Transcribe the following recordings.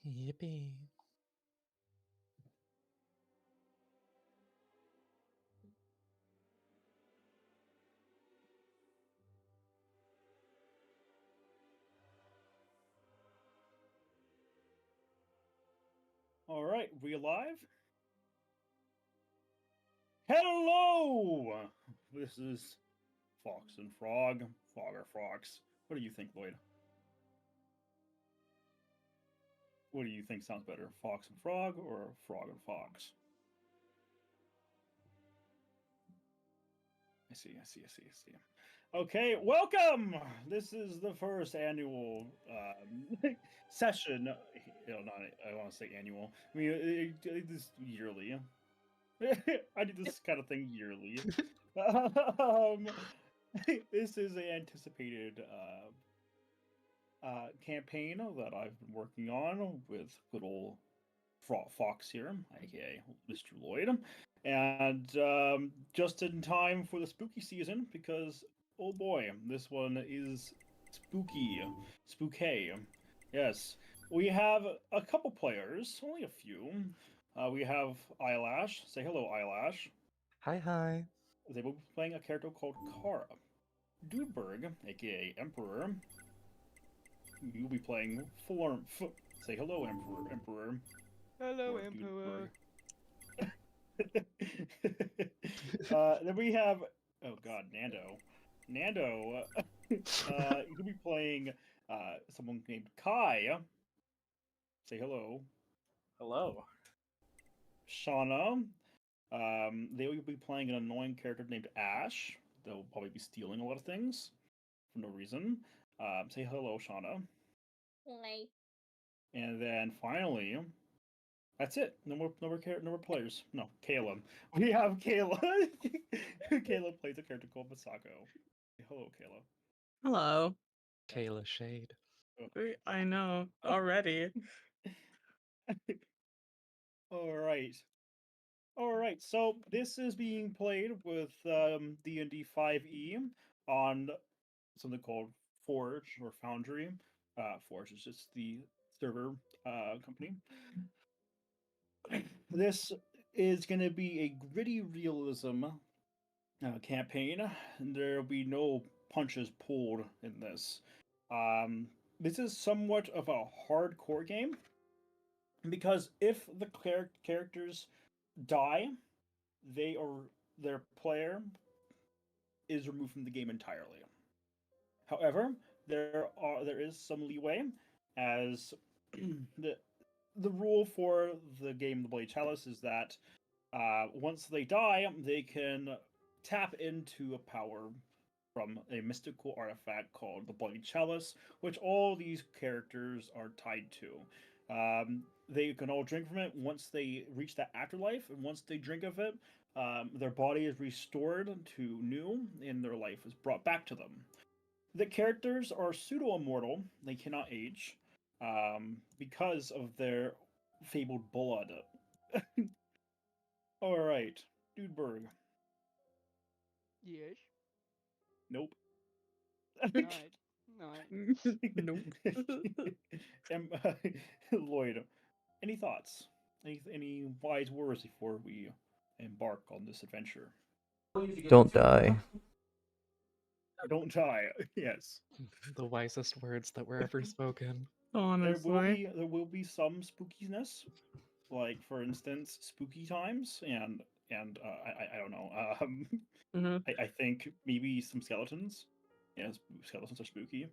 Yippee. All right, we live? Hello! This is Fox and Frog. Frog or Frogs. What do you think, Lloyd? What do you think sounds better, Fox and Frog or Frog and Fox? I see. Okay, welcome! This is the first annual session. Not, I want to say annual. I mean, this yearly. I do this kind of thing yearly. This is an anticipated campaign that I've been working on with good old Fox here, aka Mr. Lloyd, and just in time for the spooky season because oh boy, this one is spooky. Yes, we have a couple players, only a few. We have Eyelash. Say hello, Eyelash. Hi. They will be playing a character called Kara. Dudeberg, aka Emperor. You'll be playing Form. Say hello, Emperor. Hello, Or Emperor. Then we have, oh god, Nando. Nando, you'll be playing someone named Kai. Say hello. Hello. Shauna. They will be playing an annoying character named Ash. They'll probably be stealing a lot of things for no reason. Say hello, Shauna. Hi. And then finally, that's it. No more players. No, Kayla. We have Kayla. Kayla plays a character called Masako. Hello, Kayla. Hello. Kayla Shade. I know already. All right. So this is being played with D&D 5e on something called Forge or Foundry. Forge is just the server company. This is going to be a gritty realism campaign. There'll be no punches pulled in this. This is somewhat of a hardcore game because if the characters die, their player is removed from the game entirely. However, there is some leeway as the rule for the game The Bloodied Chalice is that once they die, they can tap into a power from a mystical artifact called the Bloodied Chalice, which all these characters are tied to. They can all drink from it once they reach that afterlife, and once they drink of it, their body is restored to new, and their life is brought back to them. The characters are pseudo-immortal, they cannot age, because of their fabled blood. Alright, Dudeberg. Yes. Nope. Alright. Nope. Lloyd, any thoughts? Any wise words before we embark on this adventure? Don't die. Don't die. Yes. The wisest words that were ever spoken. Honestly. There will be some spookiness, like for instance, spooky times, and I don't know. I think maybe some skeletons. Yeah, skeletons are spooky.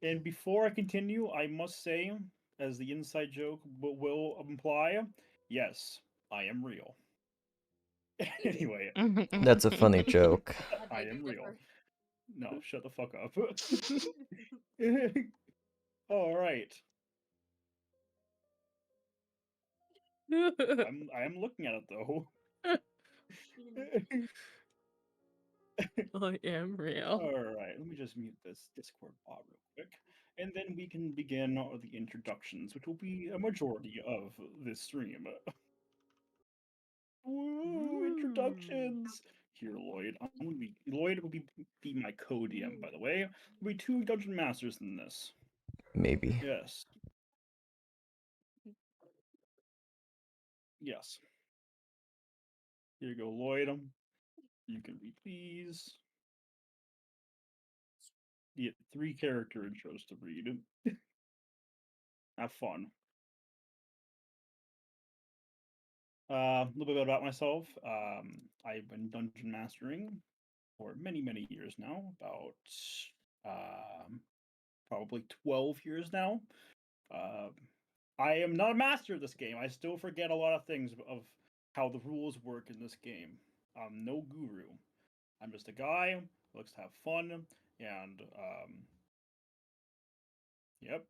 And before I continue, I must say, as the inside joke will imply, yes, I am real. Anyway, That's a funny joke. I am real. No, shut the fuck up. All right. I am looking at it though. I am real. All right, let me just mute this Discord bot real quick, and then we can begin the introductions, which will be a majority of this stream. Woo, introductions. Here, Lloyd. Lloyd will be my co-DM, by the way. There'll be 2 dungeon masters in this. Maybe. Yes. Yes. Here you go, Lloyd. You can read these. You get 3 character intros to read. Have fun. A little bit about myself. I've been dungeon mastering for many, many years now. About probably 12 years now. I am not a master of this game. I still forget a lot of things of how the rules work in this game. I'm no guru. I'm just a guy who likes to have fun, and yep.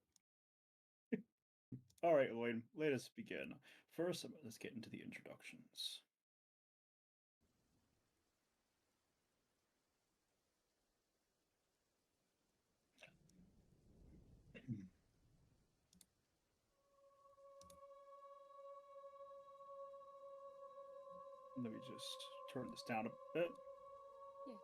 All right, Lloyd, let us begin. First, let's get into the introductions. Let me just turn this down a bit. Yes.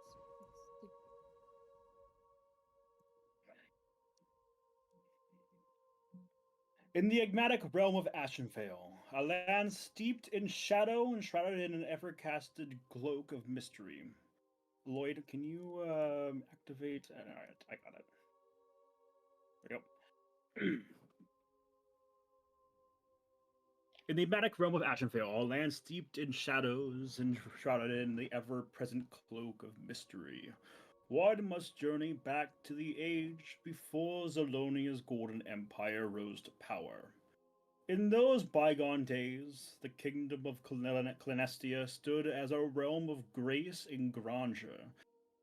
In the enigmatic realm of Ashenvale, a land steeped in shadow and shrouded in an ever-casted cloak of mystery. Lloyd, can you activate? All right, I got it. There we go. In the enigmatic realm of Ashenvale, a land steeped in shadows and shrouded in the ever-present cloak of mystery, one must journey back to the age before Zalonia's golden empire rose to power. In those bygone days, the kingdom of Clinestia stood as a realm of grace and grandeur,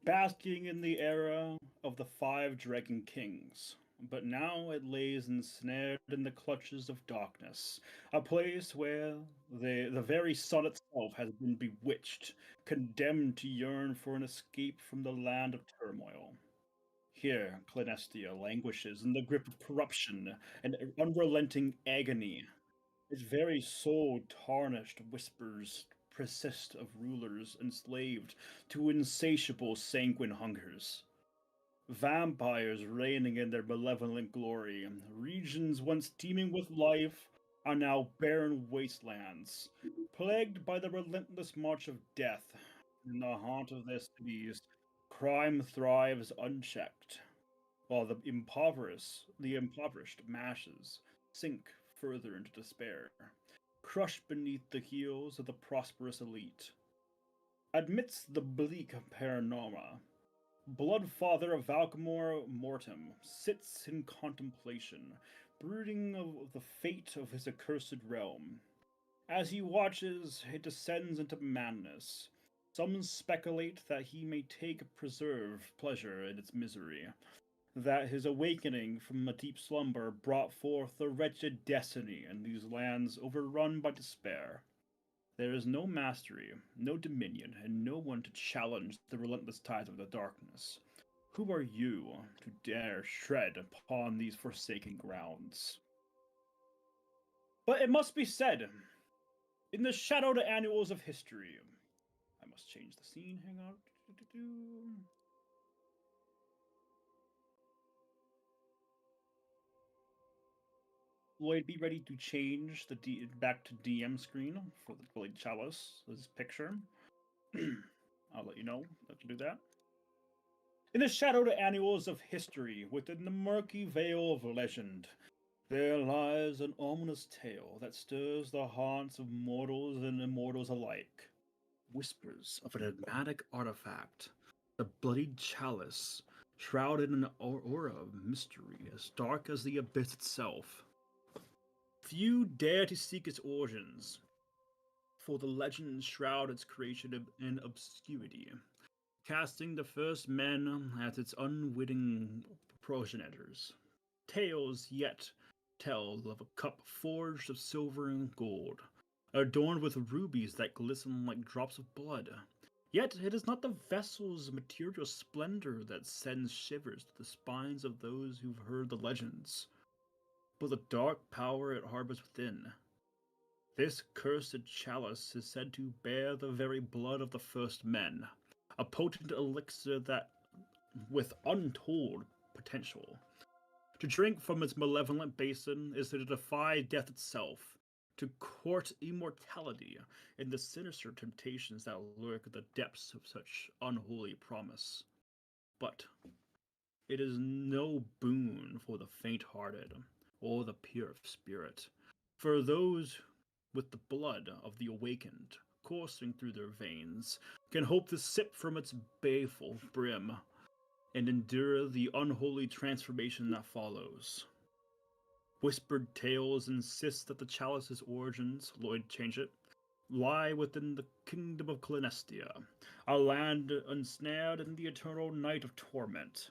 basking in the era of the 5 Dragon Kings. But now it lays ensnared in the clutches of darkness, a place where the very sun itself has been bewitched, condemned to yearn for an escape from the land of turmoil. Here, Clinestia languishes in the grip of corruption and unrelenting agony. Its very soul tarnished whispers persist of rulers enslaved to insatiable sanguine hungers. Vampires reigning in their malevolent glory, regions once teeming with life are now barren wastelands, plagued by the relentless march of death. In the haunt of their cities, crime thrives unchecked, while the impoverished masses sink further into despair, crushed beneath the heels of the prosperous elite. Amidst the bleak panorama, Bloodfather of Valkamor Mortem sits in contemplation, brooding of the fate of his accursed realm. As he watches, it descends into madness. Some speculate that he may take preserved pleasure in its misery, that his awakening from a deep slumber brought forth a wretched destiny in these lands overrun by despair. There is no mastery, no dominion, and no one to challenge the relentless tides of the darkness. Who are you to dare tread upon these forsaken grounds? But it must be said, in the shadowed annuals of history, I must change the scene, hang on. Lloyd, be ready to change the back to DM screen for the Bloodied Chalice, this picture. I'll let you know to do that. In the shadowed annuals of history, within the murky veil of legend, there lies an ominous tale that stirs the haunts of mortals and immortals alike. Whispers of an enigmatic artifact, the Bloodied Chalice, shrouded in an aura of mystery as dark as the abyss itself. Few dare to seek its origins, for the legends shroud its creation in obscurity, casting the first men as its unwitting progenitors. Tales yet tell of a cup forged of silver and gold, adorned with rubies that glisten like drops of blood. Yet it is not the vessel's material splendor that sends shivers to the spines of those who've heard the legends, but the dark power it harbors within. This cursed chalice is said to bear the very blood of the first men, a potent elixir that with untold potential. To drink from its malevolent basin is to defy death itself, to court immortality in the sinister temptations that lurk at the depths of such unholy promise. But it is no boon for the faint-hearted or the pure of spirit, for those with the blood of the awakened coursing through their veins can hope to sip from its baleful brim and endure the unholy transformation that follows. Whispered tales insist that the chalice's origins, Lloyd change it, lie within the kingdom of Clinestia, a land ensnared in the eternal night of torment.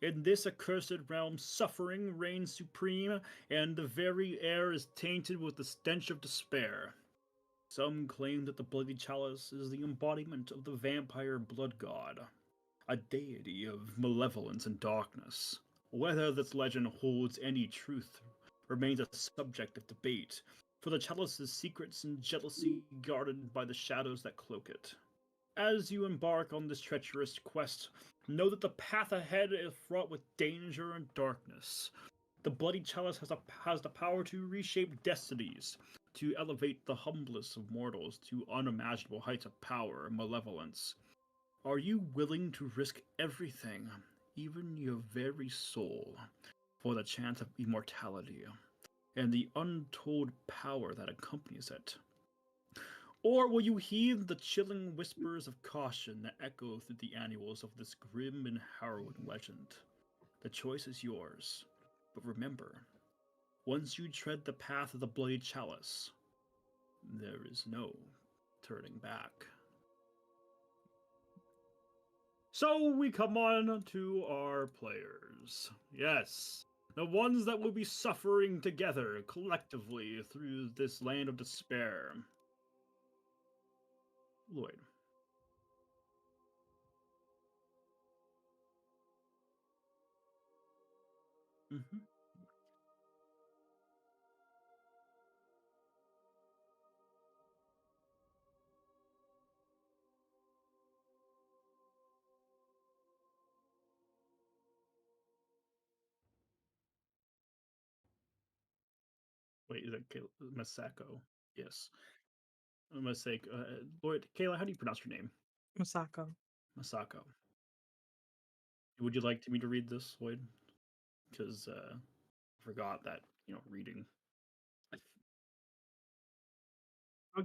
In this accursed realm, suffering reigns supreme, and the very air is tainted with the stench of despair. Some claim that the Bloodied Chalice is the embodiment of the vampire blood god, a deity of malevolence and darkness. Whether this legend holds any truth remains a subject of debate, for the chalice's secrets and jealousy guarded by the shadows that cloak it. As you embark on this treacherous quest, know that the path ahead is fraught with danger and darkness. The Bloody Chalice has the power to reshape destinies, to elevate the humblest of mortals to unimaginable heights of power and malevolence. Are you willing to risk everything, even your very soul, for the chance of immortality and the untold power that accompanies it? Or will you heed the chilling whispers of caution that echo through the annals of this grim and harrowing legend? The choice is yours, but remember, once you tread the path of the Bloody Chalice, there is no turning back. So we come on to our players. Yes, the ones that will be suffering together, collectively, through this land of despair. Lloyd. Mm-hmm. Wait, is that Masako? Yes. Mistake. Lloyd, Kayla, how do you pronounce your name? Masako. Masako. Would you like me to read this, Lloyd? Because I forgot that, reading. I'll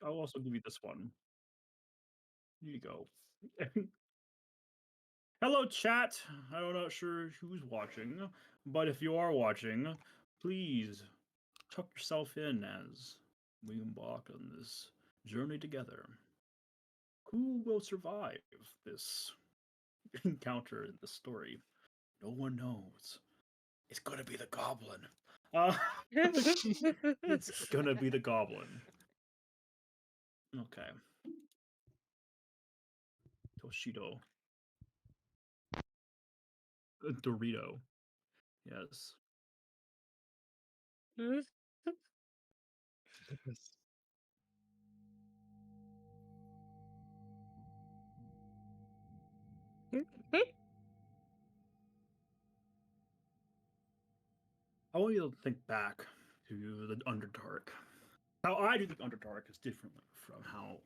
also give you this one. Here you go. Hello, chat. I'm not sure who's watching, but if you are watching, please tuck yourself in as we embark on this journey together. Who will survive this encounter in the story? No one knows. It's gonna be the goblin. It's gonna be the goblin. Okay. Toshido. Dorito. Yes. Goodness. I want you to think back to the Underdark. How I do the Underdark is differently from how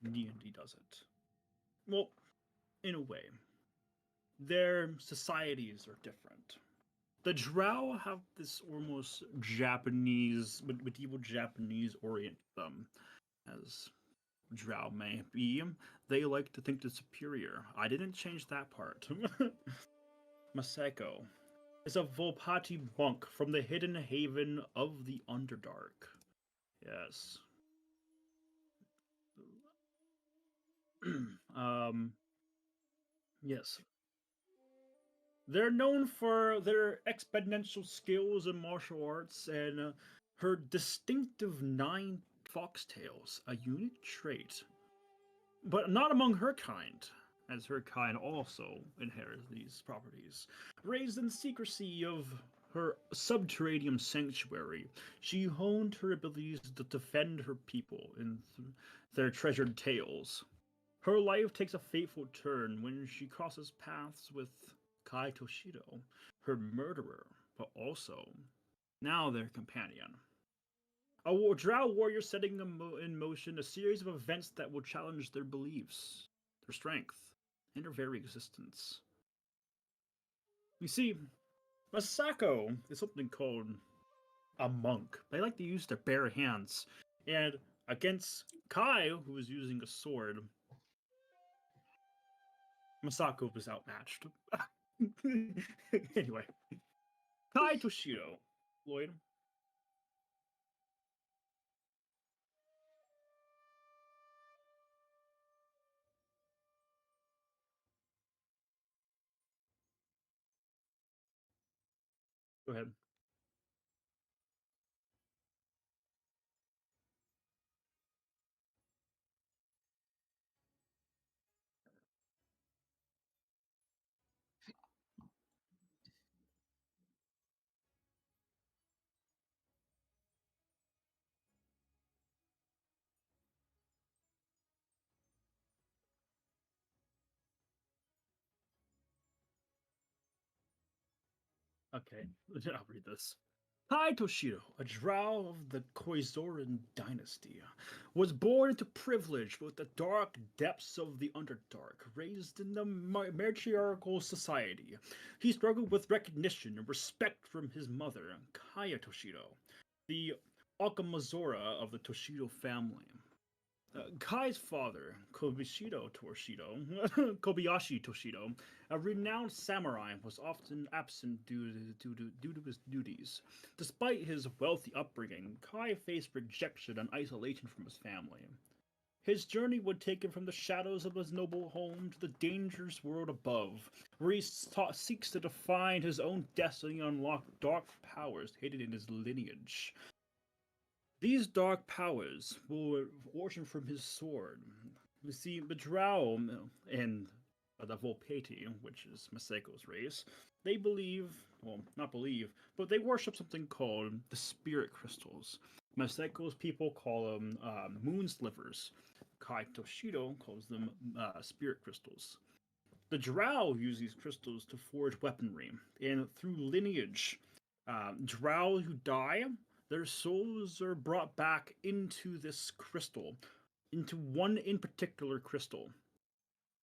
D&D does it. Well, in a way. Their societies are different. The Drow have this almost Japanese, medieval Japanese orient to them, as Drow may be. They like to think they're superior. I didn't change that part. Masako is a Volpati monk from the hidden haven of the Underdark. Yes. Yes. They're known for their exponential skills in martial arts and her distinctive 9 foxtails, a unique trait. But not among her kind, as her kind also inherits these properties. Raised in secrecy of her subterranean sanctuary, she honed her abilities to defend her people in their treasured tales. Her life takes a fateful turn when she crosses paths with Kai Toshido, her murderer, but also now their companion. A drow warrior setting in motion a series of events that will challenge their beliefs, their strength, and their very existence. You see, Masako is something called a monk. They like to use their bare hands. And against Kai, who was using a sword, Masako was outmatched. Anyway, Kai Toshido. Lloyd? Go ahead. Okay, I'll read this. Kai Toshido, a drow of the Koizoran dynasty, was born into privilege with the dark depths of the Underdark, raised in the matriarchal society. He struggled with recognition and respect from his mother, Kaya Toshido, the Okamazora of the Toshido family. Kai's father, Kobayashi Toshido, a renowned samurai, was often absent due to his duties. Despite his wealthy upbringing, Kai faced rejection and isolation from his family. His journey would take him from the shadows of his noble home to the dangerous world above, where he seeks to define his own destiny and unlock dark powers hidden in his lineage. These dark powers will origin from his sword. You see, the Drow and the Volpati, which is Masako's race, they believe, well, not believe, but they worship something called the spirit crystals. Masako's people call them moon slivers. Kai Toshido calls them spirit crystals. The Drow use these crystals to forge weaponry, and through lineage, Drow who die, their souls are brought back into this crystal, into one in particular crystal.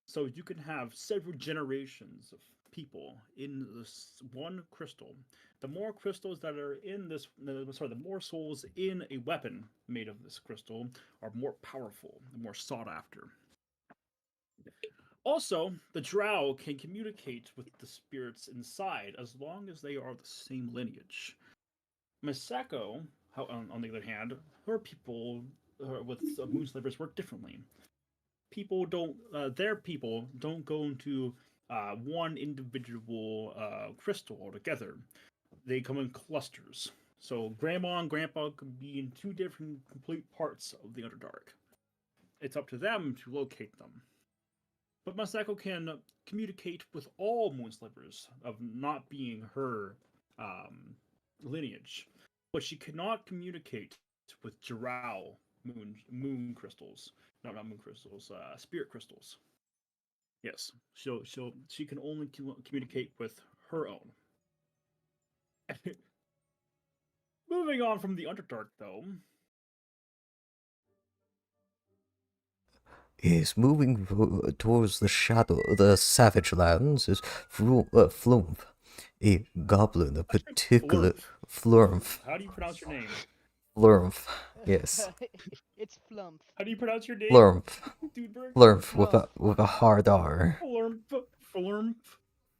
So you can have several generations of people in this one crystal. The more crystals that are in this, the more souls in a weapon made of this crystal are more powerful and more sought after. Also, the drow can communicate with the spirits inside as long as they are the same lineage. Masako, on the other hand, her people with moon slivers work differently. Their people don't go into one individual crystal altogether. They come in clusters. So grandma and grandpa could be in two different complete parts of the Underdark. It's up to them to locate them. But Masako can communicate with all moon slivers of not being her lineage, but she cannot communicate with drow moon crystals. No, not moon crystals. Spirit crystals. Yes, she can only communicate with her own. Moving on from the Underdark, though. Is moving towards the Savage Lands is Flump, a goblin, a particular Flurmp. How do you pronounce your name? Flurmp, yes. It's Flump. How do you pronounce your name? Flurmp. Dudeberg? Flurmp with a hard R. Flurmp.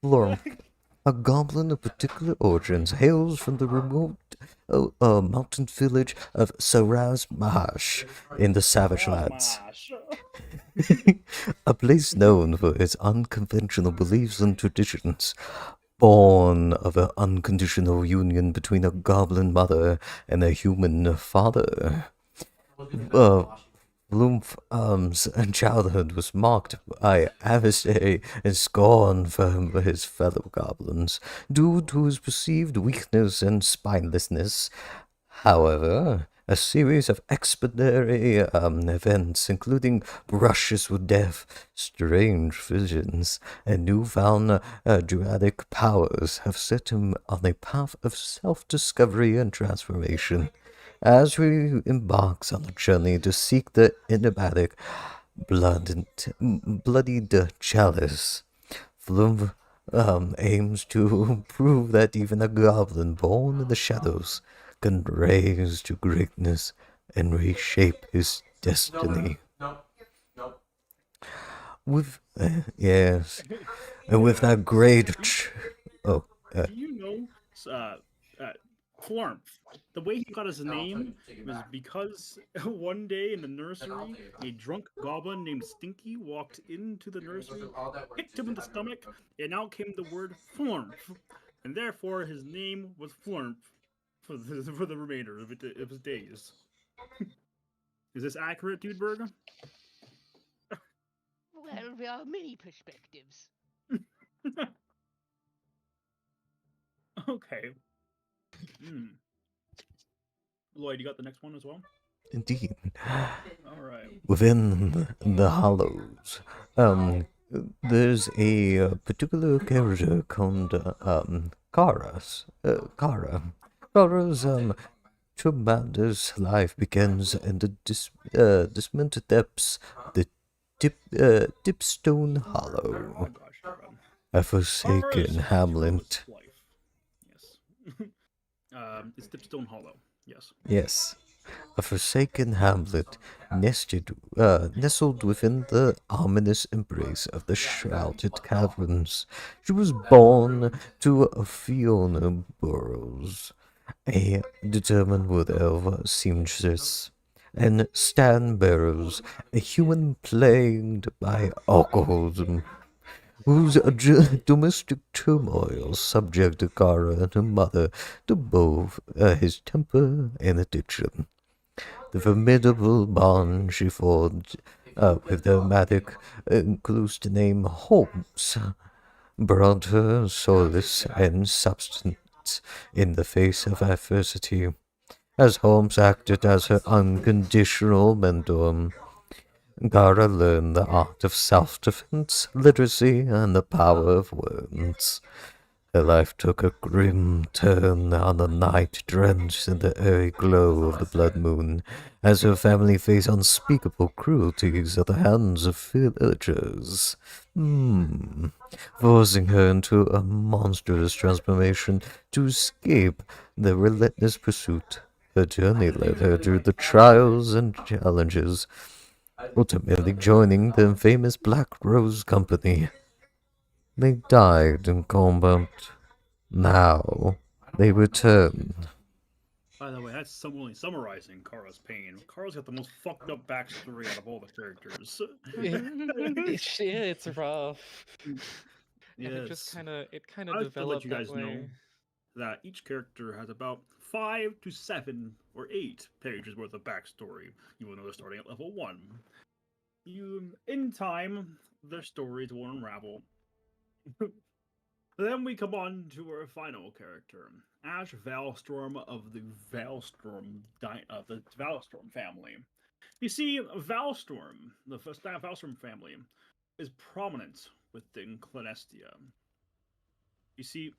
Flurmp. A goblin of particular origins hails from the remote mountain village of Saraz Mahash in the Savage Lands. A place known for its unconventional beliefs and traditions. Born of an unconditional union between a goblin mother and a human father. Bloom's childhood was marked by adversity and scorn from his fellow goblins due to his perceived weakness and spinelessness. However, a series of expeditionary events, including brushes with death, strange visions, and newfound dramatic powers, have set him on a path of self-discovery and transformation. As he embarks on a journey to seek the enigmatic bloodied chalice, Flum aims to prove that even a goblin born in the shadows can rise to greatness and reshape his destiny. With yes, and with that great Do you know, Florp, the way he got his name was because one day in the nursery, a drunk goblin named Stinky walked into the nursery, kicked him in the stomach, and out came the word Florp, and therefore his name was Florp for the remainder of his days. Is this accurate, Dudeberg? Well, there are many perspectives. Okay. Lloyd, you got the next one as well? Indeed. All right. Within the Hollows, there's a particular character called Kara. Kara's tremendous life begins in the dismantled depths of the Dipstone Hollow, Oh gosh, a forsaken hamlet. Yes. It's Dipstone Hollow. Yes. Yes, a forsaken hamlet nestled within the ominous embrace of the shrouded caverns. She was born to Fiona Burrows, a determined wood elf seamstress, and Stan Barrows, a human plagued by alcoholism, whose domestic turmoil subjected Kara and her mother to both his temper and addiction. The formidable bond she forged with the magic inclusive name Holmes brought her solace and substance in the face of adversity, as Holmes acted as her unconditional mentor. Kara learned the art of self-defense, literacy, and the power of words. Her life took a grim turn on a night drenched in the airy glow of the blood moon, as her family faced unspeakable cruelties at the hands of villagers, forcing her into a monstrous transformation to escape their relentless pursuit. Her journey led her through the trials and challenges, ultimately joining the infamous Black Rose Company. They died in combat. Now they return. By the way, that's only summarizing Kara's pain. Kara's got the most fucked up backstory out of all the characters. It's rough. Yes. And it kind I of just to let developed you that guys know way. that each character has about 5 to 7 or 8 pages worth of backstory. You will know they're starting at level 1. In time, their stories will unravel. Then we come on to our final character, Ash Valstorm of the Valstorm family. You see, Valstorm, the Valstorm family, is prominent within Clanestia. You see,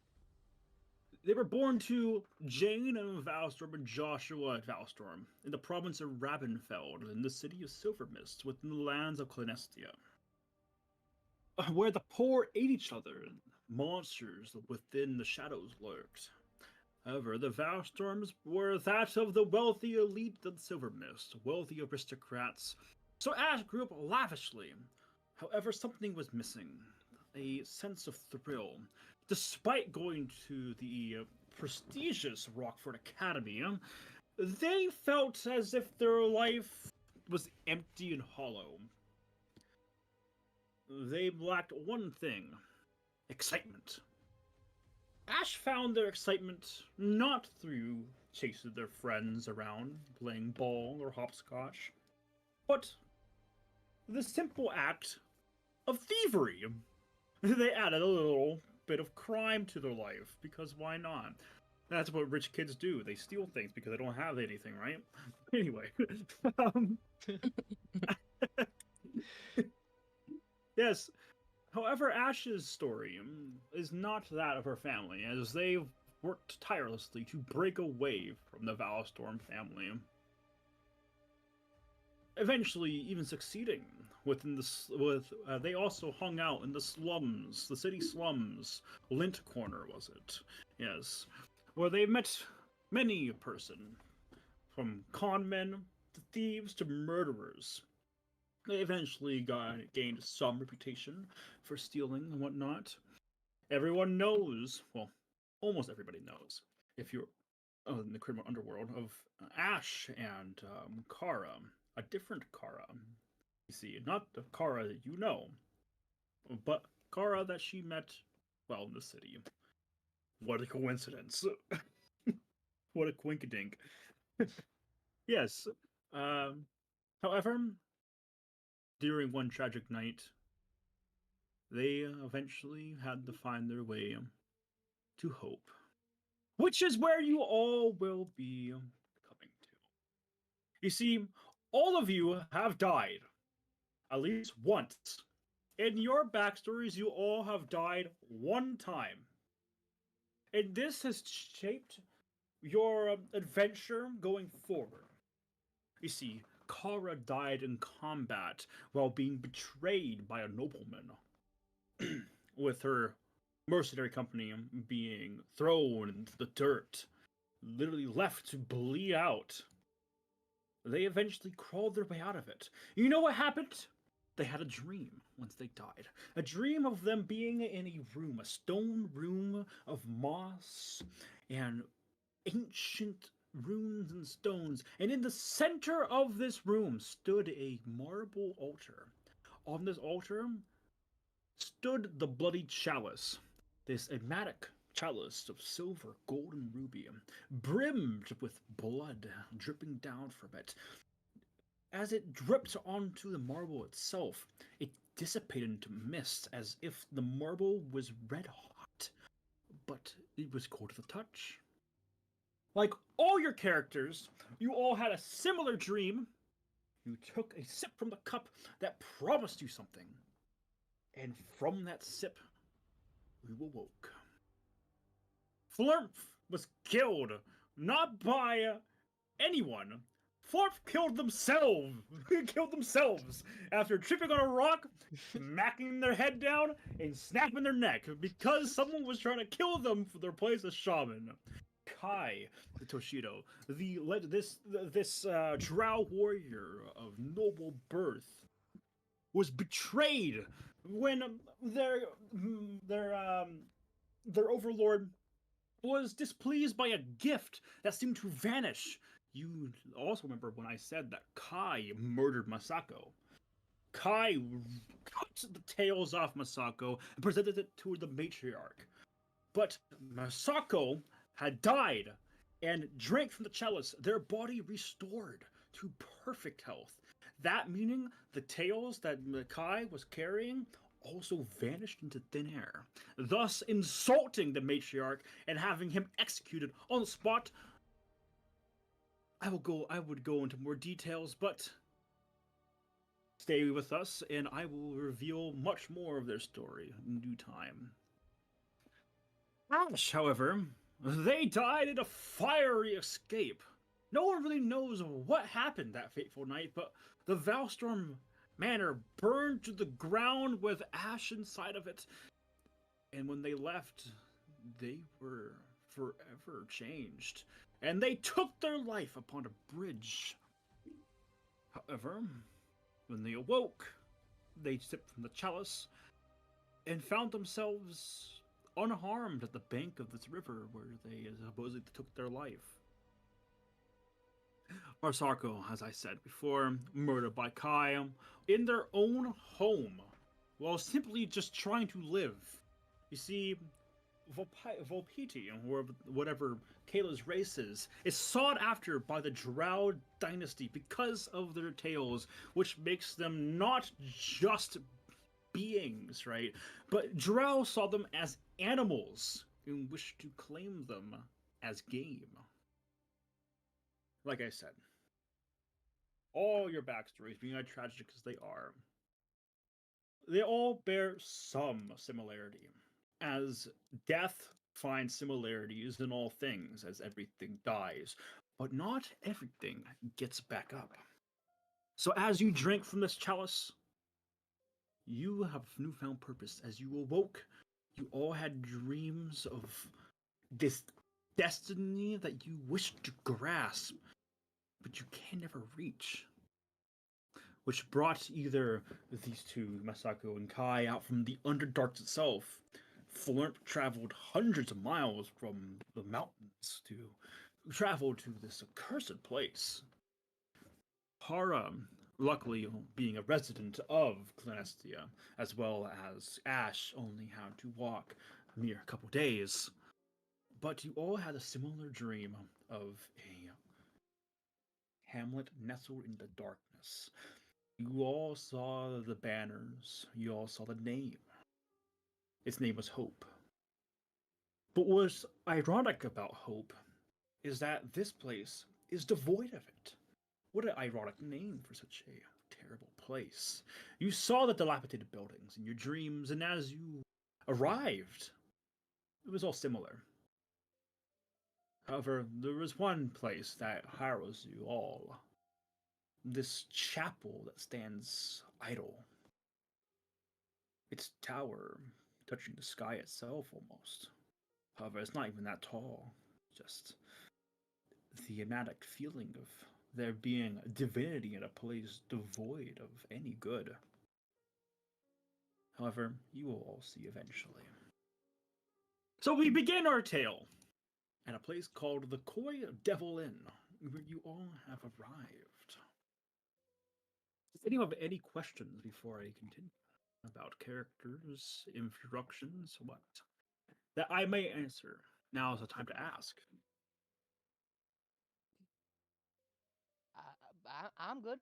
they were born to Jane and Valstorm and Joshua Valstorm in the province of Rabenfeld in the city of Silvermist within the lands of Clanestia, where the poor ate each other and monsters within the shadows lurked. However, the Valstorms were that of the wealthy elite of Silvermist, wealthy aristocrats. So Ash grew up lavishly. However, something was missing, a sense of thrill. Despite going to the prestigious Rockford Academy, they felt as if their life was empty and hollow. They lacked one thing: excitement. Ash found their excitement not through chasing their friends around, playing ball or hopscotch, but the simple act of thievery. They added a little bit of crime to their life, because why not? That's what rich kids do. They steal things because they don't have anything, right? Anyway. um, yes. However, Ash's story is not that of her family, as they've worked tirelessly to break away from the Valstorm family. Eventually, even succeeding within they also hung out in the slums, the city slums. Lint Corner, was it? Yes. Where they met many a person, from con men to thieves to murderers. They eventually gained some reputation for stealing and whatnot. Everyone knows, well, almost everybody knows, if you're in the criminal underworld, of Ash and Kara, a different Kara. You see, not the Kara that you know, but Kara that she met, well, in the city. What a coincidence. What a quinkadink. Yes. However, during one tragic night, they eventually had to find their way to hope, which is where you all will be coming to. You see, all of you have died at least once. In your backstories, you all have died one time. And this has shaped your adventure going forward. You see, Kara died in combat while being betrayed by a nobleman, with her mercenary company being thrown into the dirt, literally left to bleed out. They eventually crawled their way out of it. You know what happened? They had a dream once they died. A dream of them being in a room, a stone room of moss and ancient runes and stones. And in the center of this room stood a marble altar. On this altar stood the Bloodied Chalice, this enigmatic chalice of silver, gold, and ruby, brimmed with blood dripping down from it. As it dripped onto the marble itself, it dissipated into mist as if the marble was red hot, but it was cold to the touch. Like all your characters, you all had a similar dream. You took a sip from the cup that promised you something. And from that sip, you awoke. Flurp was killed, not by anyone. Flurp killed themselves. Killed themselves after tripping on a rock, smacking their head down, and snapping their neck because someone was trying to kill them for their place as shaman. Kai Toshido, this drow warrior of noble birth, was betrayed when their overlord was displeased by a gift that seemed to vanish. You also remember when I said that Kai murdered Masako. Kai cut the tails off Masako and presented it to the matriarch. But Masako had died and drank from the chalice, their body restored to perfect health. That meaning the tails that Kai was carrying also vanished into thin air, thus insulting the matriarch and having him executed on the spot. I would go into more details, but stay with us and I will reveal much more of their story in due time. Ash, however, they died in a fiery escape. No one really knows what happened that fateful night, but the Valstorm Manor burned to the ground with ash inside of it. And when they left, they were forever changed. And they took their life upon a bridge. However, when they awoke, they sipped from the chalice and found themselves unharmed at the bank of this river where they supposedly took their life. Masako, as I said before, murdered by Kai in their own home while simply just trying to live. You see, Volpiti, or whatever Kayla's race is sought after by the Drow dynasty because of their tales, which makes them not just beings, right? But Drow saw them as animals and wished to claim them as game. Like I said, all your backstories, being as tragic as they are, they all bear some similarity, as death finds similarities in all things, as everything dies, but not everything gets back up. So as you drink from this chalice, you have newfound purpose. As you awoke, you all had dreams of this destiny that you wished to grasp, but you can never reach. Which brought either these two, Masako and Kai, out from the Underdark itself. Flurp traveled hundreds of miles from the mountains to travel to this accursed place. Hara, luckily being a resident of Clanestia, as well as Ash only had to walk a mere couple days. But you all had a similar dream of a hamlet nestled in the darkness. You all saw the banners. You all saw the name. Its name was Hope. But what's ironic about Hope is that this place is devoid of it. What an ironic name for such a terrible place. You saw the dilapidated buildings in your dreams, and as you arrived, it was all similar. However, there was one place that harrows you all. This chapel that stands idle. Its tower touching the sky itself almost. However, it's not even that tall. Just the enigmatic feeling of there being a divinity in a place devoid of any good. However, you will all see eventually. So we begin our tale at a place called the Koi Devil Inn, where you all have arrived. Does anyone have any questions before I continue about characters, introductions, what? That I may answer. Now is the time to ask. I'm good.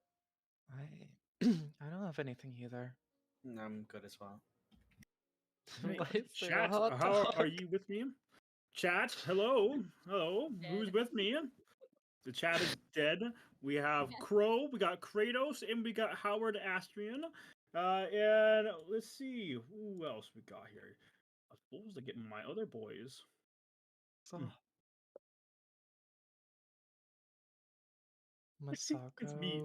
I don't have anything either. I'm good as well. Right. Why is there a Chat, hot how are dog? you with me? Chat, hello, hello. Who's Dead. with me? The chat is dead. We have Crow, we got Kratos, and we got Howard Astrian. And let's see who else we got here. I suppose to get my other boys. So, It's me.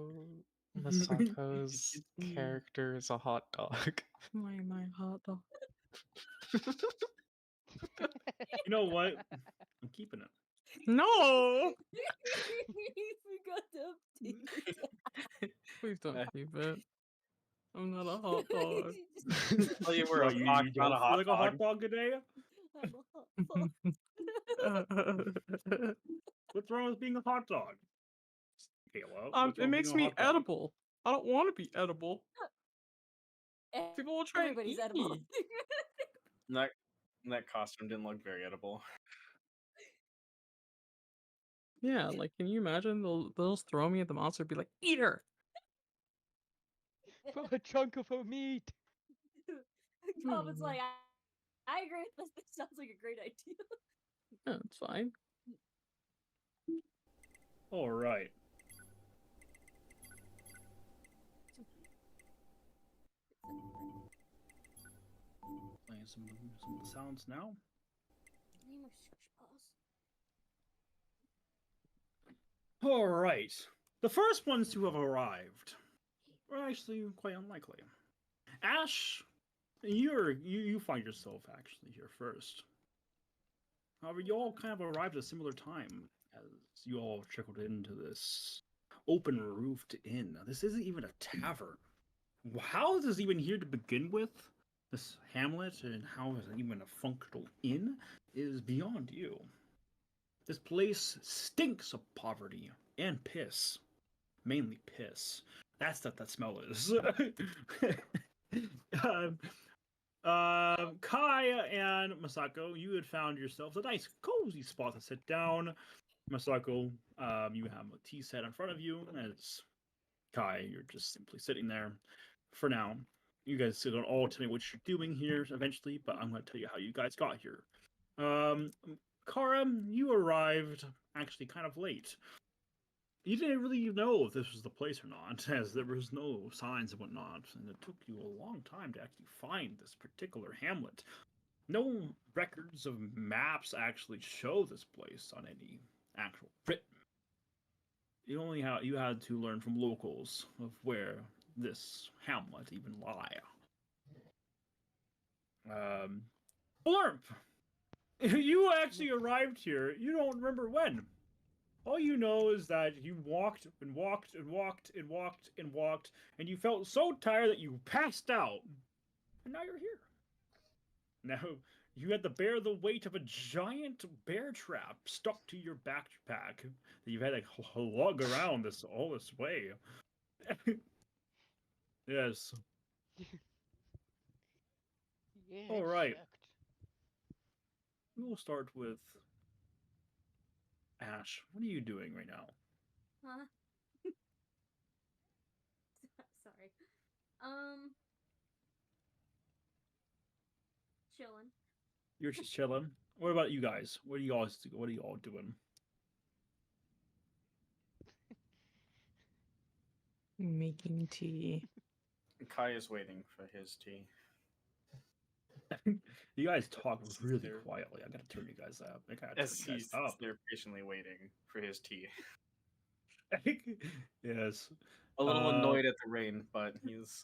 Masako's It's me. character is a hot dog. My hot dog. You know what? I'm keeping it. No! We got to update. Please don't keep it. I'm not a hot dog. Well, you were What, a fox, you not don't a feel hot like dog. a hot dog today? I'm a hot fuck. What's wrong with being a hot dog? Kayla, what's wrong It with makes being a me hot dog? edible. I don't want to be edible. People will try and Everybody's eat edible. me. That costume didn't look very edible. Yeah, like, can you imagine? They'll just throw me at the monster and be like, eat her! For a chunk of her meat. Comment's like, I agree with this. This sounds like a great idea. Yeah, it's fine. All right. Playing some of the sounds now. Name of shush pause. All right. The first ones to have arrived are actually quite unlikely. Ash, you find yourself actually here first. However, you all kind of arrived at a similar time as you all trickled into this open roofed inn. This isn't even a tavern. How is this even here to begin with? This hamlet, and how is it even a functional inn, is beyond you. This place stinks of poverty and piss. Mainly piss. That's what that smell is. Kai and Masako, you had found yourselves a nice, cozy spot to sit down. Masako, you have a tea set in front of you, and it's Kai. You're just simply sitting there for now. You guys don't all tell me what you're doing here eventually, but I'm going to tell you how you guys got here. Um, Kara, you arrived actually kind of late. You didn't really know if this was the place or not, as there was no signs and whatnot, and it took you a long time to actually find this particular hamlet. No records of maps actually show this place on any actual print. You had to learn from locals of where this hamlet even lie. Blurp! You actually arrived here. You don't remember when. All you know is that you walked and walked and walked and walked and walked, and you felt so tired that you passed out. And now you're here. Now you had to bear the weight of a giant bear trap stuck to your backpack that you've had to lug around all this way. Yes. Yeah, All that right. sucked. We will start with Ash. What are you doing right now? Huh? Sorry. Chilling. You're just chilling. What about you guys? What are y'all doing? Making tea. Kai is waiting for his tea. You guys talk really There- quietly. I gotta turn you guys up. I gotta turn As you guys he's up. there patiently waiting for his tea. Yes. A little annoyed at the rain, but he's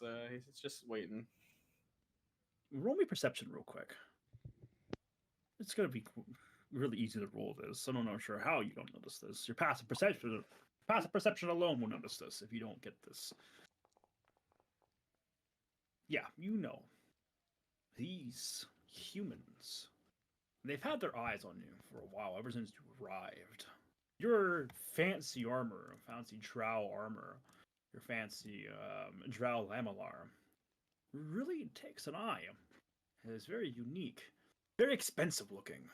just waiting. Roll me perception real quick. It's gonna be really easy to roll this. I'm not sure how you don't notice this. Your passive perception alone will notice this if you don't get this. Yeah, you know. These humans, they've had their eyes on you for a while, ever since you arrived. Your fancy armor, fancy drow armor, your fancy drow lamalar, really takes an eye. It's very unique, very expensive looking.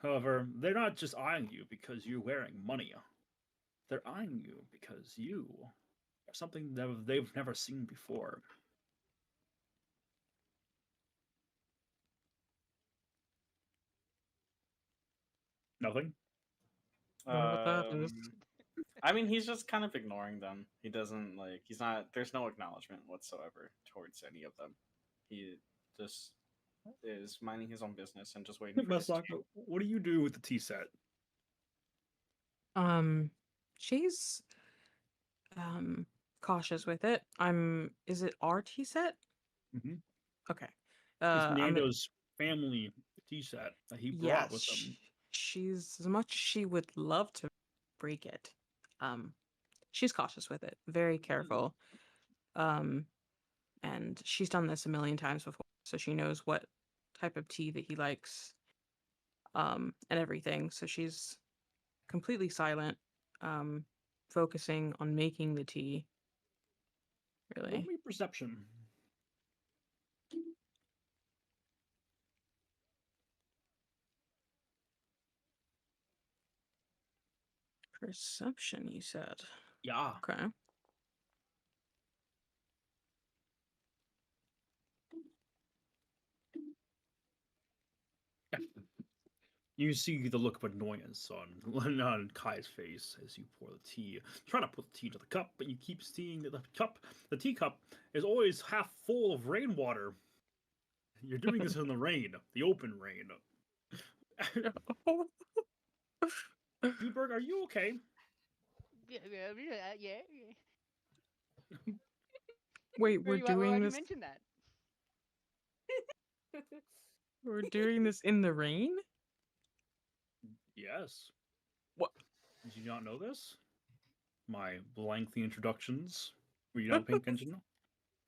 However, they're not just eyeing you because you're wearing money. They're eyeing you because you are something that they've never seen before. Nothing? Wonder what that is. I mean, he's just kind of ignoring them. He doesn't like. He's not. There's no acknowledgement whatsoever towards any of them. He just is minding his own business and just waiting for his tea. Masako, what do you do with the tea set? She's cautious with it. Is it our tea set? Mm-hmm. Okay. It's I'm Nando's family tea set that he brought with him. she's as much as she would love to break it. She's cautious with it, very careful. And she's done this a million times before, so she knows what type of tea that he likes, and everything. So she's completely silent, focusing on making the tea. Roll Really. me perception. Perception, you said. Yeah. Okay. You see the look of annoyance on Kai's face as you pour the tea. Trying to put the tea into the cup, but you keep seeing that the teacup, is always half full of rainwater. You're doing this in the rain, the open rain. Dudeberg, are you okay? Yeah. Wait, we're Why doing do you this. mention that? We're doing this in the rain. Yes. What? Did you not know this? My lengthy introductions. Were you not paying attention?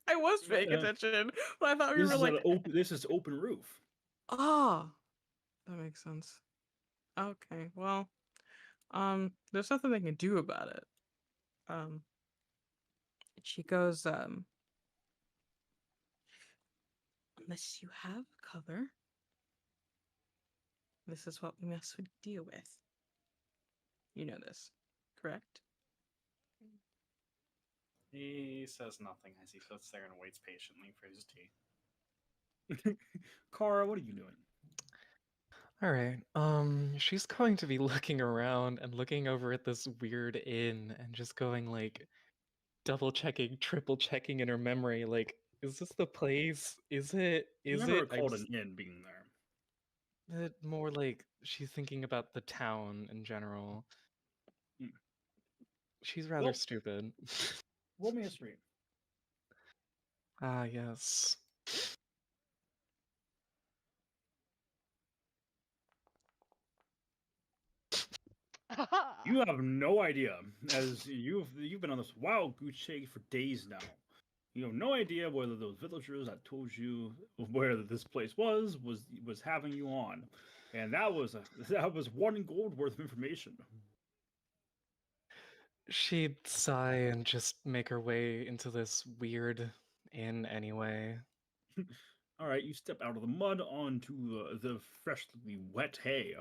I was paying Yeah. attention, but I thought we were like, This is open roof. ah, that makes sense. Okay, well, there's nothing they can do about it. She goes, unless you have cover, this is what we must deal with. You know this, correct? He says nothing as he sits there and waits patiently for his tea. Kara, what are you doing? All right. She's going to be looking around and looking over at this weird inn and just going like double checking, triple checking in her memory. Like, is this the place? Is it? You Is never it? recalled an inn being there. More like she's thinking about the town in general. Hmm. She's rather Well- stupid. Roll me a stream. Ah, yes. You have no idea, as you've been on this wild goose chase for days now. You have no idea whether those villagers that told you where this place was having you on, and that was one gold worth of information. She'd sigh and just make her way into this weird inn anyway. All right, you step out of the mud onto the freshly wet hay.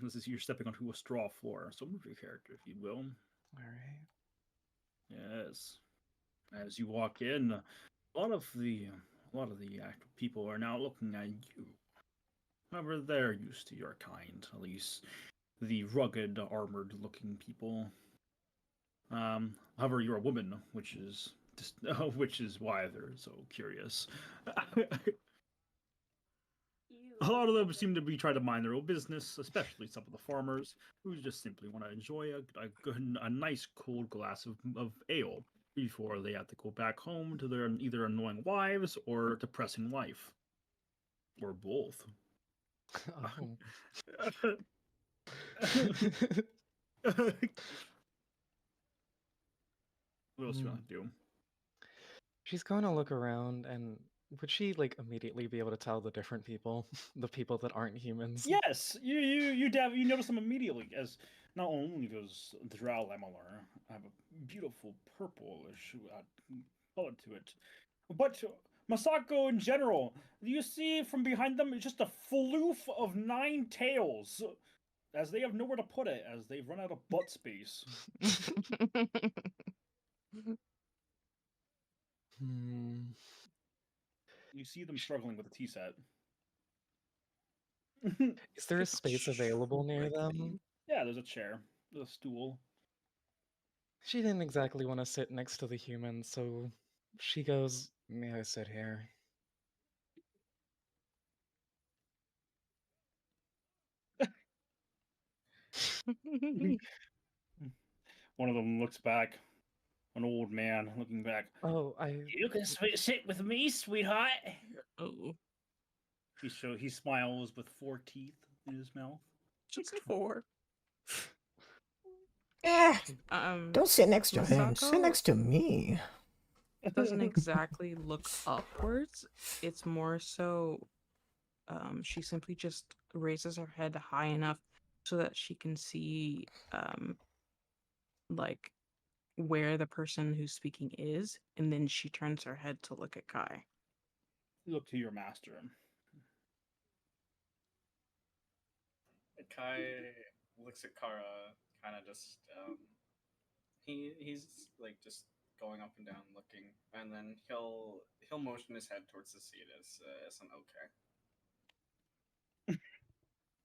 This is you're stepping onto a straw floor. So move your character, if you will. All right. Yes. As you walk in, a lot of the actual people are now looking at you. However, they're used to your kind, at least the rugged, armored-looking people. However, you're a woman, which is just, which is why they're so curious. A lot of them seem to be trying to mind their own business, especially some of the farmers who just simply want to enjoy a nice cold glass of ale before they have to go back home to their either annoying wives or depressing life, or both. Oh. What else do you want to do? She's going to look around, and would she like immediately be able to tell the different people, the people that aren't humans? Yes, you notice them immediately, as not only does the Drow Lamalar have a beautiful purplish color to it, but Masako in general. You see from behind them just a floof of 9 tails, as they have nowhere to put it, as they've run out of butt space. You see them struggling with a tea set. Is there a space available near them? Yeah, there's a chair, there's a stool. She didn't exactly want to sit next to the humans, so she goes, "May I sit here?" One of them looks back. An old man looking back. Oh, You can sit with me, sweetheart. Oh, He smiles with 4 teeth in his mouth. just 4. Eh, don't sit next to him. Sit Masako next to me. doesn't exactly look upwards. It's more so she simply just raises her head high enough so that she can see like where the person who's speaking is, and then she turns her head to look at Kai. Look to your master. Kai looks at Kara, kind of just he's like just going up and down looking, and then he'll motion his head towards the seat as an okay.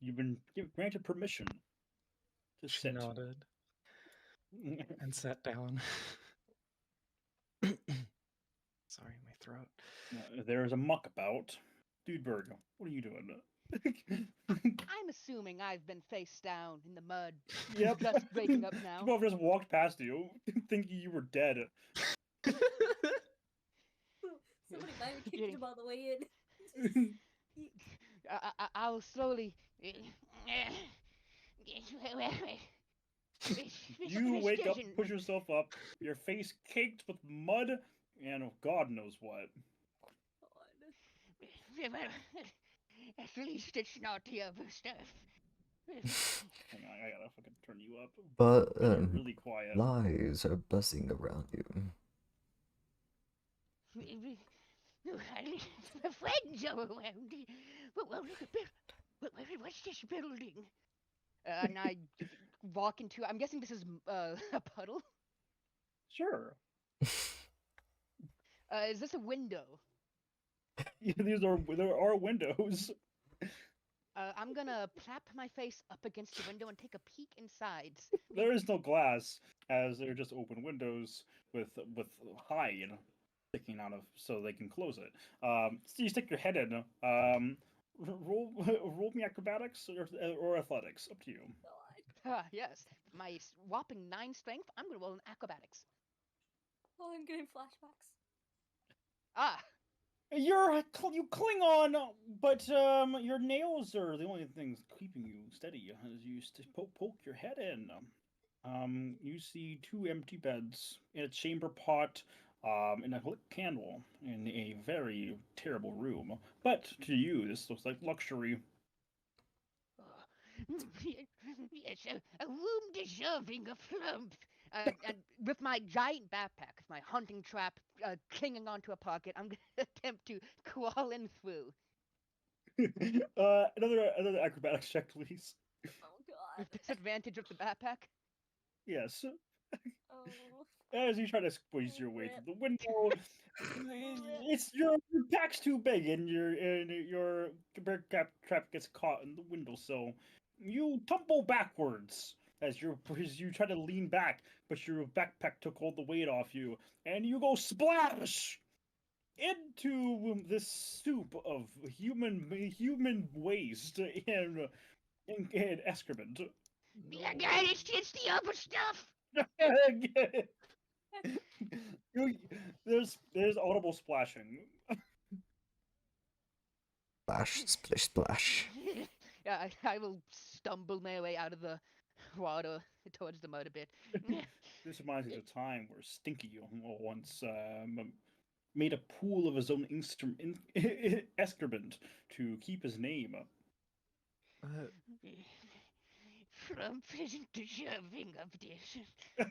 You've been granted permission to she sit. nodded and sat down. Sorry, my throat. There's a muck about. Dudeberg, what are you doing? I'm assuming I've been face down in the mud. Yep. Just waking up now. People have just walked past you, thinking you were dead. Somebody might have kicked him on the way in. I'll slowly. You wake up, push yourself up, your face caked with mud, and God knows what. At least it's not the other stuff. Hang on, I gotta fucking turn you up. But, You're really quiet. lies are buzzing around you. My friends are around. What's this building? And I walk into. I'm guessing this is a puddle. Sure. Is this a window? There are windows. I'm gonna plap my face up against the window and take a peek inside. There is no glass, as they're just open windows with hide sticking out of, so they can close it. So you stick your head in. Roll me acrobatics or athletics, up to you. God. Yes, my whopping 9 strength. I'm gonna roll an acrobatics. Oh, I'm getting flashbacks. Ah, You cling on, but your nails are the only things keeping you steady as you poke your head in. You see 2 empty beds in a chamber pot, and a lit candle in a very terrible room. But to you, this looks like luxury. yes, a room deserving of plump. And with my giant backpack, my hunting trap clinging onto a pocket, I'm gonna attempt to crawl in through. Another acrobatics check, please. Oh God. With disadvantage of the backpack. Yes. Oh. As you try to squeeze your way Rip. through the window, it's your pack's too big, and your bear trap gets caught in the windowsill. You tumble backwards as you try to lean back, but your backpack took all the weight off you, and you go splash into this soup of human waste and excrement. Yeah, guys, it's the other stuff. There's audible splashing. Splash, splish, splash. Yeah, I will stumble my way out of the water towards the mud a bit. This reminds me of a time where Stinky once made a pool of his own excrement to keep his name. Trump isn't deserving of this.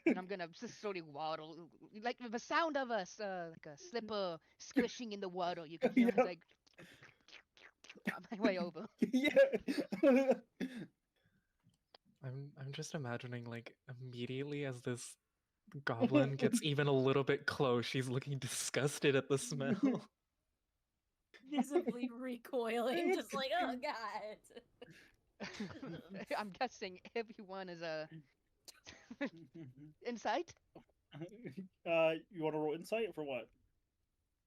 And I'm gonna just slowly waddle, like the sound of like a slipper squishing in the water. You can hear Yeah. like on my way over. Yeah. I'm just imagining like immediately as this goblin gets even a little bit close, she's looking disgusted at the smell. Visibly recoiling, just like, oh God. I'm guessing everyone is insight. You want to roll insight for what?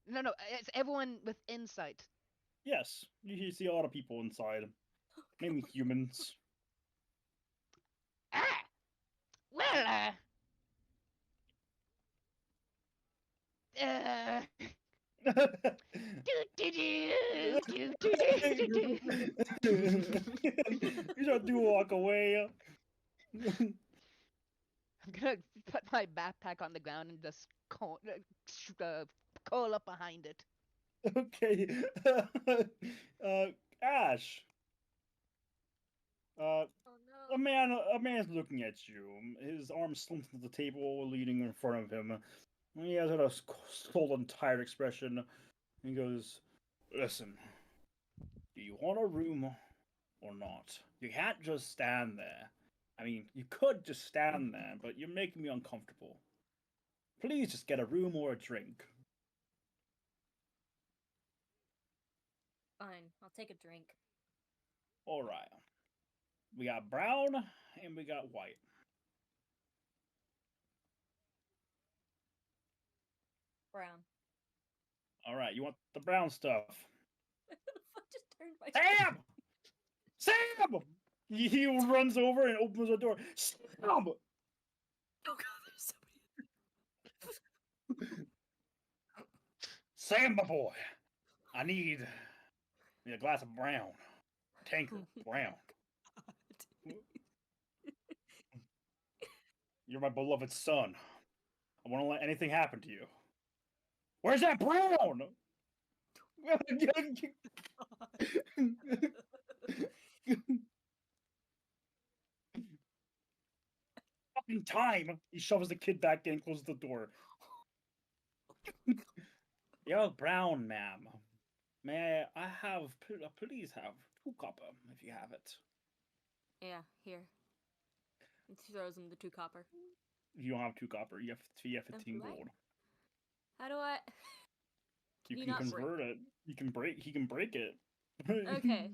No, it's everyone with insight. Yes, you see a lot of people inside, mainly humans. Ah, well, You just do walk away. I'm gonna put my backpack on the ground and just curl up behind it. Okay. Ash. Oh A no. man's looking at you. His arm slumped to the table, leaning in front of him. He has a cold and tired expression. He goes, "Listen, do you want a room or not? You can't just stand there. I mean, you could just stand there, but you're making me uncomfortable. Please just get a room or a drink." Fine, I'll take a drink. All right. We got brown and we got white. Brown. All right, you want the brown stuff? The fuck just turned my Sam! Sam! He runs over and opens the door. Sam! Oh God, there's so many. Sam, my boy, I need a glass of brown. Tanker, brown. You're my beloved son. I won't let anything happen to you. Where's that brown? Fucking time. He shoves the kid back in, closes the door. You're brown, ma'am. May I have, please have 2 copper, if you have it. Yeah, here. And she throws him the 2 copper. If you don't have 2 copper, you have Then 15 do I? gold. How do I? You Can can not break? convert it. You can break. He can break it. Okay,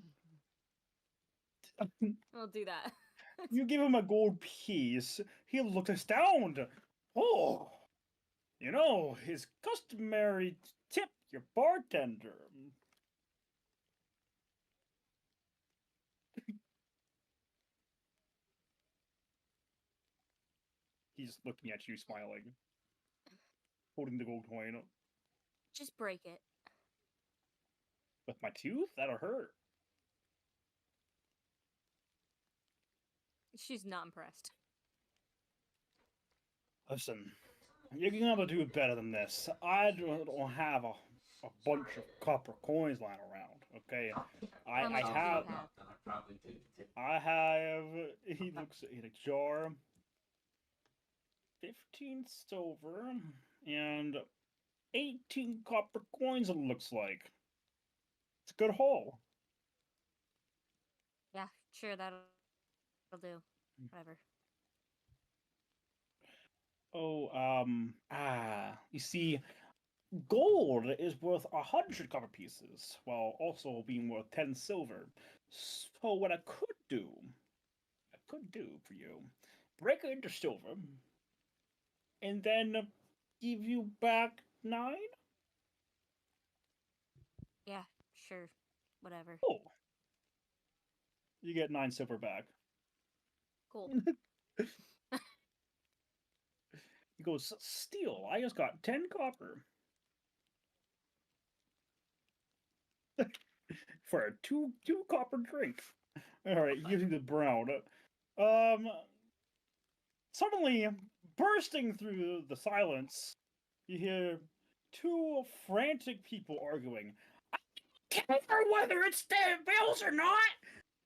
we'll do that. You give him a gold piece. He looked astounded. Oh, his customary tip, your bartender. He's looking at you, smiling, holding the gold coin. Just break it. With my tooth? That'll hurt. She's not impressed. Listen, you're gonna have to do better than this. I don't have a bunch of copper coins lying around. Okay, How much do you have? I have. He looks in a jar. 15 silver and 18 copper coins. It looks like it's a good haul. Yeah, sure, that'll do. Whatever. Oh, you see, gold is worth 100 copper pieces, while also being worth 10 silver. So what I could do for you, break it into silver, and then give you back 9. Yeah, sure. Whatever. Oh, you get 9 silver back. Cool. He goes, steal. I just got 10 copper. For a two copper drink. Alright, using the brown. Suddenly, bursting through the silence, you hear 2 frantic people arguing. I don't care whether it's their bills or not!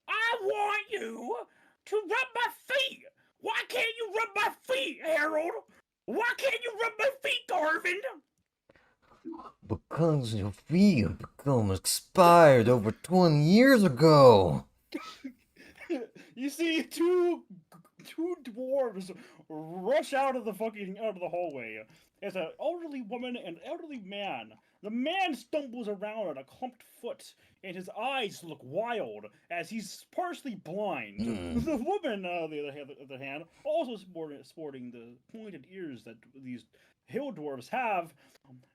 I want you to rub my feet! Why can't you rub my feet, Harold? Why can't you rub my feet, Garvin? Because your feet have become expired over 20 years ago. You see 2 dwarves rush out of the hallway. There's an elderly woman and an elderly man. The man stumbles around on a clumped foot, and his eyes look wild as he's partially blind. The woman, on the other hand, also sporting the pointed ears that these hill dwarves has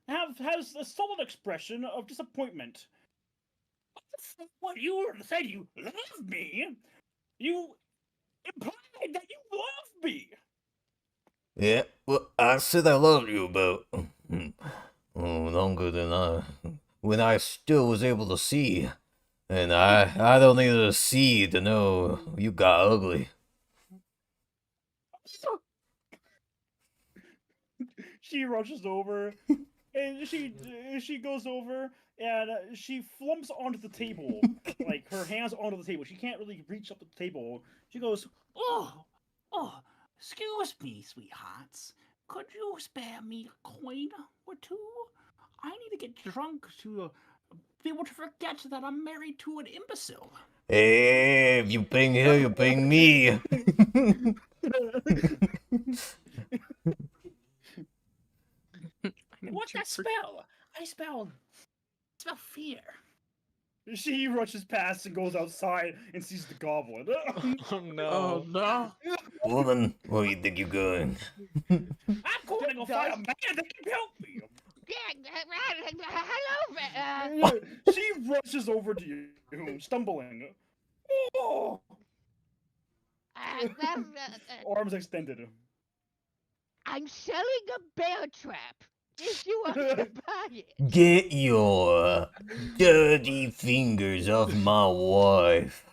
a solid expression of disappointment. What you said you love me? You implied that you love me. Yeah, well, I said I loved you about longer than when I still was able to see. And I don't need to see to know you got ugly. She rushes over, and she goes over, and she flumps onto the table, like her hands onto the table. She can't really reach up to the table. She goes, oh, excuse me, sweethearts. Could you spare me a coin or 2? I need to get drunk to be able to forget that I'm married to an imbecile. Hey, if you ping her, you ping me. What's that spell? I spell fear. She rushes past and goes outside and sees the goblin. Oh no. Oh no. Woman, where you think you're going? I'm going to go find a man that can help me. Hello, She rushes over to you, stumbling. Oh! Arms extended. I'm selling a bear trap. If you want to buy it. Get your dirty fingers off my wife.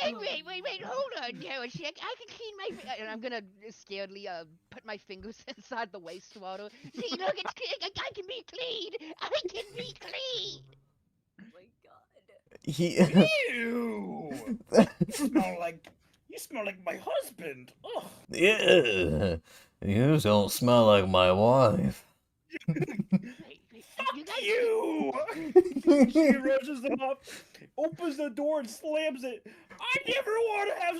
Wait, hold on there a sec. I can clean my and I'm gonna scaredly put my fingers inside the wastewater. See, look, it's clean. I can be clean. I can be clean. Oh my god. Ew! You smell like my husband. Ugh. Yeah, you don't smell like my wife. Wait, Fuck you You! She rushes off, opens the door, and slams it. I never want to have.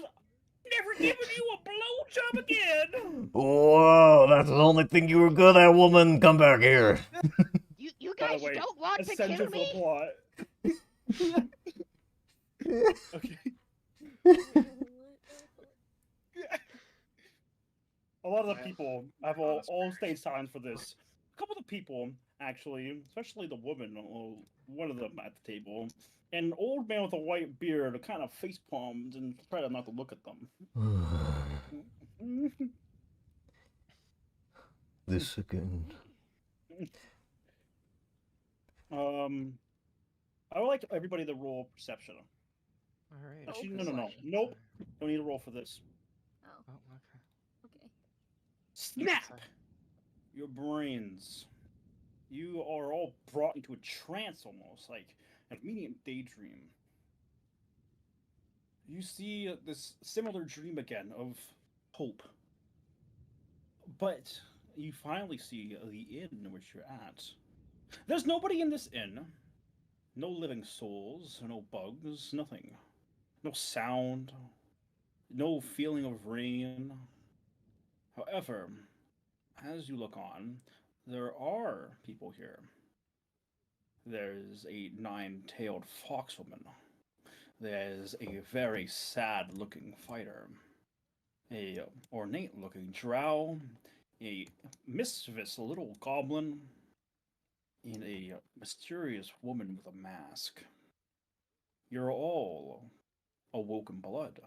Never given you a blowjob again. Whoa, that's the only thing you were good at, woman. Come back here. You By the guys way, don't want to essential kill for the me? plot. Okay. A lot of the people have all stayed silent for this. A couple of the people, actually, especially the woman, one of them at the table, an old man with a white beard kind of face palmed and tried not to look at them. This again. I would like everybody to roll perception. All right. Actually, Oh, no. boy. Nope. Don't need to roll for this. Oh, Oh, okay. okay. Snap! Sorry. Your brains. You are all brought into a trance almost, like a medium daydream. You see this similar dream again of hope. But you finally see the inn in which you're at. There's nobody in this inn. No living souls, no bugs, nothing. No sound, no feeling of rain. However, as you look on, there are people here. There's a nine-tailed foxwoman. There's a very sad-looking fighter. A ornate-looking drow. A mischievous little goblin. And a mysterious woman with a mask. You're all awoken blood.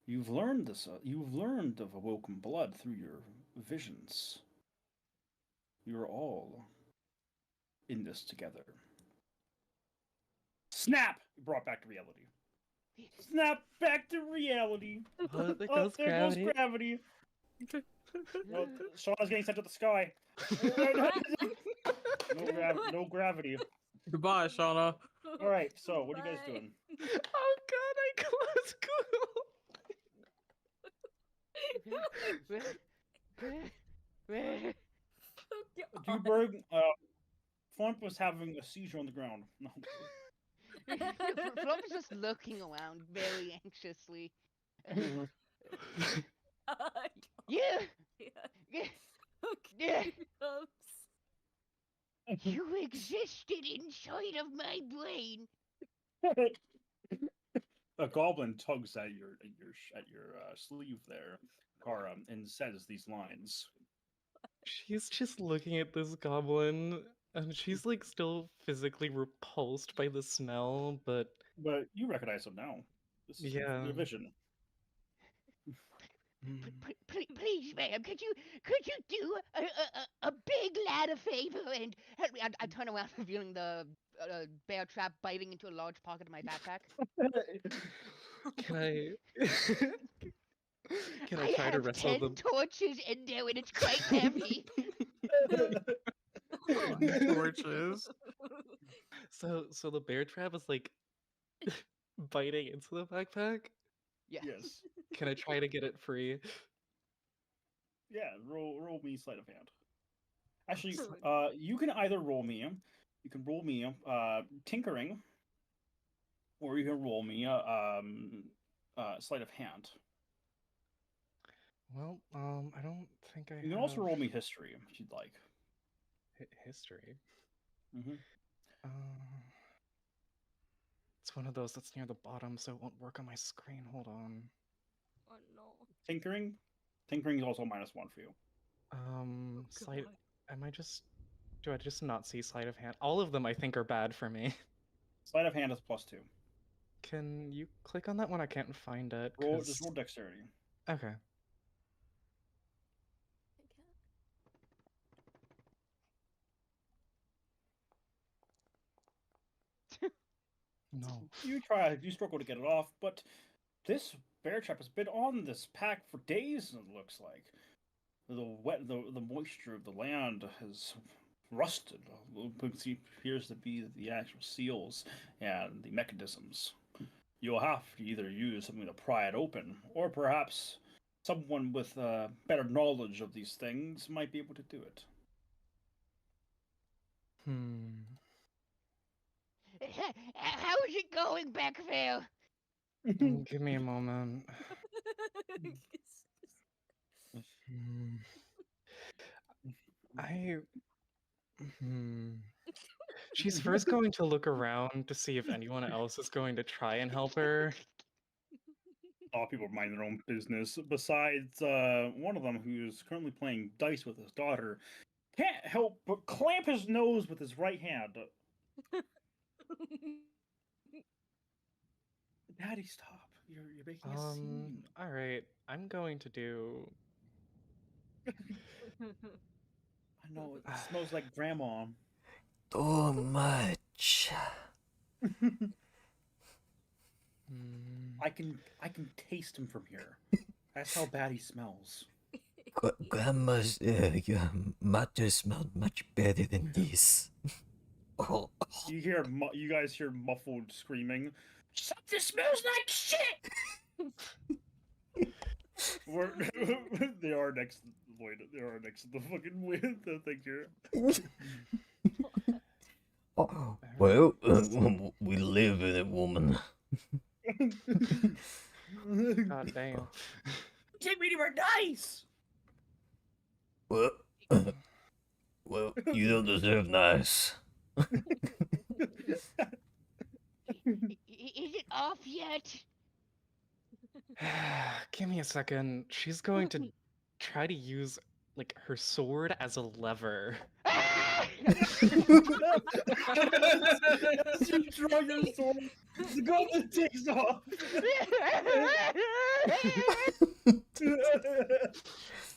You've learned this. You've learned of awoken blood through your visions. You're all in this together. Snap! Brought back to reality. Snap back to reality. Oh, there Oh, goes there gravity. goes gravity. Oh, Shauna's getting sent to the sky. No gravity. Goodbye, Shauna. All right. So, what are you guys Bye. doing? Oh god, I closed Google. Dewberg, Flump was having a seizure on the ground. No. Flump is just looking around very anxiously. You, Okay. Oops. you existed inside of my brain. A goblin tugs at your sleeve there, Kara, and says these lines. She's just looking at this goblin, and she's like still physically repulsed by the smell, but But you recognize him now. This is yeah. your vision. Please, ma'am, could you do a big lad a favor and help me? I turn around, revealing the bear trap biting into a large pocket of my backpack. Can I? Can I I try to have wrestle 10 them? torches in there, and it's quite heavy. Torches. So the bear trap is like biting into the backpack. Yes. Can I try to get it free? Yeah. Roll me sleight of hand. Actually, Excellent. you can either roll me. You can roll me tinkering, or you can roll me sleight of hand. Well, I don't think I You can have also roll me history if you'd like. history. Mm-hmm. It's one of those that's near the bottom, so it won't work on my screen. Hold on. Oh no. Tinkering. Tinkering is also -1 for you. Sleight. God. Do I just not see sleight of hand? All of them I think are bad for me. Sleight of hand is +2. Can you click on that one? I can't find it. Just roll dexterity. Okay. No. You struggle to get it off, but this bear trap has been on this pack for days. It looks like the moisture of the land has rusted. Appears to be the actual seals and the mechanisms. You'll have to either use something to pry it open, or perhaps someone with better knowledge of these things might be able to do it. How's it going, Backvale? Give me a moment. Hmm. I. Hmm. She's first going to look around to see if anyone else is going to try and help her. A lot of people mind their own business. Besides, one of them who's currently playing dice with his daughter can't help but clamp his nose with his right hand. Daddy, stop! You're making a scene. All right. I'm going to do. I know it smells like grandma. Too much. I can taste him from here. That's how bad he smells. Grandma's your mother smelled much better than this. Oh, You guys hear muffled screaming. Something smells like shit. They are next to Lloyd. They are next to the fucking the thing here. oh, well, we live in it, woman. God damn. Take me to her dice. Well, well, you don't deserve nice. Is it off yet? Give me a second. She's going to try to use like her sword as a lever. Ah! As you draw your sword, the gun takes off.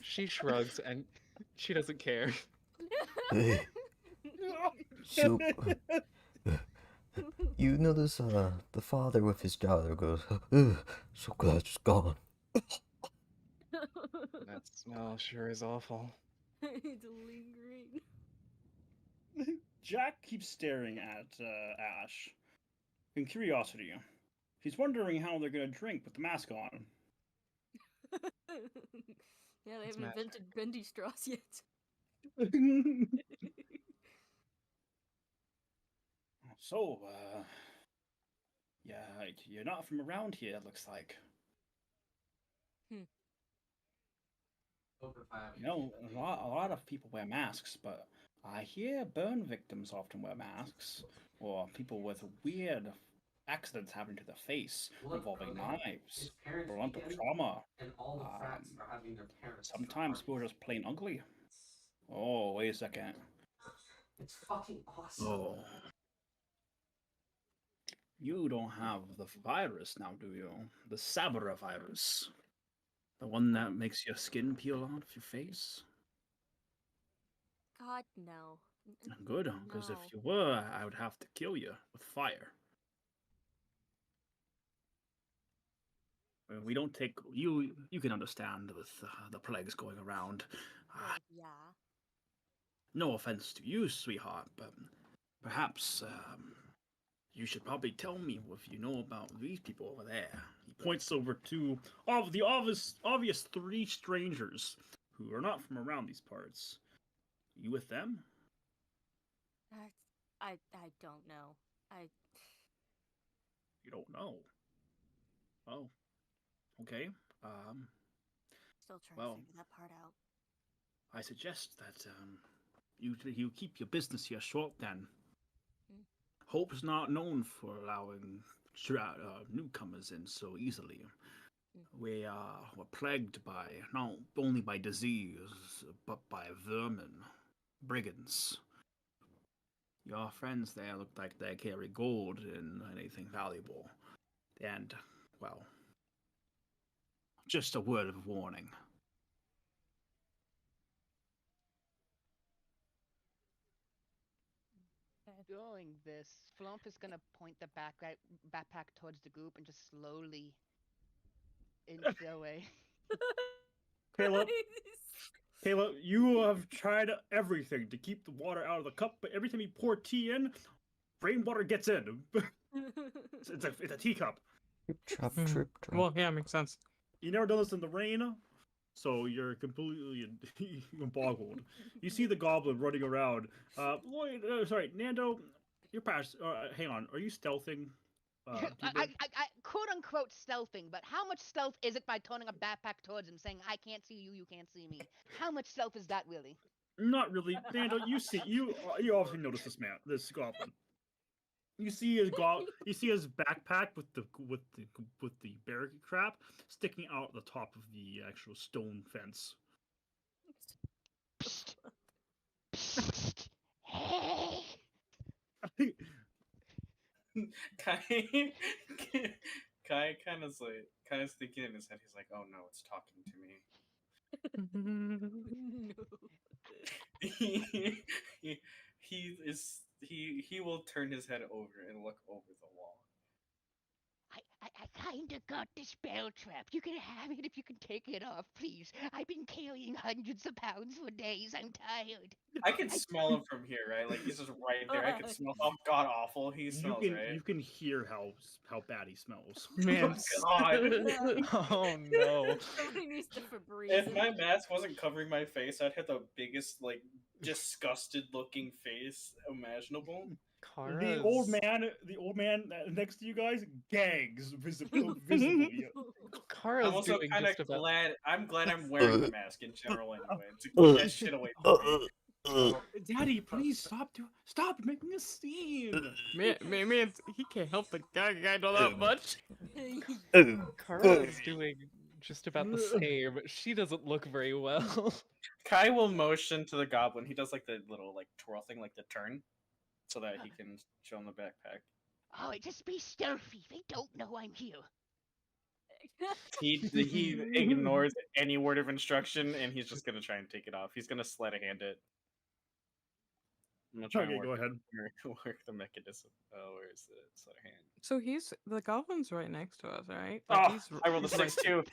She shrugs and she doesn't care. Hey, so, you notice the father with his daughter goes, so glad she's gone. That smell sure is awful. It's lingering. Jack keeps staring at Ash in curiosity. He's wondering how they're gonna drink with the mask on. Yeah, they It's haven't magic. invented bendy straws yet. So, yeah, you're not from around here, it looks like. You know, a lot of people wear masks, but I hear burn victims often wear masks, or people with weird accidents happening to the face involving knives, blunt trauma. Sometimes people are just plain ugly. Oh, wait a second. It's fucking awesome. Oh. You don't have the virus now, do you? The Sabra virus. The one that makes your skin peel out of your face? God, no. Good, because if No. you were, I would have to kill you with fire. We don't take you. You can understand with the plagues going around. Well, yeah. No offense to you, sweetheart, but perhaps you should probably tell me if you know about these people over there. He points over to the obvious three strangers who are not from around these parts. You with them? I don't know. You don't know. Oh, okay. Still trying Well, to figure that part out. I suggest that you keep your business here short then. Hope's not known for allowing newcomers in so easily. We're plagued by not only by disease, but by vermin, brigands. Your friends there look like they carry gold and anything valuable. And, well, just a word of warning. Doing this, Flump is gonna point the backpack towards the group and just slowly inch away. Caleb, you have tried everything to keep the water out of the cup, but every time you pour tea in, rainwater gets in. it's a teacup. Trip, trip, trip. Well, yeah, makes sense. You never done this in the rain, so you're completely boggled. You see the goblin running around. Lloyd, sorry, Nando, you're past. Hang on, are you stealthing? I quote unquote stealthing, but how much stealth is it by turning a backpack towards him saying, I can't see you, you can't see me? How much stealth is that, Willie? Not really, Nando. You see, you obviously notice this goblin. You see his backpack with the bear trap sticking out the top of the actual stone fence. Hey. Kai, Kai kind of thinking in his head. He's like, "Oh no, it's talking to me." He will turn his head over and look over the wall. I kinda got the spell trap. You can have it if you can take it off, please. I've been carrying hundreds of pounds for days. I'm tired. I can smell him from here, right? Like he's just right there. I can smell how god awful he smells, right? You can hear how bad he smells. Man. God. Oh no. Somebody needs to Febreze. If my mask wasn't covering my face, I'd have the biggest, like, disgusted looking face imaginable. Kara's... The old man next to you guys gags visibly. Kara's I'm also doing kind of just about... glad. I'm glad I'm wearing the mask in general anyway to keep that shit away from me. Daddy, please stop making a scene. Man, he can't help but gag all that much. Kara's doing just about the same. She doesn't look very well. Kai will motion to the goblin. He does like the little like twirl thing, like the turn, so that he can show him the backpack. Oh, just be stealthy. They don't know I'm here. He ignores any word of instruction, and he's just gonna try and take it off. He's gonna sleight of hand it. I'm gonna try and Go ahead. work the mechanism. Oh, where is the sleight of hand? So the goblin's right next to us, right? Like, Oh, I rolled a 6 too.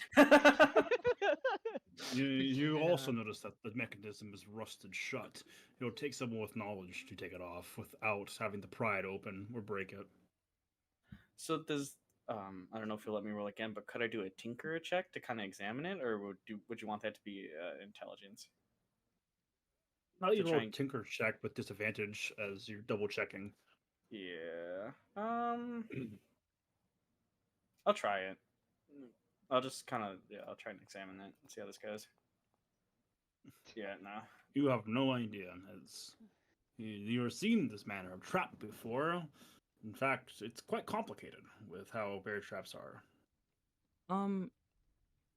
You also notice that the mechanism is rusted shut. It'll take someone with knowledge to take it off without having to pry it open or break it. So does I don't know if you'll let me roll again, but could I do a tinker check to kind of examine it, or would you want that to be intelligence? Now you To roll try a tinker check with disadvantage as you're double checking. Yeah. I'll try it. I'll just kind of I'll try and examine it and see how this goes. Yeah, no. You have no idea, as you've seen this manner of trap before. In fact, it's quite complicated with how bear traps are.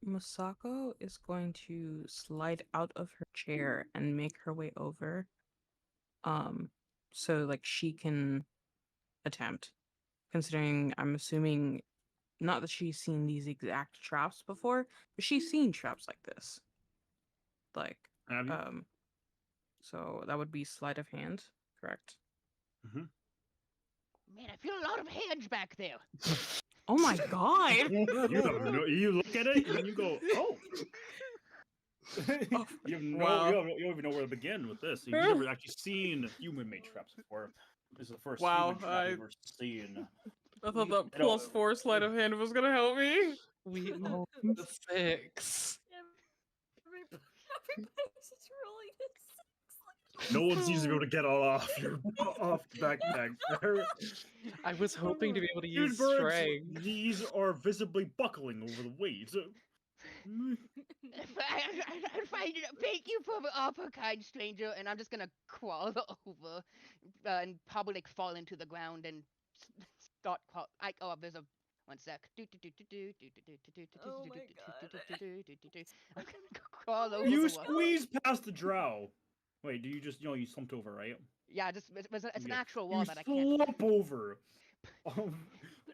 Masako is going to slide out of her chair and make her way over. So like she can attempt. Considering I'm assuming not that she's seen these exact traps before, but she's seen traps like this. Like Have you? So that would be sleight of hand, correct? Mm-hmm. Man, I feel a lot of hands back there. Oh my god! You look at it and you go, oh. You don't even know where to begin with this. You've never actually seen human-made traps before. This is the first human trap you've ever seen. I thought that +4 sleight of hand was gonna help me. We all the 6. Everybody's just rolling a 6. No one seems to be able to get off the backpack. I was hoping to be able to Dude, use birds, strength. these are visibly buckling over the weight. Thank you for the offer, kind stranger. And I'm just gonna crawl over and probably like fall into the ground and start there's a 1 sec. Oh my god. I'm gonna crawl over. You the wall. squeeze past the drow. Wait, do you just you slumped over, right? Yeah, just it's an Yeah. actual wall You that I can't. slump over.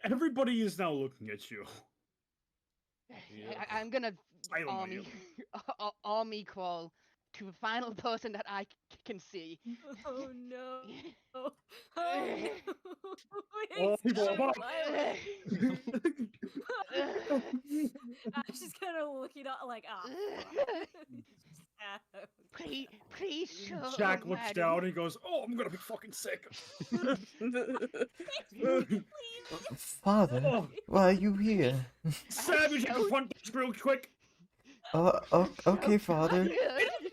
Everybody is now looking at you. I'm gonna Silently. army crawl to the final person that I can see. Oh no. Oh, Oh, people are up. Ash is kind of looking up like, Please, sir. Jack looks madam. down and he goes, "Oh, I'm gonna be fucking sick." Father, Oh, why are you here? Savage, hit the front desk real quick. Okay, Father.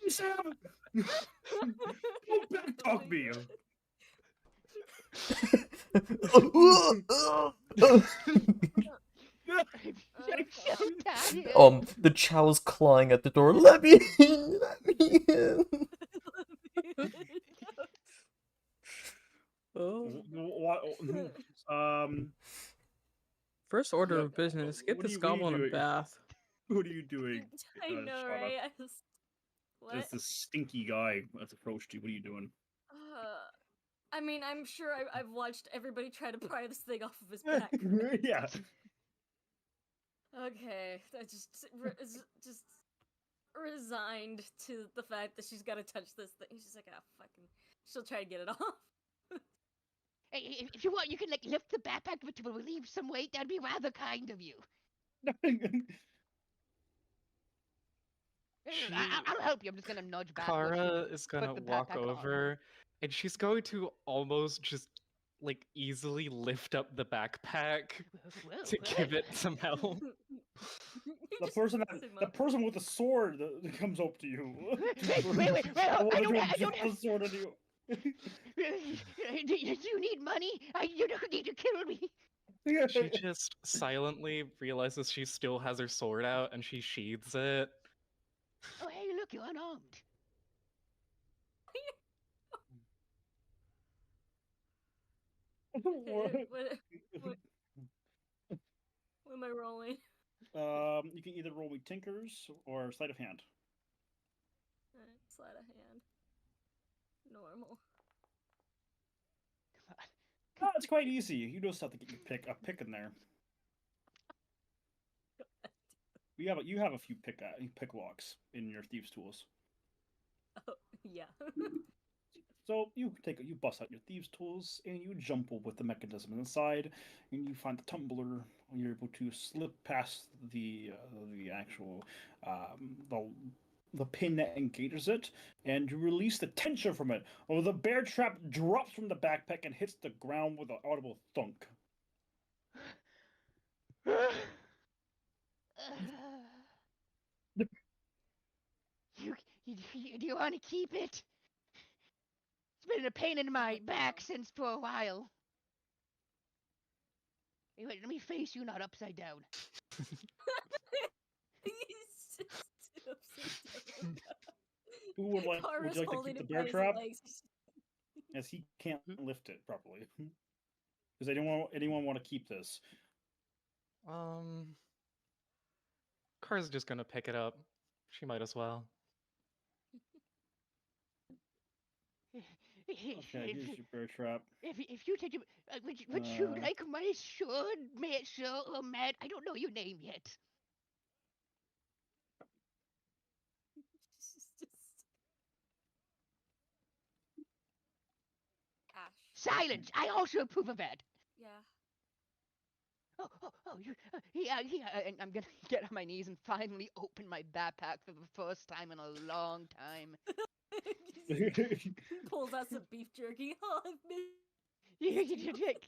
Sam! Don't backtalk me! I'm so tired. The child's clawing at the door. Let me in! Let me in! Oh. First order Yeah, of business: get what are this you- what are you goblin a doing? bath. What are you doing? I know, Shauna? right? What? There's this stinky guy that's approached you. What are you doing? I mean, I'm sure I've watched everybody try to pry this thing off of his back. Yeah. Okay, I just resigned to the fact that she's got to touch this thing. She's like, ah, fucking, she'll try to get it off. Hey, if you want, you can like lift the backpack to relieve some weight. That'd be rather kind of you. I'll help you. I'm just gonna nudge back. Kara is put gonna the walk backpack on. over, and she's going to almost just like easily lift up the backpack to give it some help. The person with the sword that comes up to you. Wait, I don't have a sword on you. Do you need money? You don't need to kill me. She just silently realizes she still has her sword out, and she sheathes it. Oh, hey, look, you're unarmed. What am I rolling? You can either roll me Tinkers or Sleight of Hand. Alright, sleight of hand. Normal. Oh, it's quite easy. You just have to get your a pick in there. You have a few pick locks in your thieves' tools. Oh, yeah. So you bust out your thieves' tools and you jump with the mechanism inside, and you find the tumbler. You're able to slip past the actual the pin that engages it, and you release the tension from it. Or the bear trap drops from the backpack and hits the ground with an audible thunk. Do you want to keep it? It's been a pain in my back since for a while. Hey, wait, let me face you, not upside down. He's just upside down. Who would like? Kara's Would you like to holding keep the it by bear his trap? legs. As he can't lift it properly. Does anyone want to keep this? Kara's just gonna pick it up. She might as well. Okay, here's your bear trap. If you take it, would you like my sword, Master or Matt? I don't know your name yet. Ash. Silence! I also approve of that. Yeah. And I'm gonna get on my knees and finally open my backpack for the first time in a long time. Pulls out some beef jerky. Oh, You take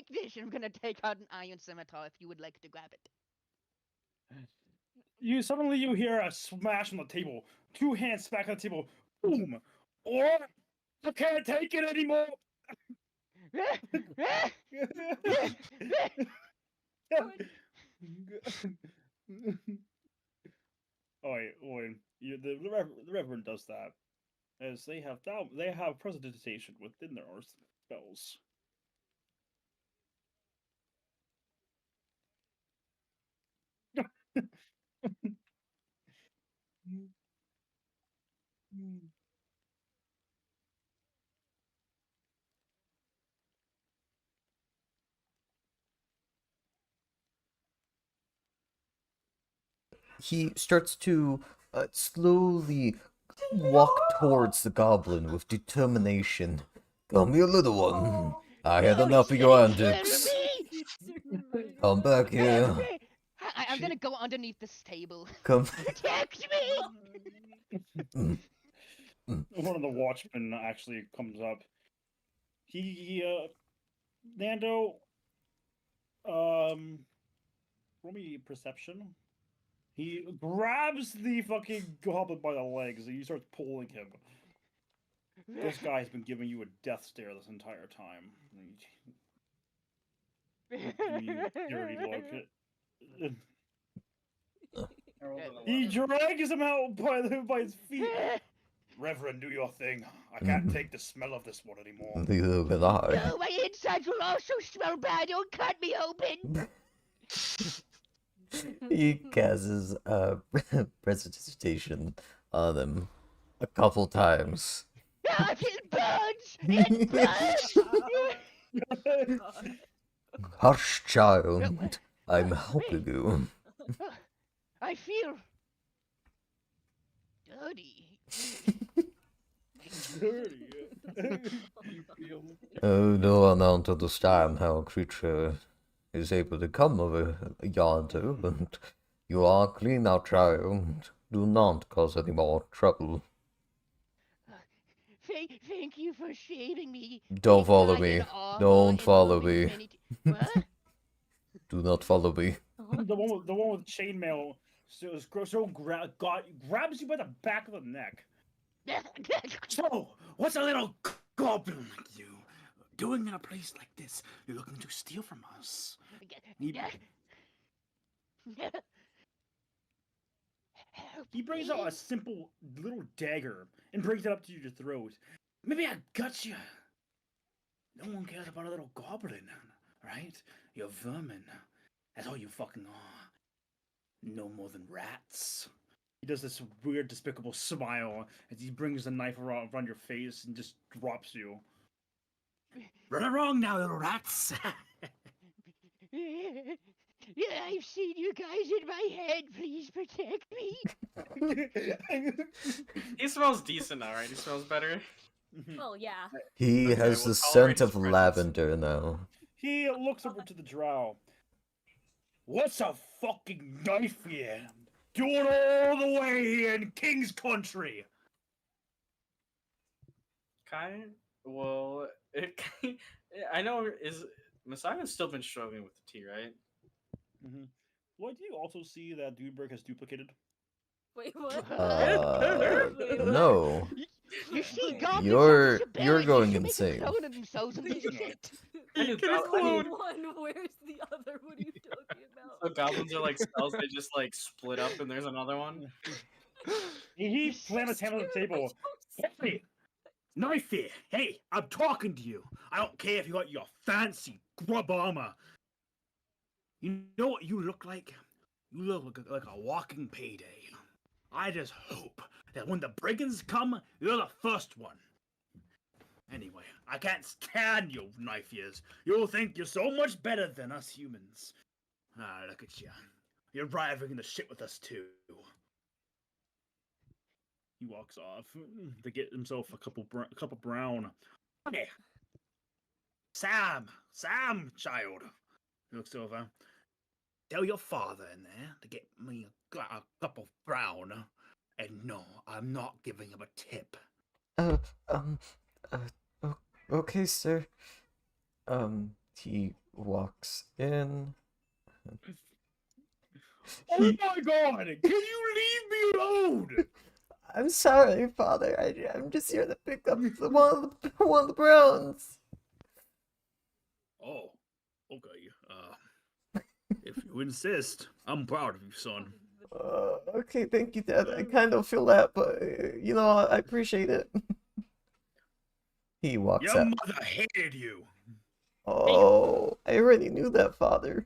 this, and I'm gonna take out an iron scimitar if you would like to grab it. You hear a smash on the table. Two hands smack on the table. Boom! Or I can't take it anymore. Owen, the Reverend does that, as they have prestidigitation within their spells. He starts to slowly walk towards the goblin with determination. Come here, little one. I had enough of your antics. Come back here. I'm gonna go underneath this table. Come. Protect me! One of the watchmen actually comes up. Nando, roll me perception. He grabs the fucking goblin by the legs and he starts pulling him. This guy's been giving you a death stare this entire time. Give me a dirty look. He drags him out by his feet. Reverend, do your thing. I can't take the smell of this one anymore. Neither will I. No, my insides will also smell bad. Don't cut me open. He casts precipitation on them a couple times. Ah, it burns. It burns. Hush, child. I'm helping you. I feel dirty. Oh, no one don't understand how a creature is able to come of a yonder, but you are clean now, child. Do not cause any more trouble. Thank you for saving me. Don't follow Knight in me. armor Don't and follow moving me. many What? Do not follow me. The one with chainmail grabs you by the back of the neck. So, what's a little goblin like you doing in a place like this? You're looking to steal from us. He brings out a simple little dagger and brings it up to your throat. Maybe I got you. No one cares about a little goblin, right? You're vermin. That's all you fucking are. No more than rats. He does this weird, despicable smile as he brings the knife around your face and just drops you. Run along now, little rats. Yeah, I've seen you guys in my head. Please protect me. He smells decent now, right? He smells better. Oh yeah. He Okay, has we'll the tolerate scent his of presence. lavender now. He looks over to the drow. What's a fucking knife here? Doing all the way here in King's Country. Kai, well, I know Messiah's still been struggling with the tea, right? What do you also see that Dudeberg has duplicated? Wait, what? Wait, what? No. You see, goblins You're- have this you're ability going to make a insane. clone of themselves and use it. He Where's clone. one? Where's the other? What are you talking So about? goblins are like cells; they just like split up, and there's another one. He slammed his hand on the table. Hey, knife here. Hey, I'm talking to you. I don't care if you got your fancy grub armor. You know what you look like? You look like a walking payday. I just hope that when the brigands come, you're the first one. Anyway, I can't stand you knife ears. You'll think you're so much better than us humans. Ah, look at you. You're driving the shit with us too. He walks off to get himself a cup of brown. Okay. Sam, child. He looks over. Tell your father in there to get me a cup of brown. And no, I'm not giving him a tip. Okay, sir. He walks in. Oh my god! Can you leave me alone? I'm sorry, Father. I'm just here to pick up one of the browns. Oh, okay. If you insist, I'm proud of you, son. Okay, thank you, Dad. I kind of feel that, but you know, I appreciate it. He walks Your out. mother hated you. Oh, I already knew that, Father.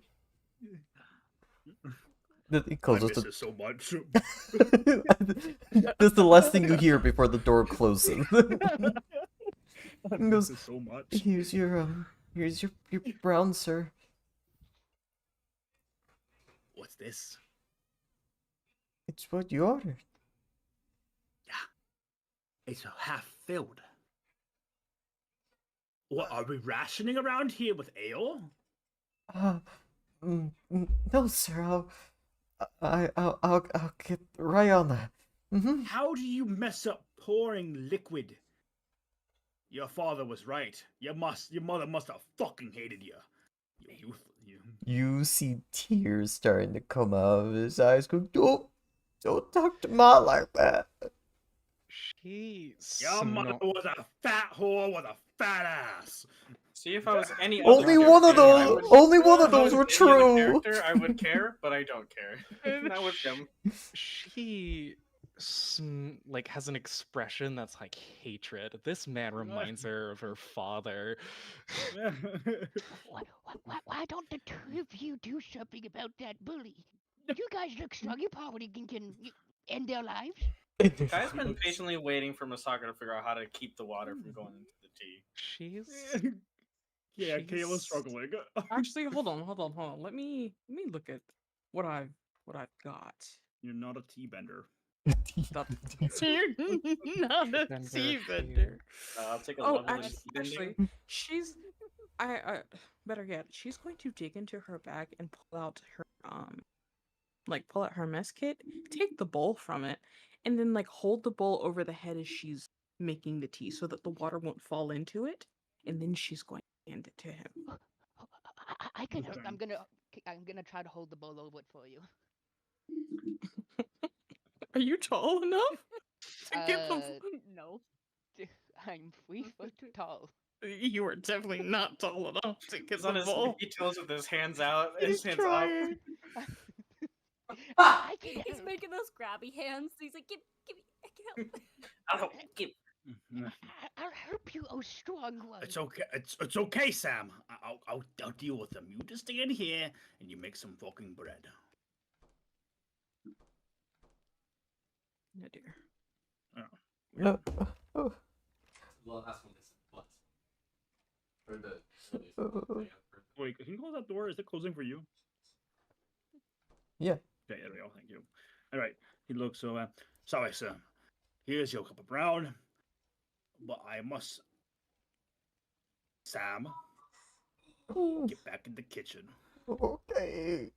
Then he I closes miss the. her so much. That's the last thing you hear before the door closes. I He miss goes, her so much. here's your brown, sir. What's this? It's what you ordered. It's half filled. What, are we rationing around here with ale? No, sir. I'll get right on that. How do you mess up pouring liquid? Your father was right. Your mother must have fucking hated you. you. You see tears starting to come out of his eyes. Go, don't talk to Ma like that. She Your mother was a fat whore with a fat ass. See, if I was any other Only one of character, I those. would- Only one of if I those was were any other true. character, I would care, but I don't care. Not with him. She like has an expression that's like hatred. This man reminds her of her father. Why don't the two of you do something about that bully? You guys look strong. You probably can end their lives. Guy's been patiently waiting for Masako to figure out how to keep the water from going into the tea. She's Yeah, she's- Kayla's struggling. Actually, hold on. Let me look at what I've got. You're not a tea bender. Stop. Not a Bender tea here. bender. I'll take a Oh, level in actually, bending. she's. I better yet, she's going to dig into her bag and pull out her pull out her mess kit, take the bowl from it, and then like hold the bowl over the head as she's making the tea so that the water won't fall into it, and then she's going to hand it to him. I can help. Okay. I'm gonna try to hold the bowl over it for you. Are you tall enough to get the? No. I'm 3 foot tall. You are definitely not tall enough to get He's the on his bowl. he toes with his hands out, He's his hands up. trying. I can He's help. making those grabby hands. He's like, give me, I can help. I don't give. I'll help you, oh strong one. It's okay. It's okay, Sam. I'll deal with them. You just stay in here and you make some fucking bread. Oh dear. No. Wait, can you close that door? Is it closing for you? Yeah. Okay, there we go. Thank you. All right. He looks so. Sorry, sir. Here's your cup of brown. But I must. Sam, get back in the kitchen. Okay.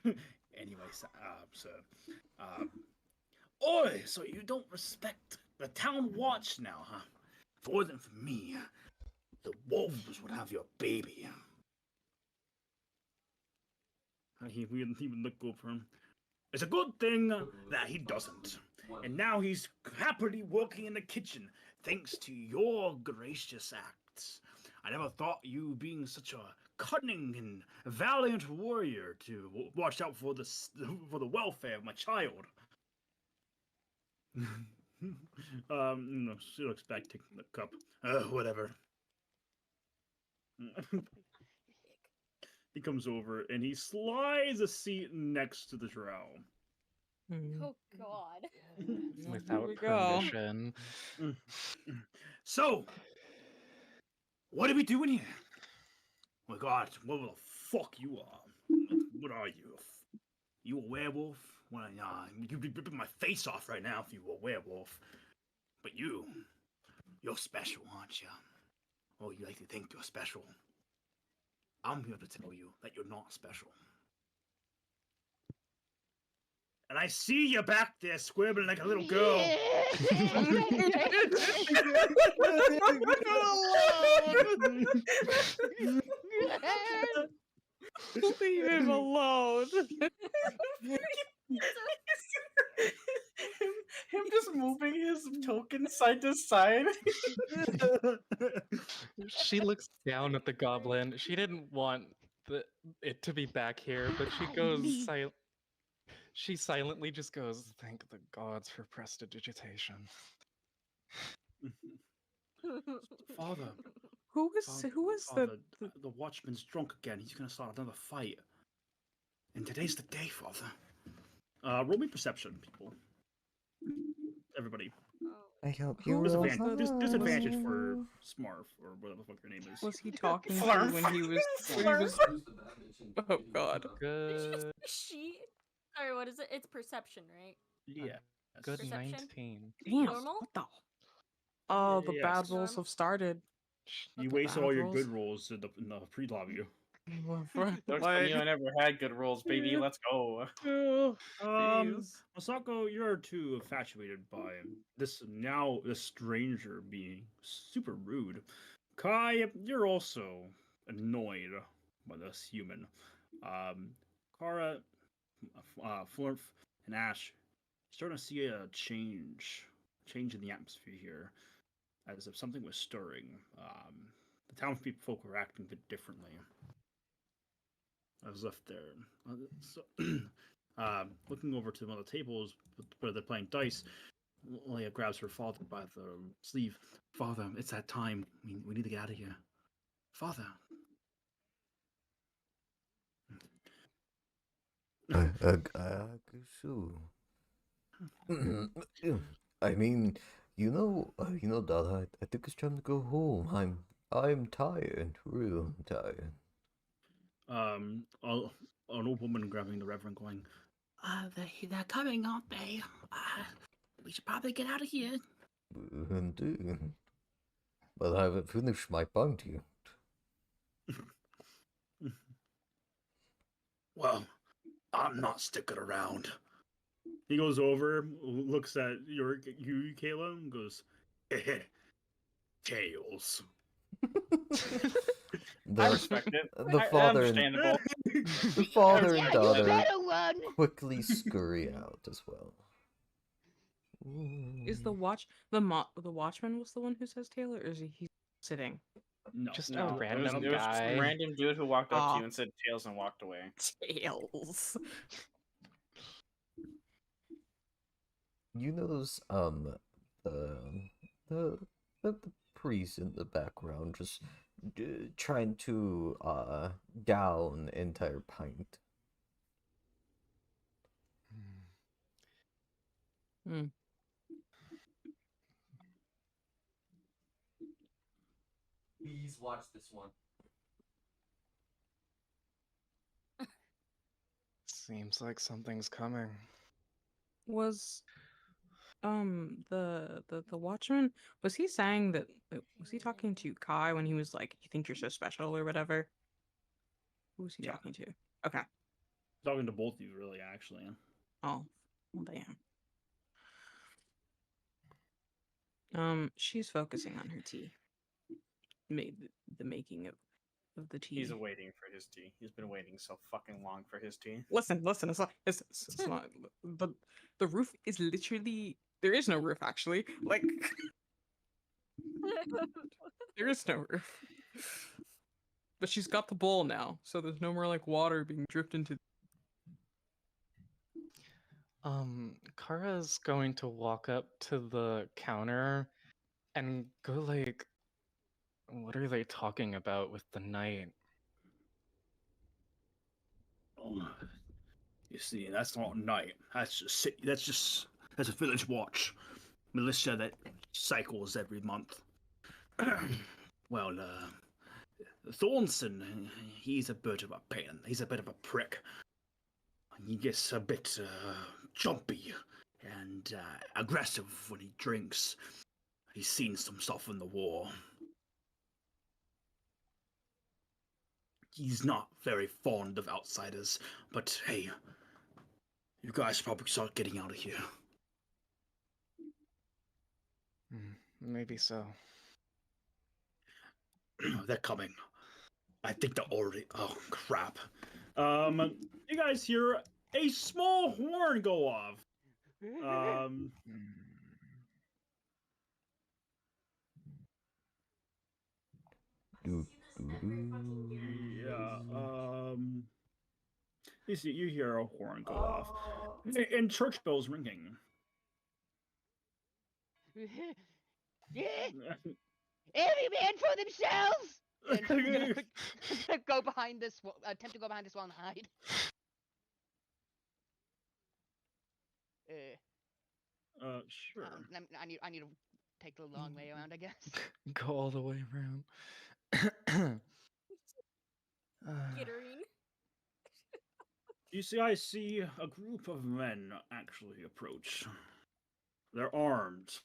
Anyways, sir. Oi, so you don't respect the town watch now, huh? If it wasn't for me, the wolves would have your baby. He would look over him. It's a good thing that he doesn't. And now he's happily working in the kitchen, thanks to your gracious acts. I never thought you being such a cunning and valiant warrior to watch out for the welfare of my child. No, she looks back, taking the cup. Whatever. He comes over and he slides a seat next to the drow. Oh God. Without we go. permission. So, what are we doing here? Oh my God, what the fuck you are? What are you? You a werewolf? Well, you'd be ripping my face off right now if you were a werewolf. But you're special, aren't you? Oh, you like to think you're special. I'm here to tell you that you're not special. And I see you back there squibbling like a little girl. Leave him alone. him just moving his token side to side. She looks down at the goblin. She didn't want it to be back here, but she goes she silently just goes, "Thank the gods for prestidigitation." Father, Who was Father, the watchman's drunk again. He's gonna start another fight. And today's the day, Father. Roll me perception, people. Everybody. I hope Who you was will Disadvantage for Smarf or whatever the fuck your name is. was he talking to Flarf. when he was Oh God. Good, She. Sorry, what is it? It's perception, right? Yeah. good Perception? 19. Damn. Normal? What the? Oh, the Yes. bad rolls have started. You the waste bad all your rolls. good rolls in the pre-lobby. Looks like you never had good rolls, baby. Let's go. Masako, you're too infatuated by this stranger being super rude. Kai, you're also annoyed by this human. Kara, Florf, and Ash starting to see a change in the atmosphere here, as if something was stirring. The townspeople were acting a bit differently, as if they're looking over to one of the tables where they're playing dice. Leia grabs her father by the sleeve. Father, it's that time. We need to get out of here. Father. So, I mean, Dad, I think it's time to go home. I'm tired, real tired. An old woman grabbing the Reverend, going, they're coming, aren't they? We should probably get out of here. Indeed. But I haven't finished my pint yet. Well, I'm not sticking around. He goes over, looks at you, Kayla, and goes, Tails. I respect it. The father and understandable. the father Yeah, and you daughter better run. quickly scurry out as well. Is the watchman was the one who says Taylor, or is he sitting? No, Just No, a random it was just guy. some random dude who walked up to Aw. you and said tails and walked away. Tails. You notice the the the priest in the background just trying to down entire pint. Hmm. Please watch this one. Seems like something's coming. Was the watchman, was he saying that, was he talking to Kai when he was like, you think you're so special or whatever? Who was he Yeah. talking to? Okay. talking to both of you, really, actually. Oh, well, damn. She's focusing on her tea. Made the making of the tea. He's waiting for his tea. He's been waiting so fucking long for his tea. Listen, it's not, the roof is literally, there is no roof actually. Like, there is no roof. But she's got the bowl now, so there's no more like water being dripped into. Kara's going to walk up to the counter and go like, what are they talking about with the knight? Oh, you see, that's not night. That's a village watch militia that cycles every month. Well, Thornson, he's a bit of a pain. He's a bit of a prick. He gets a bit jumpy and aggressive when he drinks. He's seen some stuff in the war. He's not very fond of outsiders, but hey, you guys probably start getting out of here. Maybe so. They're coming. I think they're already. Oh crap! You guys hear a small horn go off. Yeah. You hear a horn go off, and church bells ringing. Yeah. Every man for themselves. And I'm gonna go behind this. Attempt to go behind this wall and hide. Sure. I need to take the long way around, I guess. Go all the way around. Gittering. You see, I see a group of men actually approach. They're armed.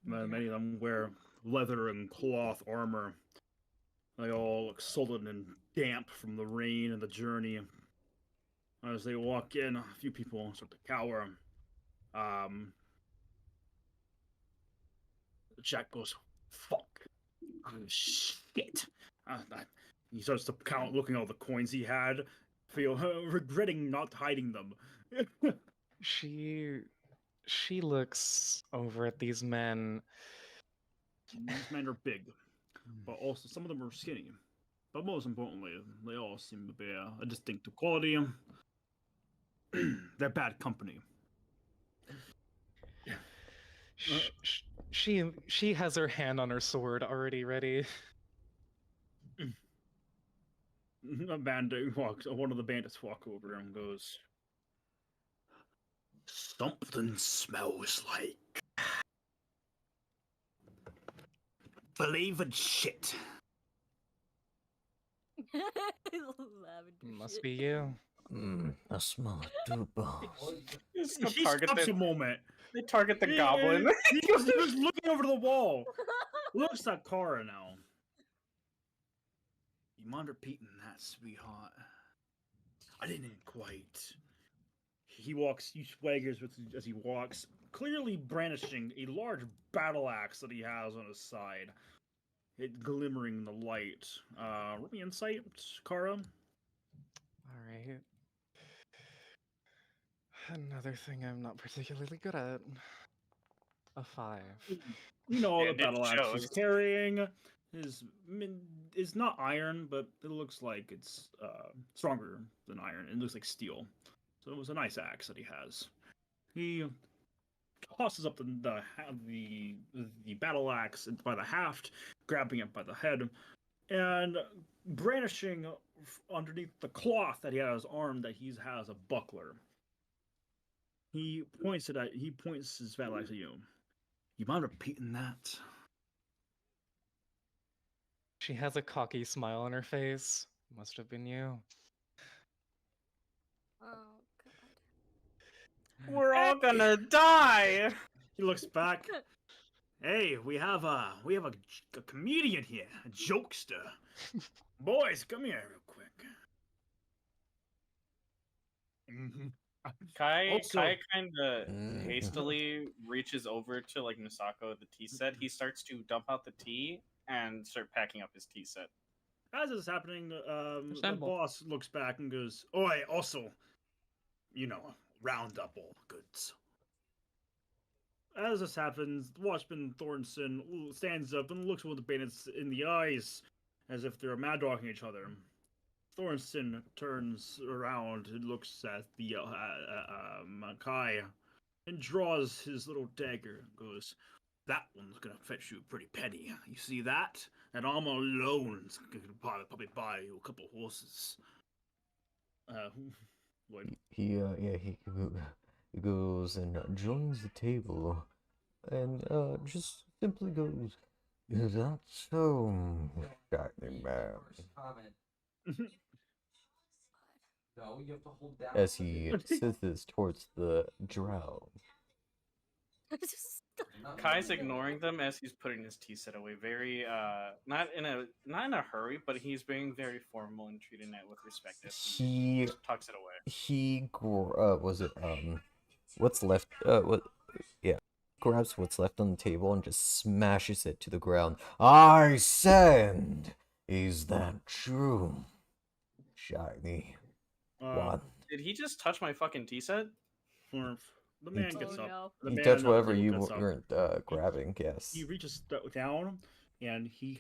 Many of them wear leather and cloth armor. They all look sullen and damp from the rain and the journey. As they walk in, a few people start to cower. Jack goes, "Fuck, oh, shit! He starts to count, looking at all the coins he had, regretting not hiding them. She looks over at these men. These men are big, but also some of them are skinny. But most importantly, they all seem to bear a distinctive quality. They're bad company. She has her hand on her sword already ready. One of the bandits walk over and goes, "Something smells like flavored shit." Lavender Must shit. be you. I smell a too, boss. Just go She target stops the, a moment. they target the goblin. He was looking over to the wall. Looks at Kara now. You mind repeating that, sweetheart? I didn't quite. He swaggers as he walks, clearly brandishing a large battle axe that he has on his side. It glimmering in the light. Roll me insight, Kara. All right. Another thing I'm not particularly good at. A 5. You know, Yeah, the battle it axe he's shows. carrying is not iron, but it looks like it's stronger than iron. It looks like steel. So it was a nice axe that he has. He tosses up the battle axe by the haft, grabbing it by the head, and brandishing underneath the cloth that he has arm that he has a buckler. He points his battle axe at you. You mind repeating that? She has a cocky smile on her face. Must have been you. Oh god. We're all gonna die. He looks back. Hey, we have a comedian here, a jokester. Boys, come here real quick. Kai Also- kind of Mhm. hastily reaches over to like Misako the tea set. He starts to dump out the tea and start packing up his tea set. As this is happening, the Understandable. boss looks back and goes, "Oi, also, round up all goods." As this happens, Watchman Thornton stands up and looks one of the bandits in the eyes, as if they're mad dogging each other. Thornton turns around and looks at the Kai and draws his little dagger and goes, "That one's gonna fetch you a pretty penny. You see that? That armor alone's gonna probably buy you a couple horses." What? He goes and joins the table, and just simply goes, "Is that so, shining man?" As he says this towards the drow. Kai's ignoring them as he's putting his tea set away. Very not in a hurry, but he's being very formal and treating it with respect as he He tucks it away. was it what's left grabs what's left on the table and just smashes it to the ground. "I said, is that true, shiny one?" Did he just touch my fucking tea set? The man He- gets Oh, up. no. The You man touch at the whatever table you gets up. weren't grabbing, yes. He reaches down and he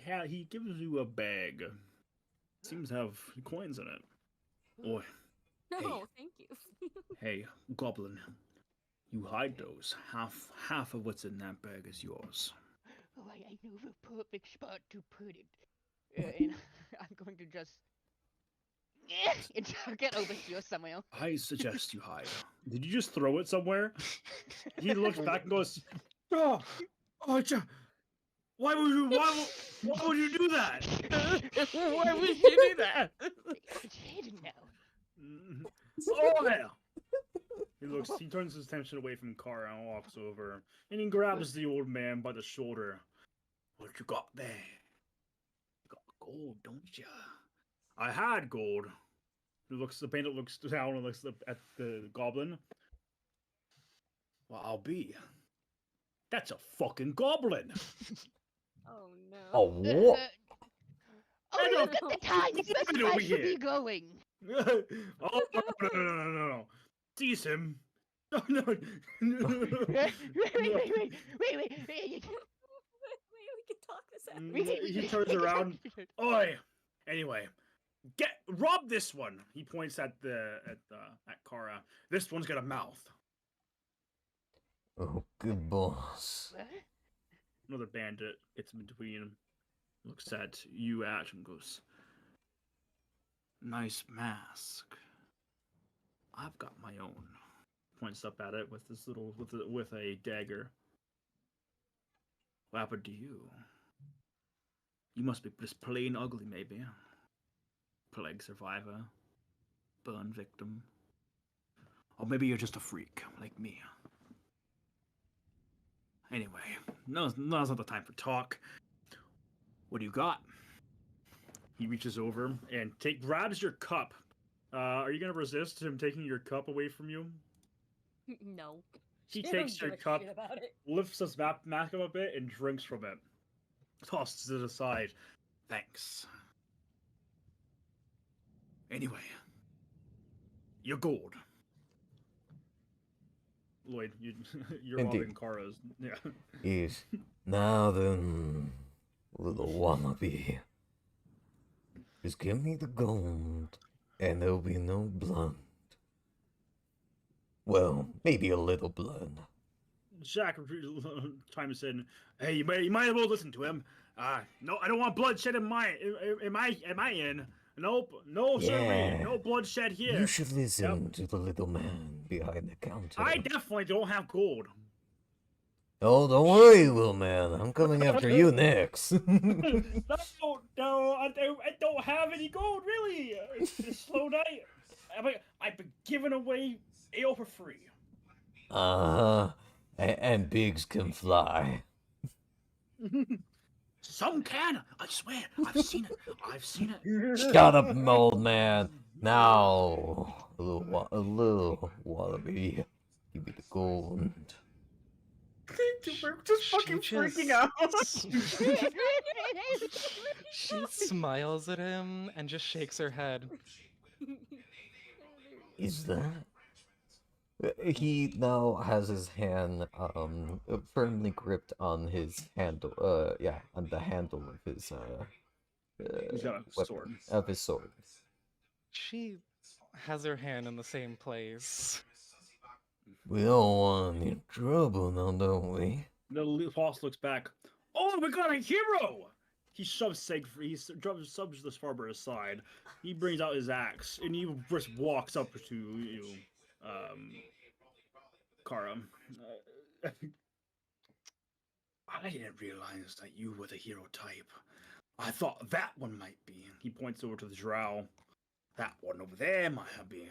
gives you a bag. Seems to have coins in it. Oi, No, thank you. hey, goblin, you hide those. Half of what's in that bag is yours. Oh, I know the perfect spot to put it. And I'm going to just and chuck it over here somewhere. I suggest you hide. Did you just throw it somewhere? He looks back and goes, "Oh, why would you do that?" Why would you do that? It's hidden now. Oh yeah. He turns his attention away from Kara and walks over, and he grabs the old man by the shoulder. "What you got there? You got gold, don't you?" "I had gold." The bandit looks down and looks at the goblin. "Well, I'll be. That's a fucking goblin." Oh no. Oh, what? no, look at the time. He Get specified over to be here. going. Oh no. Seize him. No. Wait, wait. Wait, we can talk this out. He turns around. Oi. Anyway, rob this one. He points at Kara. This one's got a mouth. Oh, good boss. What? Another bandit gets in between, looks at you, Ash, and goes, "Nice mask. I've got my own." Points up at it with this with a dagger. What happened to you? You must be just plain ugly, maybe. Plague survivor, burn victim, or maybe you're just a freak like me. Anyway, now's not the time for talk. What do you got? He reaches over and grabs your cup. Are you gonna resist him taking your cup away from you? No. He She takes don't your give a cup, shit about it. lifts his mask up a bit, and drinks from it. Tosses it aside. Thanks. Anyway, your gold. Lloyd, you're Indeed. robbing Kara's. Yeah. Yes. Now then, little wannabe. Just give me the gold, and there'll be no blood. Well, maybe a little blood. Jack chimes in. Hey, you might as well listen to him. No, I don't want bloodshed in my inn. Nope, no sirree, Yeah. no bloodshed here. You should listen to the little man behind the counter. I definitely don't have gold. Oh, don't worry, little man. I'm coming after you next. No, I don't have any gold, really. It's a slow night. I've been giving away ale for free. Uh-huh. And pigs can fly. Some can. I swear. I've seen it. Shut up, old man. Now, a little wallaby. Give me the gold. We're just fucking freaking out. She smiles at him and just shakes her head. Is that? He now has his hand firmly gripped on his handle. On the handle of his He's got a weapon, sword. of his sword. She has her hand in the same place. We don't want any trouble now, don't we? The boss looks back. Oh, we got a hero! He shoves shoves the farmer aside. He brings out his axe and he just walks up to you, Kara. I didn't realize that you were the hero type. I thought that one might be. He points over to the drow. That one over there might be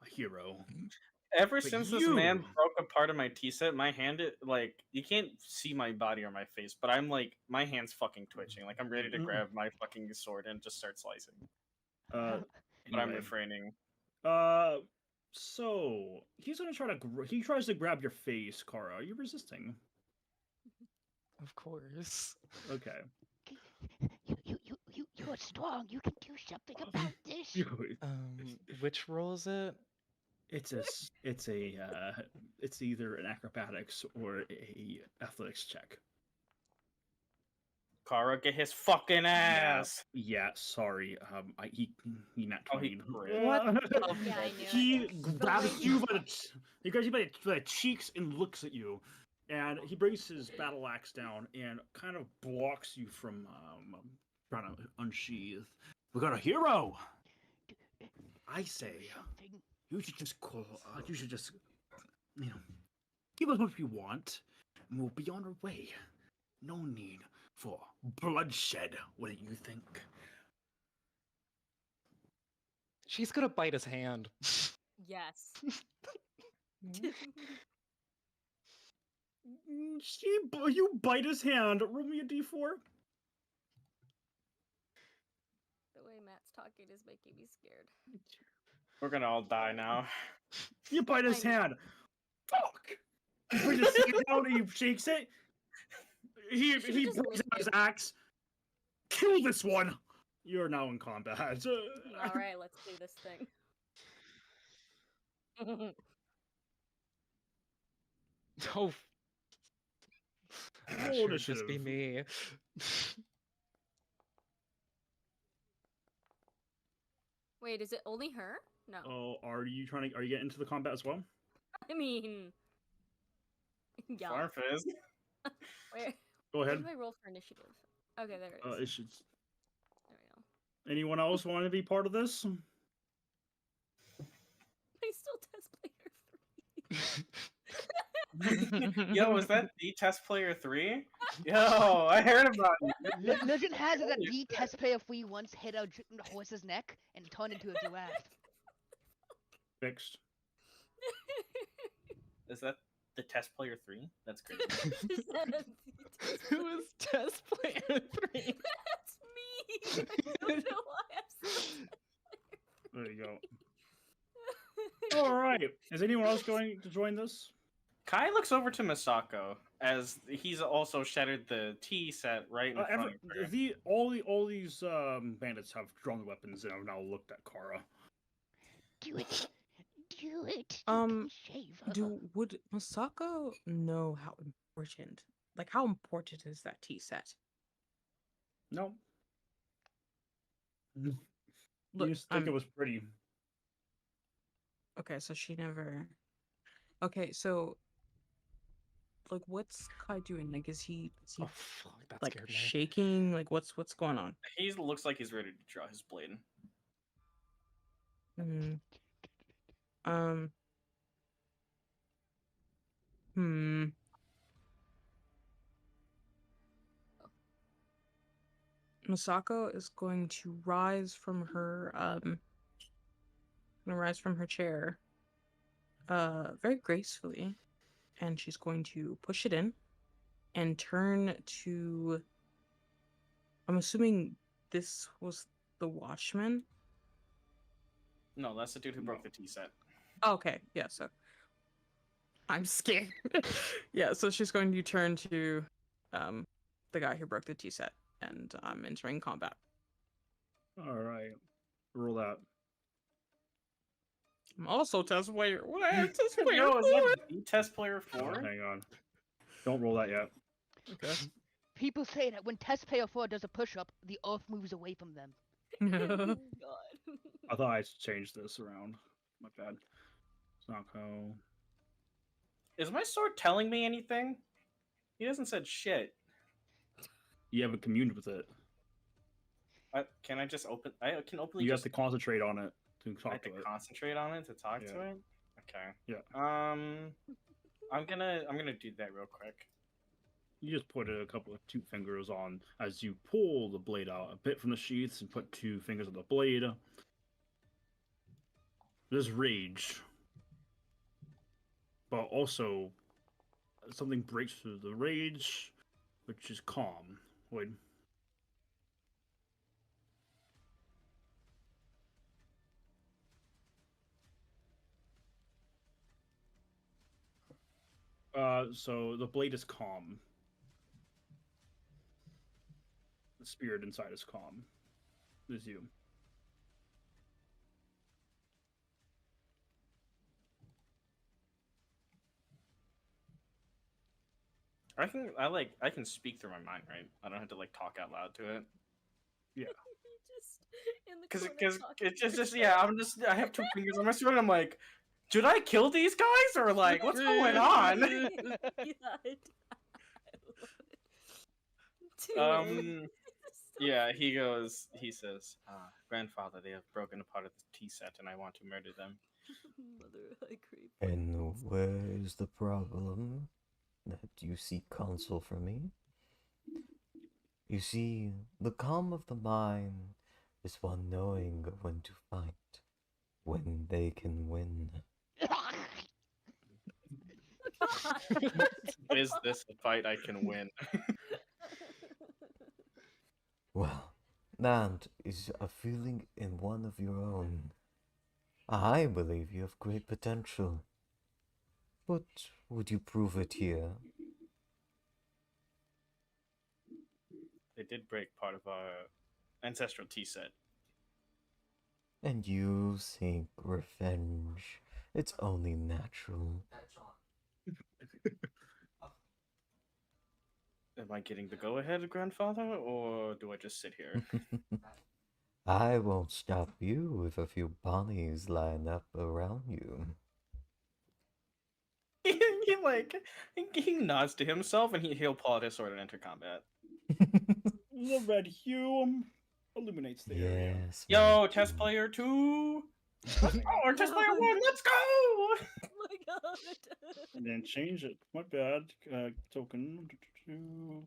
a hero. Ever But since this you- man broke a part of my tea set, my hand, you can't see my body or my face, but I'm like, my hand's fucking twitching. Like, I'm ready to grab my fucking sword and just start slicing. But I'm Anyway. refraining. So he's gonna he tries to grab your face, Kara. Are you resisting? Of course. Okay. You're strong. You can do something about this. Which roll is it? It's either an acrobatics or a athletics check. Kara, get his fucking ass! Yeah, sorry. He not Oh, he 20. crit. Yeah, I knew He it. grabs you by the cheeks and looks at you, and he brings his battle axe down and kind of blocks you from trying to unsheath. We got a hero. I say you should just give us what we want, and we'll be on our way. No need for bloodshed. What do you think? She's gonna bite his hand. Yes. You bite his hand. Roll me a d4. The way Matt's talking is making me scared. We're gonna all die now. You bite his I know. hand. Fuck! He brings his hand down and he shakes it. He should've just brings out his licked axe. Kill this one. You're now in combat. All right, let's do this thing. Oh, Roll sure, just be initiative. me. Wait, is it only her? No. Oh, are you getting into the combat as well? I mean, yeah. Farm Fizz. Where? Go Where ahead. do I roll for initiative? Okay, there it is. It should. There we go. Anyone else want to be part of this? I still test player 3. Yo, was that the test player 3? Yo, I heard about it. Legend has it that the test player 3 once hit a horse's neck and turned into a giraffe. Fixed. Is that the test player 3? That's crazy. Who is test player 3? That's me. I don't know why I'm still There you go. All right. Is anyone else going to join this? Kai looks over to Misako as he's also shattered the tea set right in front of her. All these bandits have drawn weapons and have now looked at Kara. Do it. Do it. Shave her. Would Masako know how important is that tea set? No. Look, You just think it was pretty. Okay, so she never. Okay, so like, what's Kai doing? Like, is he Oh fuck, that like scared me. shaking? Like, what's going on? He looks like he's ready to draw his blade. Hmm. Masako is going to rise from her chair very gracefully, and she's going to push it in and turn to, I'm assuming this was the watchman. No, that's the dude who broke the tea set. Okay, yeah, so I'm scared. Yeah, so she's going to turn to the guy who broke the tea set, and I'm entering combat. All right. Roll that. I'm also test player. What I have test player Yo, is for? that the test player 4? Hang on. Don't roll that yet. Okay. People say that when test player 4 does a push-up, the earth moves away from them. God. I thought I changed this around. My bad. Snako. Is my sword telling me anything? He hasn't said shit. You haven't communed with it. Can I just open? I can openly. You just, have to concentrate on it to I talk have to to it. concentrate on it to talk to Yeah. it. Okay. Yeah. I'm gonna do that real quick. You just put a couple of 2 fingers on as you pull the blade out a bit from the sheaths and put 2 fingers on the blade. There's rage, but also something breaks through the rage, which is calm. Wait. So the blade is calm. The spirit inside is calm. Is you. I can speak through my mind, right? I don't have to like talk out loud to it. Yeah. Just in the Because corner talking it's to just yourself. I have 2 fingers on my sword. And I'm like, should I kill these guys or like what's going on? Yeah, he says, grandfather, they have broken apart of the tea set and I want to murder them. Mother, I creep. And where's the problem that you seek counsel from me? You see, the calm of the mind is one knowing when to fight, when they can win. Is this a fight I can win? Well, that is a feeling in one of your own. I believe you have great potential. But would you prove it here? They did break part of our ancestral tea set. And you think revenge? It's only natural. Am I getting the go-ahead, grandfather, or do I just sit here? I won't stop you if a few bunnies line up around you. he like he nods to himself and he'll pull out his sword and enter combat. The red hue illuminates the area. Yes. Yo, my test dear. player 2. Let's go. Or test player 1. Let's go. Oh my god. And then change it. My bad. Token. There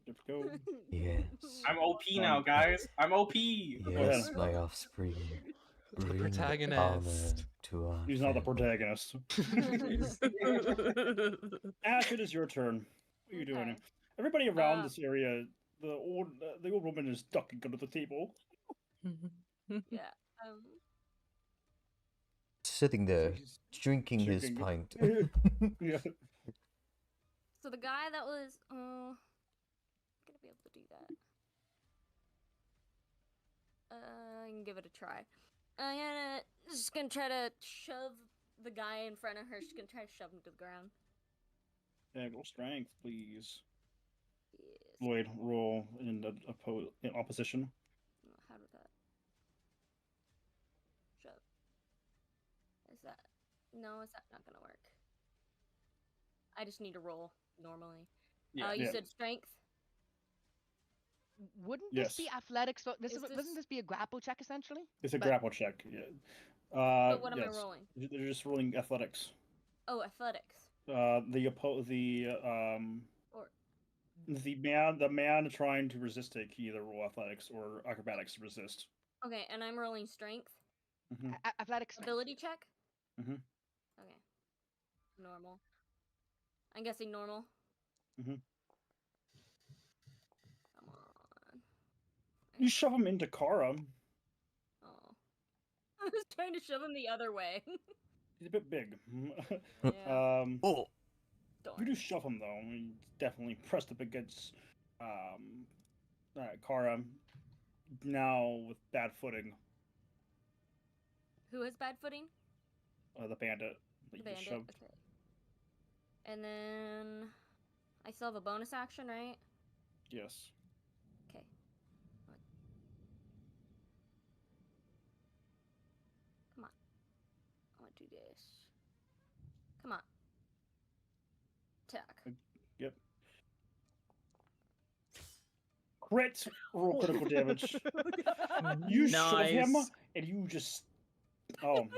we go. Yes. I'm OP now, guys. I'm OP. Yes, ahead. my offspring. The Bring protagonist. honor to our He's not the family. protagonist. Ash, it is your turn. What are you doing? Okay. Everybody around this area, the old woman is ducking under the table. Yeah. Sitting there, He's drinking his drinking. pint. Yeah. So the guy that was I'm gonna be able to do that. I can give it a try. I'm just gonna try to shove the guy in front of her. She's gonna try to shove him to the ground. Roll strength, please. Yes. Lloyd, roll in the opposition. Oh, how did that? Shove. Is that? No, is that not gonna work? I just need to roll normally. Yeah. You Yeah. said strength. Wouldn't this be Yes. athletics? Is Wouldn't this- this be a grapple check essentially? It's a But- grapple check. Yeah. But what am I yes. rolling? They're just rolling athletics. Oh, athletics. Or the man trying to resist it can either roll athletics or acrobatics to resist. Okay, and I'm rolling strength. Mm-hmm. Athletics. Ability check. Mhm. Okay. Normal. I'm guessing normal. Mhm. Come on. You shove him into Kara. Oh. I was trying to shove him the other way. He's a bit big. Yeah. Oh, You Darn. do shove him though. He's definitely pressed up against Kara. Now with bad footing. Who has bad footing? The bandit that The you just bandit. shoved. Okay. And then I still have a bonus action, right? Yes. Okay. Come on. I want to do this. Come on. Attack. Yep. Crit. Roll critical damage. You shove him Nice. and you just oh Shove him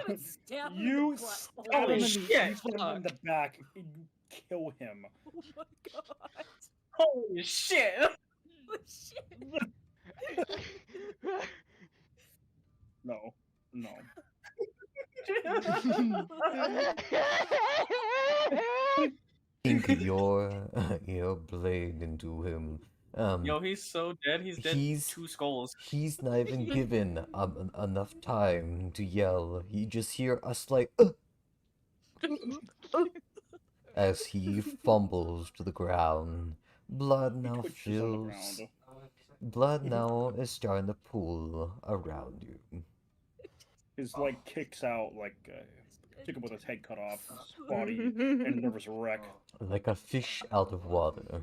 and stab him in you the butt. stab Holy him in the, shit, you stab him in the back and you kill him. Oh my god. Holy shit. Oh shit. No. No. sink your blade into him. Yo, he's so dead. He's dead. He's- 2 skulls. He's not even given enough time to yell. You just hear a slight as he fumbles to the ground. Blood He now twitches on the fills. ground. Blood now is starting to pool around you. His leg kicks out like chicken with his head cut off, his body and a nervous wreck. Like a fish out of water.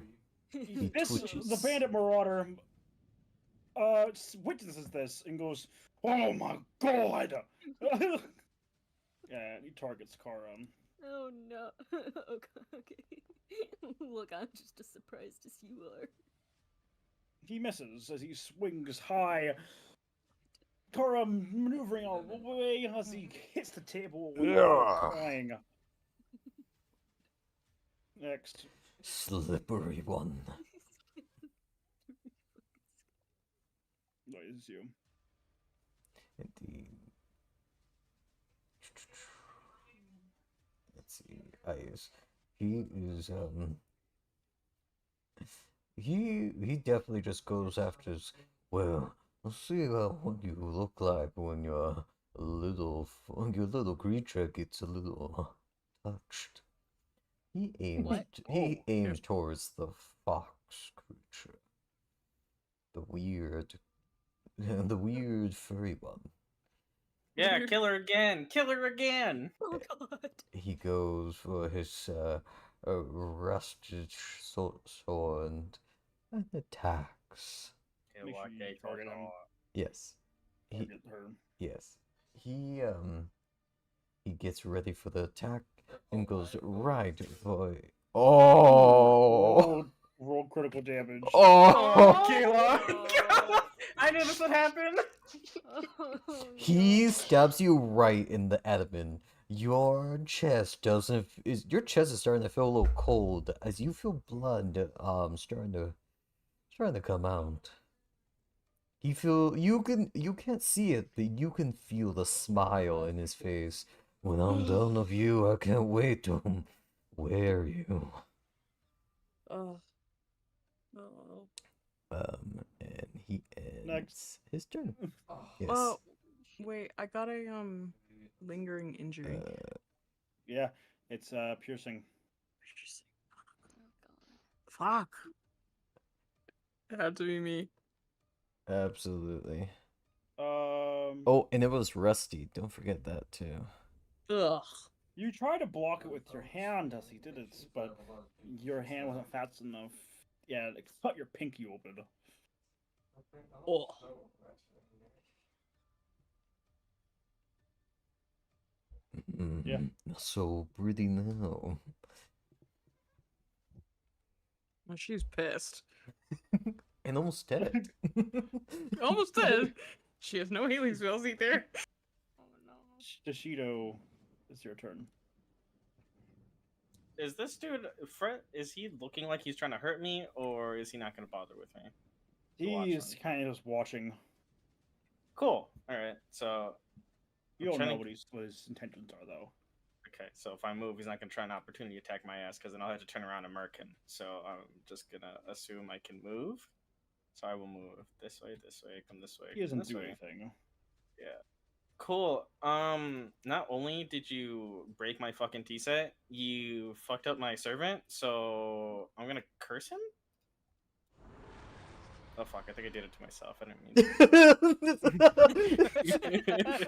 He The twitches. bandit marauder witnesses this and goes, "Oh my god!" Yeah, he targets Kara. Oh no. Okay. Look, I'm just as surprised as you are. He misses as he swings high. Kara maneuvering out of the way as he hits the table, crying. Next. Slippery one. That is you. Indeed. Let's see. Yes. He is he definitely just goes after his, well, let's see what you look like when your little creature gets a little touched. He aims towards the fox creature. The weird the weird furry one. Yeah, Weird. kill her again. Kill her again. Oh god. He goes for his rusted sword and attacks. Make sure you target him. Yes. He, Target her. yes. He gets ready for the attack and goes right for Oh! Roll critical damage. Oh! Kayla. I knew this would happen. Oh, He no. stabs you right in the abdomen. Your chest your chest is starting to feel a little cold as you feel blood starting to come out. You can't see it, but you can feel the smile in his face. When I'm done with you, I can't wait to wear you. Oh. Oh. And he ends Next. his turn. Yes. Oh, wait, I got a lingering injury. Yeah, it's piercing. Fuck. It had to be me. Absolutely. Um. Oh, and it was rusty. Don't forget that too. Ugh. You try to block it with your hand as he did it, but your hand wasn't fast enough. Yeah, it cut your pinky open. Oh. Yeah. So pretty now. Well, she's pissed. And almost dead. Almost dead. She has no healing spells either. Oh no. Shishido, it's your turn. Is this dude Fred? Is he looking like he's trying to hurt me, or is he not going to bother with me? He's kind of just watching. Cool. All right. So You don't trying know to- what his intentions are, though. okay. So if I move, he's not going to try an opportunity attack my ass because then I'll have to turn around and murk him. So I'm just gonna assume I can move. So I will move this way, come this way. He come doesn't this do way. anything. Yeah. Cool. Not only did you break my fucking tea set, you fucked up my servant, so I'm gonna curse him? Oh fuck, I think I did it to myself. I didn't mean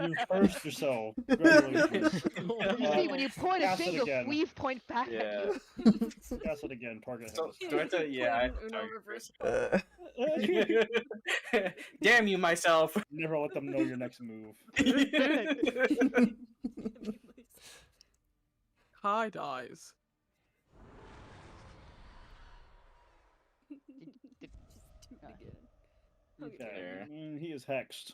You cursed yourself. Congratulations. You see, when you point a cast it finger, again. fleas point back Yeah. at you. Cast it again. Target So, him. do I have to, yeah, I have Playing to Uno target reverse. first. Damn you, myself. Never let them know your next move. Kai dies. Just do it again. Okay. There. He is hexed.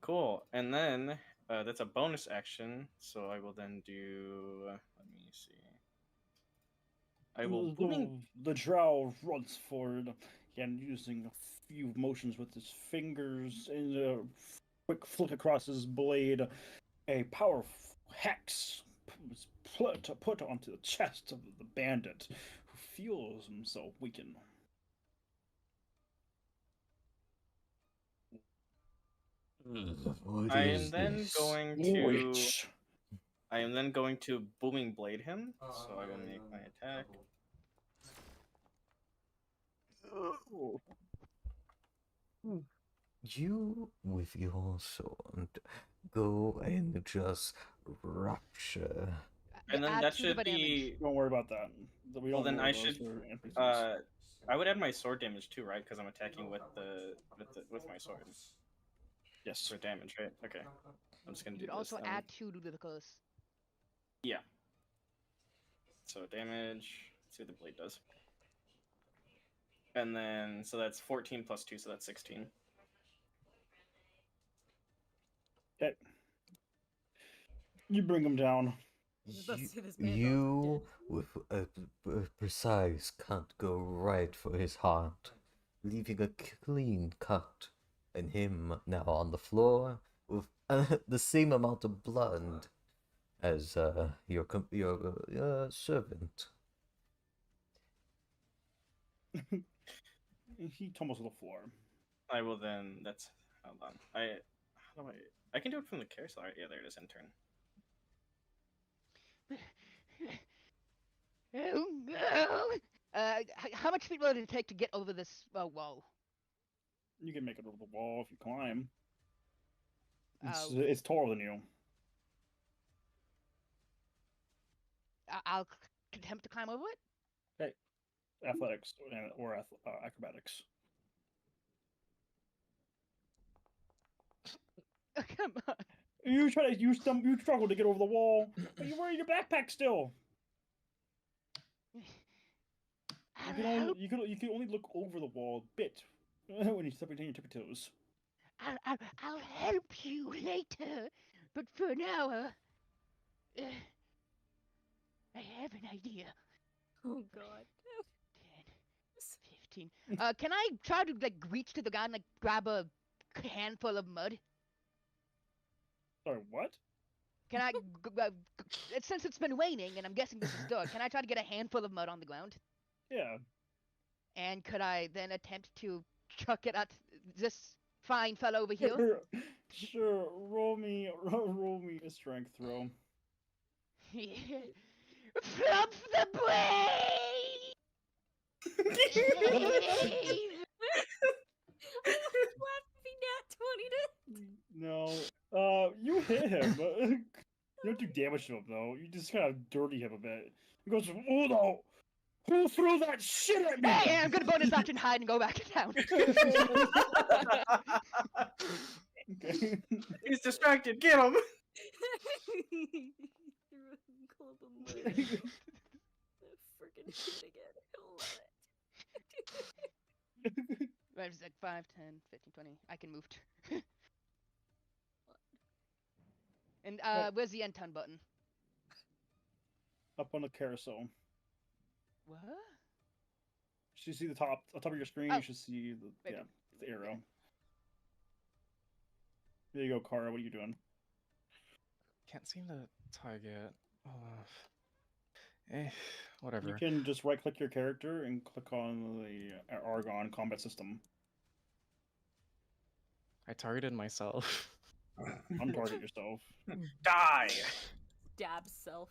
Cool. And then that's a bonus action, so I will then do. Let me see. I will booming. The drow runs forward, again using a few motions with his fingers and a quick flick across his blade. A powerful hex was put onto the chest of the bandit, who feels himself weaken. I am then going to. Witch. I am then going to booming blade him, so I will make my attack. You, with your sword, go and just rupture. And then Add that 2 to should my damage. be. Don't worry about that. We Well, don't then roll I those should. for NPCs. I would add my sword damage too, right? Because I'm attacking with my sword Yes. for damage, right? Okay. I'm just gonna You do could this. also then. add 2 to the curse. Yeah. So damage. Let's see what the blade does. And then so that's 14 plus 2, so that's 16. Okay. You bring him down. was about to say this man You, with a precise cut, go right for his heart, leaving a clean cut, and him now on the floor with the same amount of blood as your servant. He tumbles to the floor. I will then. That's hold on. How do I can do it from the carousel. Right? Yeah, there it is. Intern. Oh no! How much speed will it take to get over this wall? You can make it over the wall if you climb. Oh. It's taller than you. I'll attempt to climb over it. Athletics or acrobatics. Come on. You struggle to get over the wall, but you're wearing your backpack still. You can only look over the wall a bit when you step between your tippy toes. I'll help you later, but for now, I have an idea. Oh god. 10, 15. Can I try to like reach to the ground and like grab a handful of mud? Sorry, what? Can I, since it's been raining and I'm guessing this is dark, can I try to get a handful of mud on the ground? Yeah. And could I then attempt to chuck it at this fine fellow over here? Sure. Roll me a strength throw. Flop the blade! Laughing at 20 to No. You hit him. You don't do damage to him though. You just kind of dirty him a bit. He goes, "Oh no! Who threw that shit at me?" Hey, I'm gonna bonus action hide and go back down. Okay. He's distracted. Get him. Club of mud. Freaking hit again. I love it. Right, it's like 5, 10, 15, 20. I can move. And where's the end turn button? Up on the carousel. What? You should see the top of your screen. Oh. You should see the Maybe. the arrow. There you go, Kara. What are you doing? Can't seem to target. Whatever. You can just right-click your character and click on the Argon combat system. I targeted myself. Untarget yourself. Die. Dab self.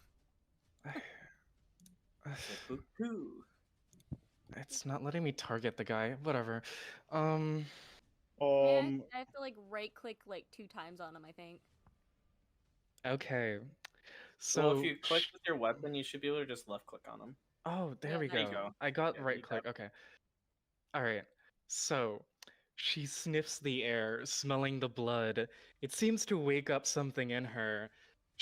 It's not letting me target the guy. Whatever. I have to like right click like 2 times on him, I think. Okay. So Well, if you click with your weapon, you should be able to just left click on him. Oh, there Yeah, we there go. you go. I got Yeah, right you got click. Okay. All right. So she sniffs the air, smelling the blood. It seems to wake up something in her.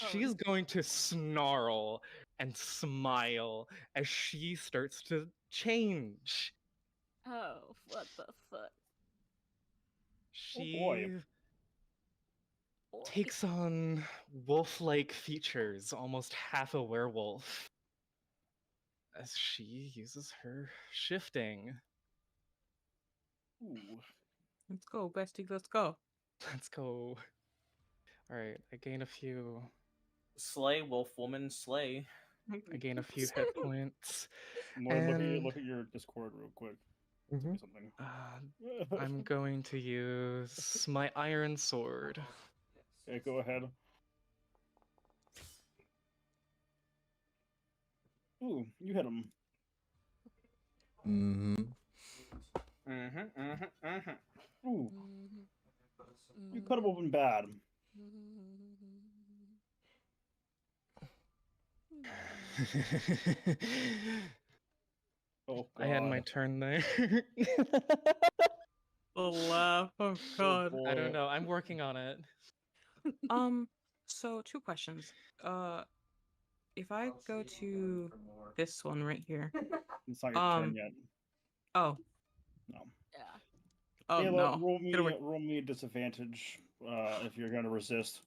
Oh. She's going to snarl and smile as she starts to change. Oh, what the fuck? She boy. Boy. takes on wolf-like features, almost half a werewolf, as she uses her shifting. Ooh. Let's go, bestie. Let's go. Let's go. All right, I gain a few. Slay, wolf woman, slay. I gain a few hit points. Lauren, look at your Discord real quick. Mhm. Something. I'm going to use my iron sword. Okay, go ahead. Ooh, you hit him. Mm-hmm. Ooh, you cut him open bad. Oh, God. I had my turn there. The laugh. Oh god. I don't know. I'm working on it. So 2 questions. If I go to this one right here. It's not your turn yet. Oh. No. Yeah. Oh Ayla, no. Get away. roll me a disadvantage if you're going to resist.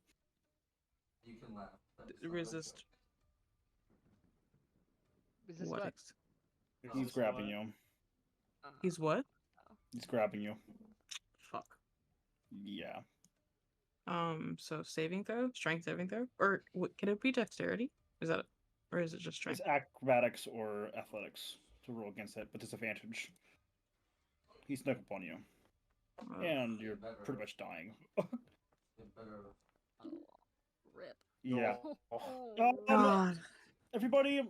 Resist. Is this What? what? He's grabbing you. He's what? He's grabbing you. Fuck. Yeah. So saving throw, strength saving throw, or can it be dexterity? Is that, or is it just strength? It's acrobatics or athletics to roll against it, but disadvantage. He snuck up on you, and you're pretty much dying. Rip. Yeah. Oh. God. Everybody,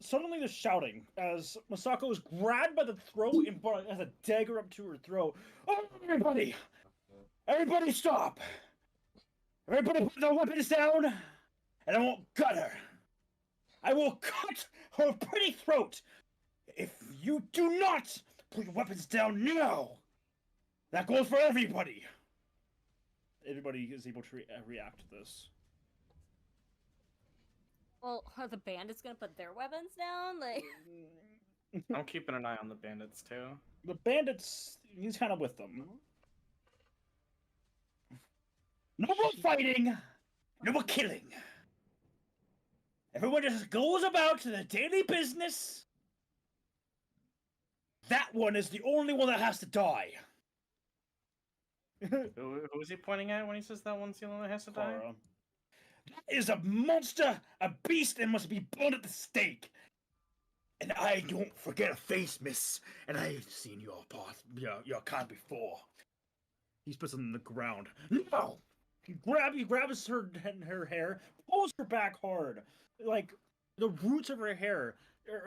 suddenly there's shouting as Masako is grabbed by the throat and has a dagger up to her throat. Oh, everybody! Everybody stop! Everybody put their weapons down, and I won't gut her. I will cut her pretty throat if you do not put your weapons down now. That goes for everybody. Everybody is able to react to this. Well, are the bandits gonna put their weapons down? Like, I'm keeping an eye on the bandits too. The bandits, he's kind of with them. No more fighting, no more killing. Everyone just goes about to their daily business. That one is the only one that has to die. Who is he pointing at when he says that one's the only one that has to die? Clara. That is a monster, a beast, and must be burned at the stake. And I don't forget a face, miss. And I've seen your path, your kind before. He puts it on the ground. No! He grabs her hair, pulls her back hard. Like, the roots of her hair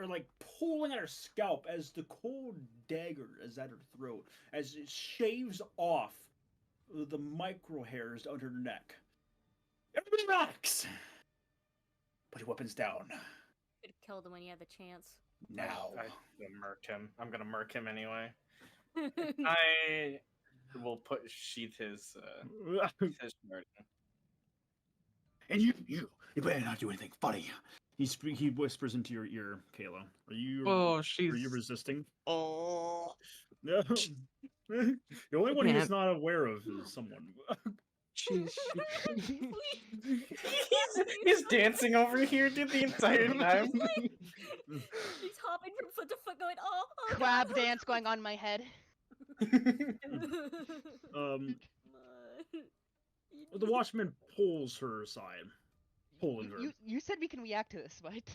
are like pulling at her scalp as the cold dagger is at her throat, as it shaves off the micro hairs under her neck. Everybody relax! Put your weapons down. could have killed him when he had the chance. Now. I'm gonna murk him. I'm gonna murk him anyway. I will sheath his shirt. And you better not do anything funny. He whispers into your ear, Kayla. Are you Oh, she's. are you resisting? Oh. No. The only one he's can't. not aware of is someone. She's. He's dancing over here, dude, the entire time. He's hopping from foot to foot, going, oh, Crab dance going on in my head. The watchman pulls her aside, pulling her. You said we can react to this, right?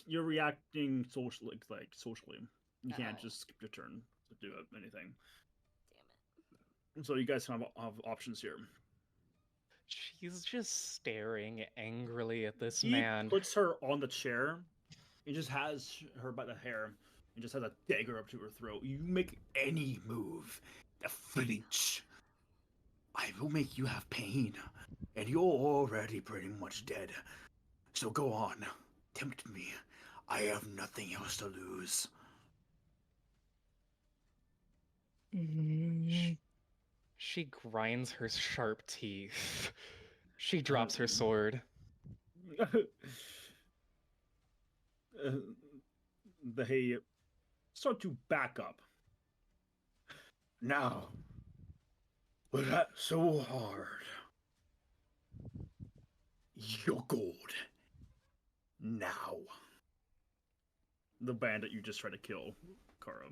You're reacting socially, socially. You can't Oh. just skip your turn to do anything. Damn it. So you guys have options here. She's just staring angrily at this He man. puts her on the chair. He just has her by the hair. He just has a dagger up to her throat. You make any move, a flinch, I will make you have pain, and you're already pretty much dead. So go on, tempt me. I have nothing else to lose. She grinds her sharp teeth. She drops her sword. They start to back up. Now, was that so hard? You're gold. Now. The bandit you just tried to kill, Kara,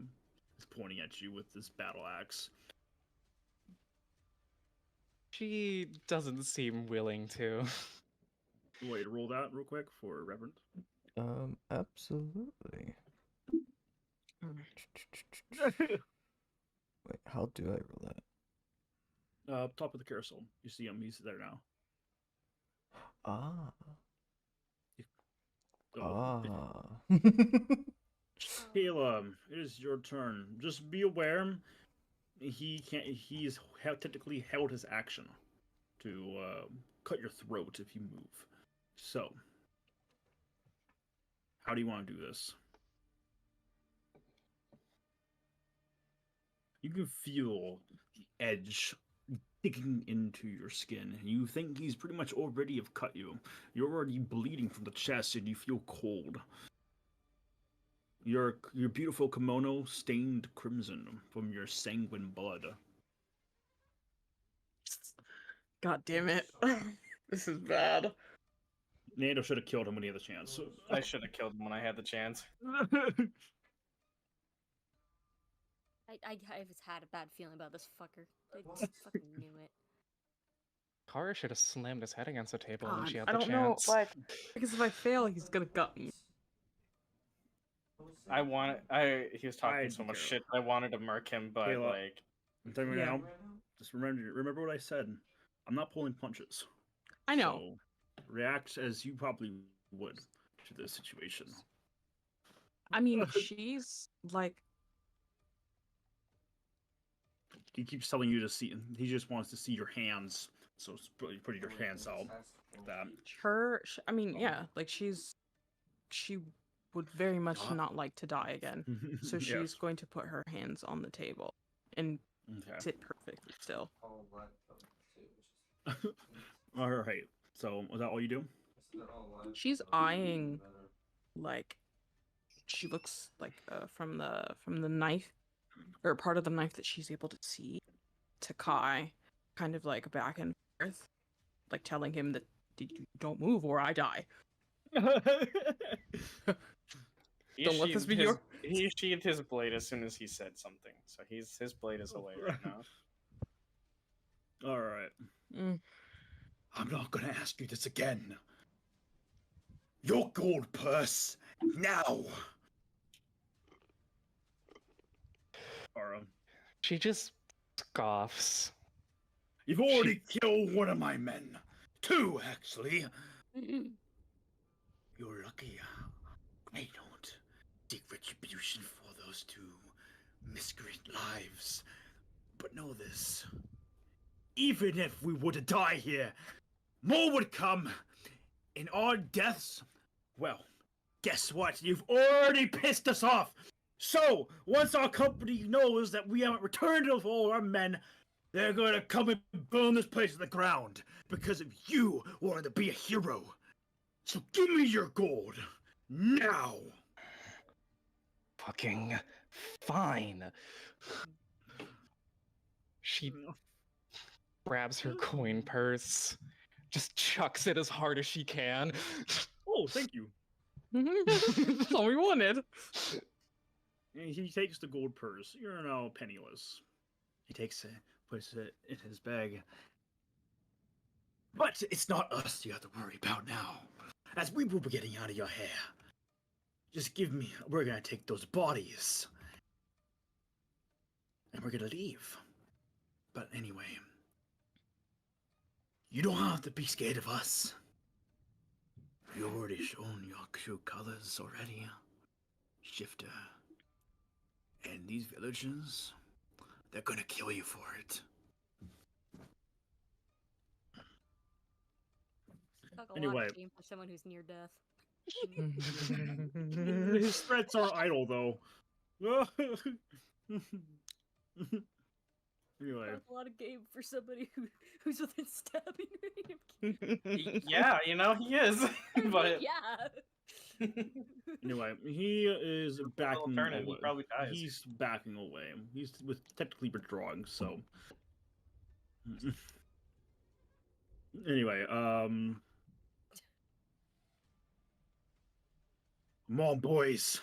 is pointing at you with this battle axe. She doesn't seem willing to. Wait, roll that real quick for Reverend. Absolutely. Wait, how do I roll that? Top of the carousel. You see him, he's there now. Ah. Oh, Ah. Kayla, it is your turn. Just be aware, he's technically held his action to cut your throat if you move. So, how do you want to do this? You can feel the edge digging into your skin. You think he's pretty much already have cut you. You're already bleeding from the chest and you feel cold. Your beautiful kimono stained crimson from your sanguine blood. God damn it. This is bad. Nando should have killed him when he had the chance. I should have killed him when I had the chance. I just had a bad feeling about this fucker. I just fucking knew it. Kara should have slammed his head against the table when God, she had I the don't chance. know, like, because if I fail, he's gonna gut me. He was talking I'd so be much careful. shit. I wanted to murk him, but Kayla. like, I'm telling you Yeah. now, just remember what I said. I'm not pulling punches. I know. So react as you probably would to this situation. I mean, she's like, He keeps telling you to see. He just wants to see your hands. So put your hands out. Like that. I mean, yeah, like she would very much Yeah. not like to die again. So she's Yes. going to put her hands on the table and Okay. sit perfectly still. All right. So was that all you do? She's eyeing, like, she looks like from the knife, or part of the knife that she's able to see, to Kai, kind of like back and forth, like telling him that don't move or I die. Don't let this be your. He sheathed his blade as soon as he said something, so his blade is away right now. All right. Mm. I'm not gonna ask you this again. Your gold purse now. Ara, She just scoffs. you've already killed one of my men. 2, actually. You're lucky. I don't seek retribution for those 2 miscreant lives. But know this. Even if we were to die here, more would come. In our deaths, well, guess what? You've already pissed us off. So, once our company knows that we haven't returned all our men, they're gonna come and burn this place to the ground because of you wanting to be a hero. So give me your gold now. Fucking fine. She grabs her coin purse, just chucks it as hard as she can. Oh, thank you. That's all we wanted. And he takes the gold purse. You're now penniless. He takes it, puts it in his bag. But it's not us you have to worry about now, as we will be getting out of your hair. Just give me. We're gonna take those bodies, and we're gonna leave. But anyway, you don't have to be scared of us. You've already shown your true colors already, Shifter. And these villagers, they're gonna kill you for it. Talk a lot Anyway. of game for someone who's near death. His threats are idle, though. Anyway. Talk a lot of game for somebody who's within stabbing range. Yeah, you know he is, but Yeah. Anyway, he is backing turn it, away. he probably dies. He's backing away. He's technically withdrawing, so. Anyway, come on, boys.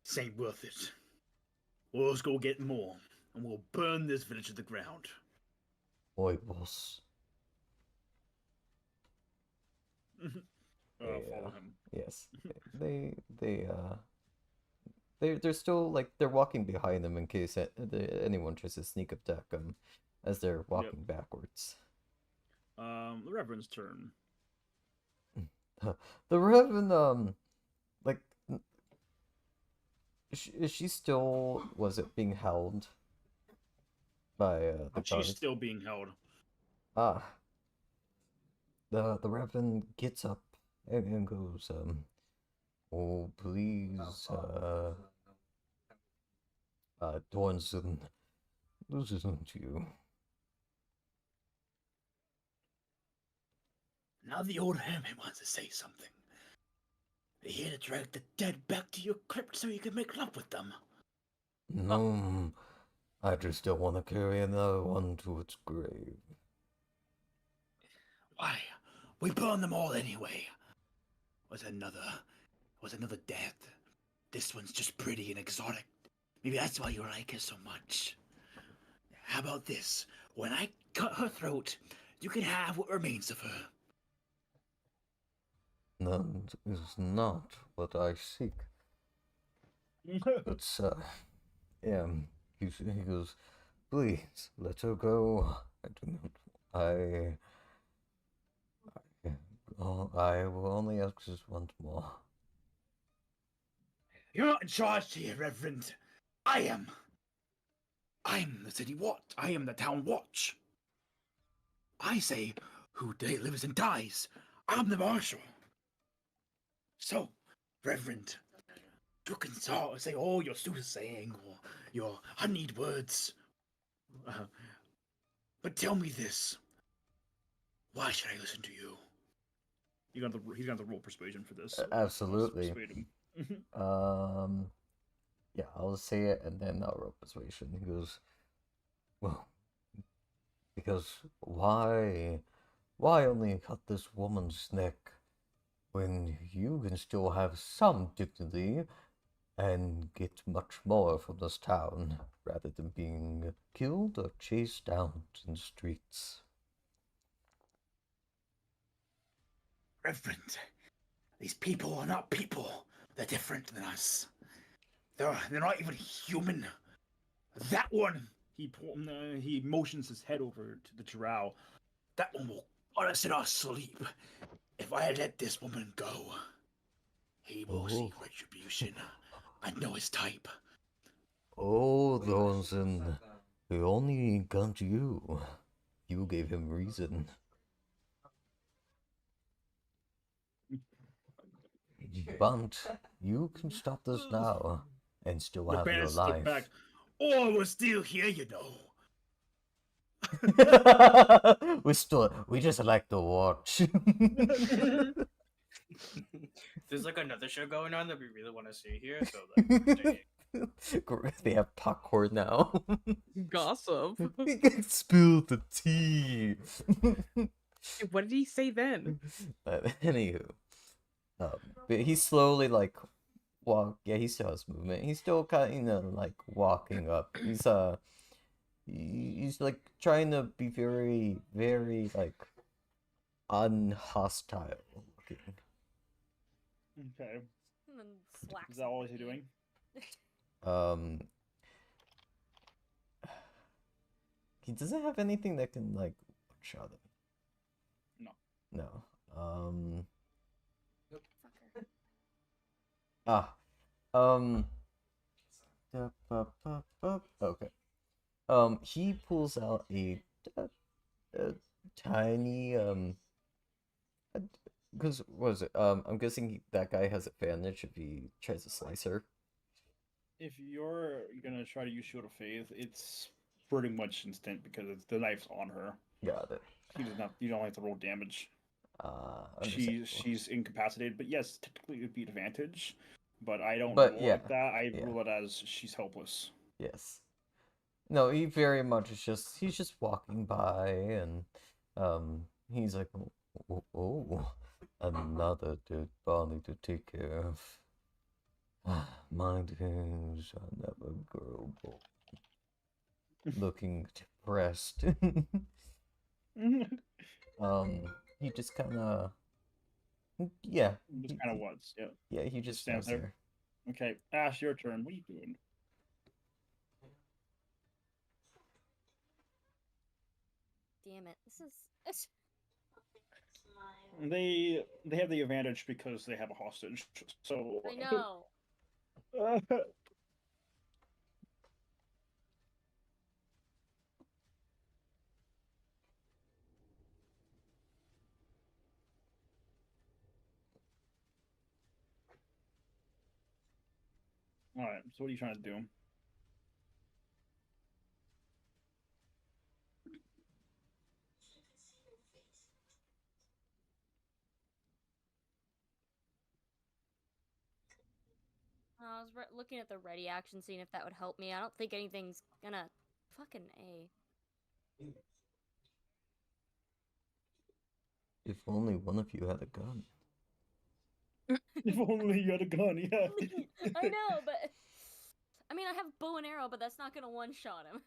This ain't worth it. We'll just go get more, and we'll burn this village to the ground. Oi, boss. Follow him. Yes, they're still like they're walking behind them in case anyone tries to sneak attack them as they're walking backwards. The Reverend's turn. The Reverend, like, is she still, was it being held by the She's guards? still being held. Ah. The Reverend gets up and goes, oh, please, Dornson, this isn't you. Now the old hermit wants to say something. You're here to drag the dead back to your crypt so you can make love with them. No, I just don't want to carry another one to its grave. Why? We burn them all anyway. Was another death. This one's just pretty and exotic. Maybe that's why you like her so much. How about this? When I cut her throat, you can have what remains of her. That is not what I seek. But, yeah, he goes, please, let her go. I will only ask just once more. You're not in charge here, Reverend. I am. I'm the city watch. I am the town watch. I say who lives and dies. I'm the marshal. So, Reverend, you can say all your soothsaying or your honeyed words. But tell me this. Why should I listen to you? He's gonna have to roll persuasion for this. Absolutely. Persuade him. Yeah, I'll say it and then I'll roll persuasion. He goes, well, because why only cut this woman's neck when you can still have some dignity and get much more from this town rather than being killed or chased out in the streets? Reverend, these people are not people. They're different than us. They're not even human. That one, he motions his head over to the drow. That one will put us in our sleep. If I let this woman go, he will seek retribution. I know his type. Oh, Thornton, he only got you. You gave him reason. But you can stop this now and still The have your bandits step back. life. Oh, we're still here, you know. we just like to watch. There's like another show going on that we really want to see here, so like, They have popcorn now. Gossip. Spill the tea. What did he say then? But anywho, but he's slowly like yeah, he still has movement. He's still kind of like walking up. He's like trying to be very, very like unhostile looking. Okay. And then slacks Is that all he's him. doing? He doesn't have anything that can like one-shot him. No. No. Fucker. Okay. He pulls out a tiny because what is it? I'm guessing that guy has advantage if he tries to slice her. If you're gonna try to use Shield of Faith, it's pretty much instant because the knife's on her. Got it. She does not. You don't have to roll damage. Understandable. She's incapacitated, but yes, technically it would be advantage. But I don't But roll yeah, like that. I yeah. rule it as she's helpless. Yes. No, he very much is he's just walking by and he's like, oh, another dead body to take care of. My days are never grow bold. Looking depressed. He just kind of, yeah. Just kind of was, yeah. Yeah, he just stands stands there. there. Okay, Ash, your turn. What are you doing? Damn it. This is. They have the advantage because they have a hostage. So I know. All right. So what are you trying to do? I was looking at the ready action, seeing if that would help me. I don't think anything's gonna. Fucking A. If only one of you had a gun. If only you had a gun, yeah. I know, but. I mean, I have bow and arrow, but that's not gonna one shot him.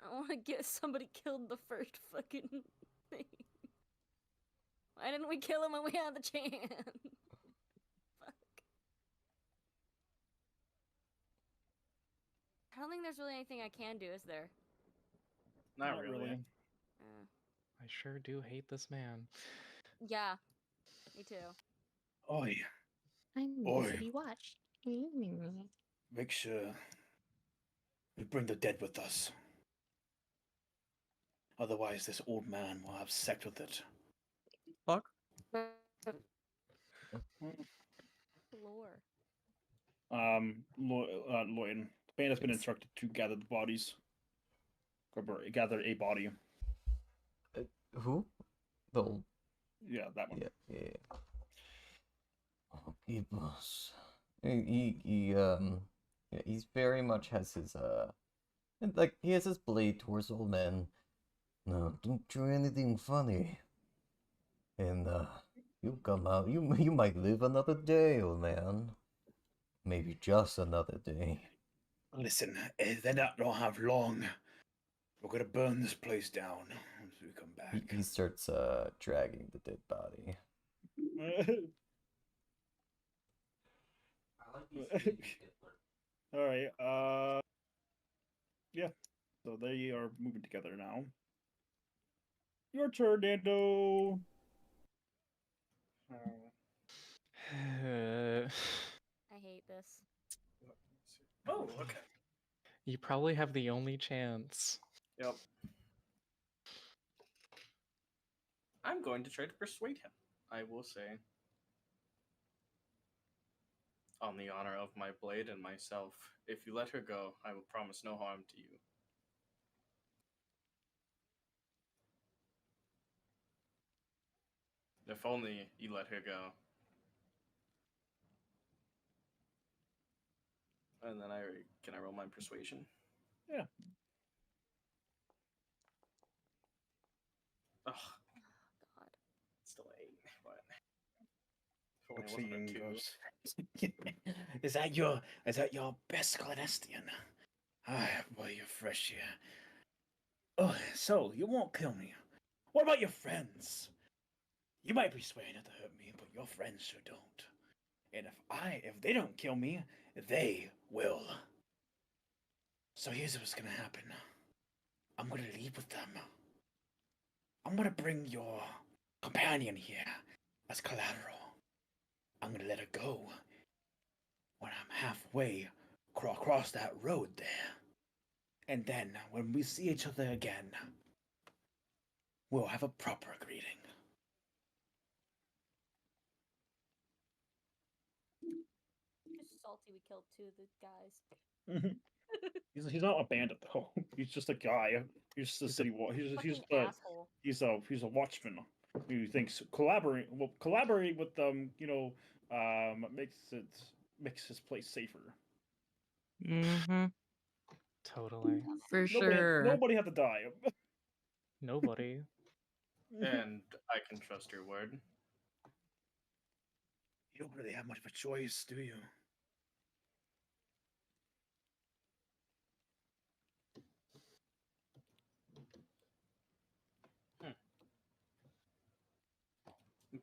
I want to get somebody killed the first fucking thing. Why didn't we kill him when we had the chance? Fuck. I don't think there's really anything I can do, is there? not really. sure do hate this man. Yeah, me too. Oi, I'm Oi. easily watched. make sure we bring the dead with us. Otherwise, this old man will have sex with it. Fuck. Lore. Lloyd, the band has been instructed to gather the bodies. Gather a body. Who? The old. Yeah, that one. Yeah. Okay, boss. Yeah, he's very much has his like he has his blade towards old man. No, don't do anything funny. And you come out. You might live another day, old man. Maybe just another day. Listen, they don't have long. We're gonna burn this place down once we come back. He starts dragging the dead body. All right. Yeah. So they are moving together now. Your turn, Nando. I hate this. Oh, okay. You probably have the only chance. Yep. I'm going to try to persuade him. I will say, on the honor of my blade and myself, if you let her go, I will promise no harm to you. If only you let her go. And then can I roll my persuasion? Yeah. Oh, God. still 8. What? If Looks only at it you wasn't and a 2. goes, is that your best clandestine? Ah, boy, you're fresh here. Oh, so you won't kill me. What about your friends? You might be swearing not to hurt me, but your friends sure don't. And if they don't kill me, they will. So here's what's gonna happen. I'm gonna leave with them. I'm gonna bring your companion here as collateral. I'm gonna let her go when I'm halfway across that road there. And then when we see each other again, we'll have a proper greeting. Just salty we killed 2 of the guys. He's not a bandit though. He's just a guy. He's just a city Fucking asshole. he's a watchman who thinks collaborating with them, makes his place safer. Mm-hmm. Totally. For sure. Nobody had to die. Nobody. And I can trust your word. You don't really have much of a choice, do you?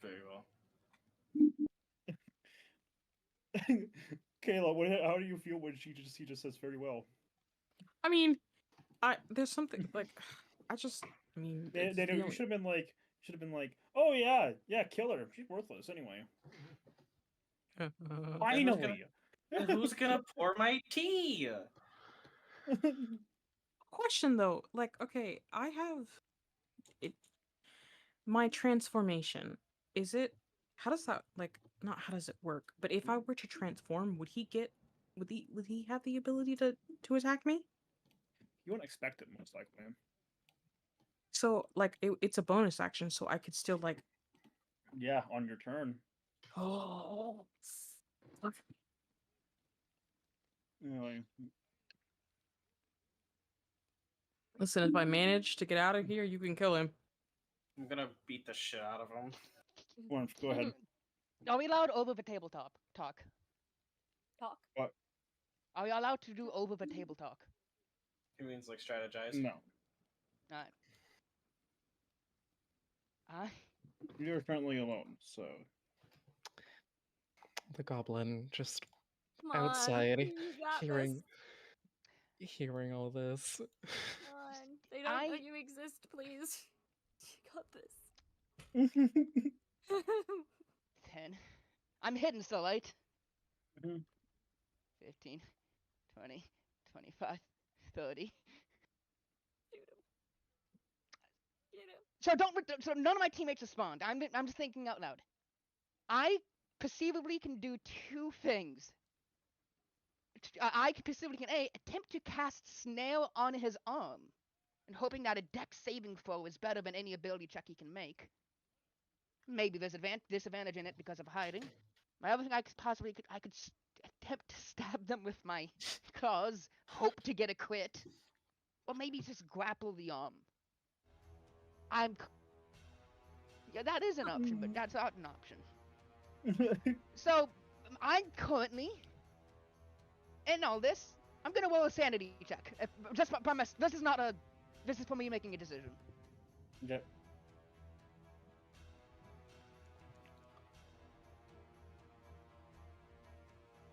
Very well. Kayla, how do you feel when he just says very well? I mean, there's something like I mean, it's the You only- should have been like, oh yeah, kill her. She's worthless anyway. Finally. And who's gonna pour my tea? Question though, like, okay, I have it. My transformation, is it? How does that like? Not how does it work? But if I were to transform, would he get? Would he have the ability to attack me? You wouldn't expect it, most likely. So like, it's a bonus action, so I could still like. Yeah, on your turn. Oh. Fuck. Anyway, Listen, if I manage to get out of here, you can kill him. I'm gonna beat the shit out of him. Go ahead. Are we allowed over the tabletop talk? Talk. What? Are we allowed to do over the table talk? He means like strategize. No. Alright. You're currently alone, so. The goblin just Come on. outside You got hearing this. hearing all this. Come on. They don't know you exist, please. got this. 10. I'm hidden still, right? Mhm. 15, 20, 25, 30. Shoot him. Get him. So none of my teammates respond. I'm just thinking out loud. I perceivably can do two things. I perceivably can attempt to cast Snail on his arm, and hoping that a Dex saving throw is better than any ability check he can make. Maybe there's disadvantage in it because of hiding. My other thing I could attempt to stab them with my claws, hope to get a crit, or maybe just grapple the arm. Yeah, that is an option, but that's not an option. So I'm currently in all this. I'm gonna roll a sanity check. Just promise. This is for me making a decision. Yep.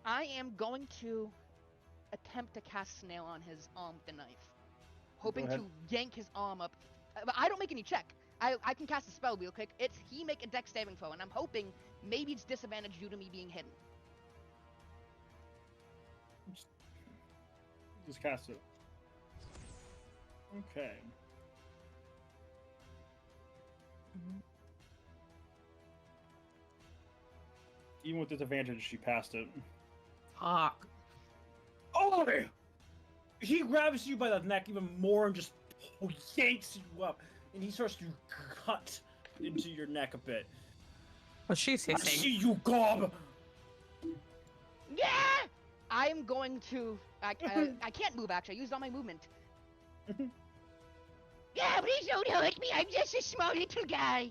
I am going to attempt to cast Snail on his arm with the knife, hoping ahead. to yank his arm up. But I don't make any check. I can cast a spell real quick. He make a Dex saving throw, and I'm hoping maybe it's disadvantage due to me being hidden. Just cast it. Okay. Even with disadvantage, she passed it. Fuck. Oh! He grabs you by the neck even more and just yanks you up, and he starts to cut into your neck a bit. Oh, she's I hissing. see you, Gob! Yeah! I'm going to. I can't move actually. I used all my movement. Yeah, please don't hurt me. I'm just a small little guy.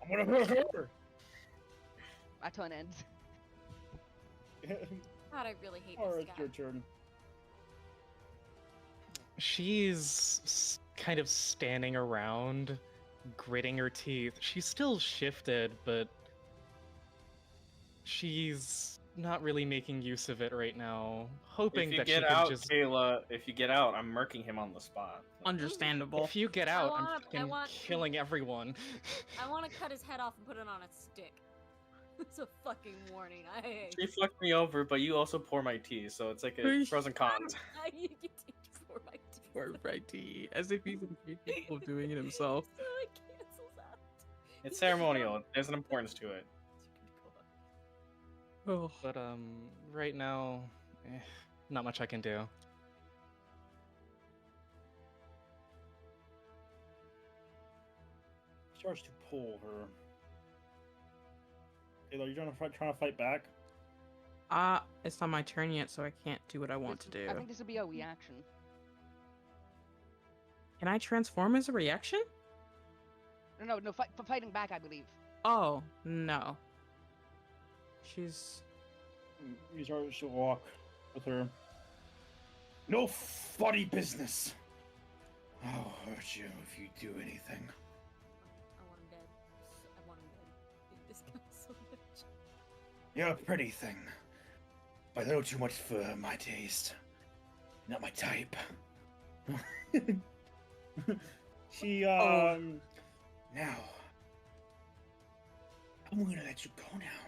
I'm gonna hurt her! My turn ends. God, I really hate Or this it's guy. your turn. She's kind of standing around, gritting her teeth. She's still shifted, but she's not really making use of it right now, hoping If you that she get can out, just. Kayla, if you get out, I'm murking him on the spot. Understandable. If you get out, I'm I fucking want- killing everyone. I want to cut his head off and put it on a stick. It's a fucking warning. She fucked me over, but you also pour my tea, so it's like a pros and cons. You get to pour my tea. Poor Righty, as if he's incapable of doing it himself. So it cancels out. It's ceremonial. There's an importance to it. Oh. But right now, not much I can do. Starts to pull her. Kayla, you trying to fight back? It's not my turn yet, so I can't do what I want to do. I think this would be a reaction. Can I transform as a reaction? No, for fighting back, I believe. Oh, no. She's... You start to walk with her. No funny business. I'll hurt you if you do anything. I want him dead. I want him dead. I hate this guy so much. You're a pretty thing, but a little too much for my taste. Not my type. She now I'm gonna let you go now.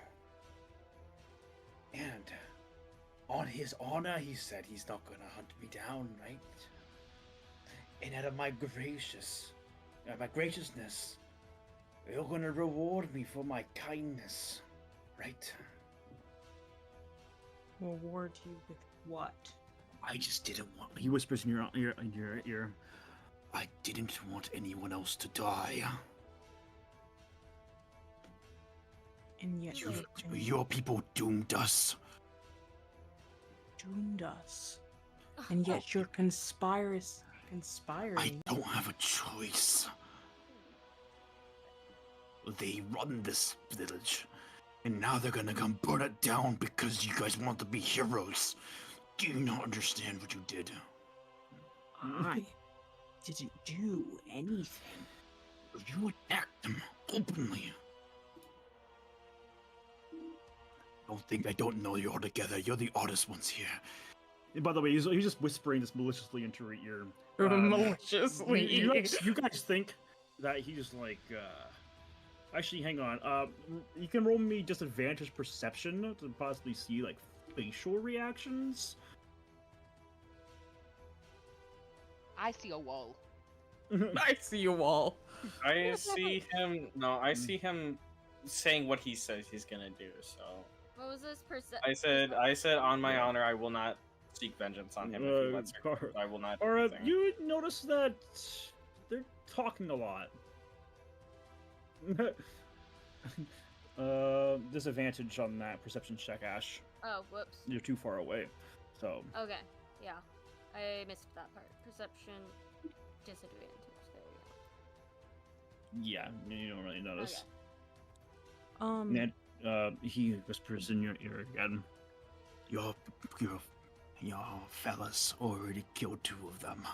And on his honor, he said he's not gonna hunt me down, right? And out of my graciousness, you're gonna reward me for my kindness, right? Reward you with what? I just didn't want. He whispers in your ear. I didn't want anyone else to die. And yet Your people doomed us. doomed us. And yet you're conspiring. I don't have a choice. They run this village, and now they're gonna come burn it down because you guys want to be heroes. Do you not understand what you did? I didn't do anything. You attacked them openly. I don't know you all together. You're the oddest ones here. And by the way, he's just whispering this maliciously into her ear. Maliciously. You guys think that he's like. Actually, hang on. You can roll me disadvantage perception to possibly see like facial reactions. I see a wall. I see you all. I see him. No, I see him saying what he says he's gonna do. So What was this I said on my Yeah. honor, I will not seek vengeance on him if he lets her. Car- I will not. do Or anything. you notice that they're talking a lot. Disadvantage on that perception check, Ash. Oh, whoops. You're too far away. So Okay, yeah. I missed that part. Perception disadvantage. There we yeah, you don't really notice. Okay. And he whispers in your ear again. Your fellas already killed 2 of them.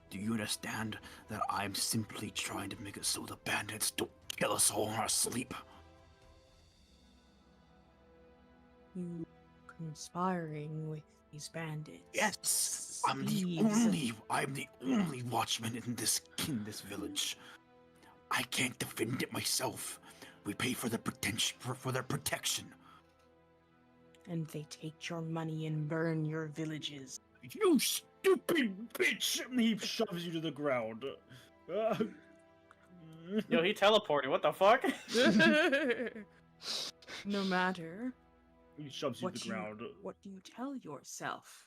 Do you understand that I'm simply trying to make it so the bandits don't kill us all in our sleep? You conspiring with these bandits. Yes, I'm the Thieves. only watchman in this village. I can't defend it myself. We pay for their protection. And they take your money and burn your villages. You stupid bitch! He shoves you to the ground. Yo, he teleported. What the fuck? No matter He shoves you to the ground. what you tell yourself,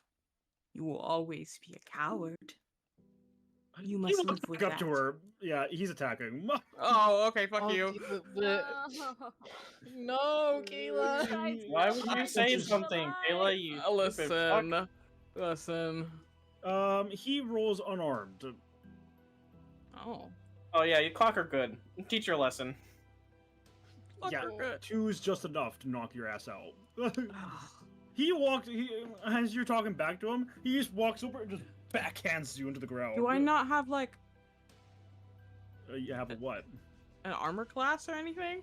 you will always be a coward. You must He live looks with back up that. to her. Yeah, he's attacking. Oh, okay, fuck Oh, you. No, Kayla. Guys, Why would you say just- something, Kayla? You stupid fuck. Listen. He rolls unarmed. Oh. Oh yeah, you clock her good. Teach her a lesson. Fuck Yeah, her good. 2's just enough to knock your ass out. As you're talking back to him, he just walks over and just backhands you into the ground. Do I not have like You have a what? an armor class or anything?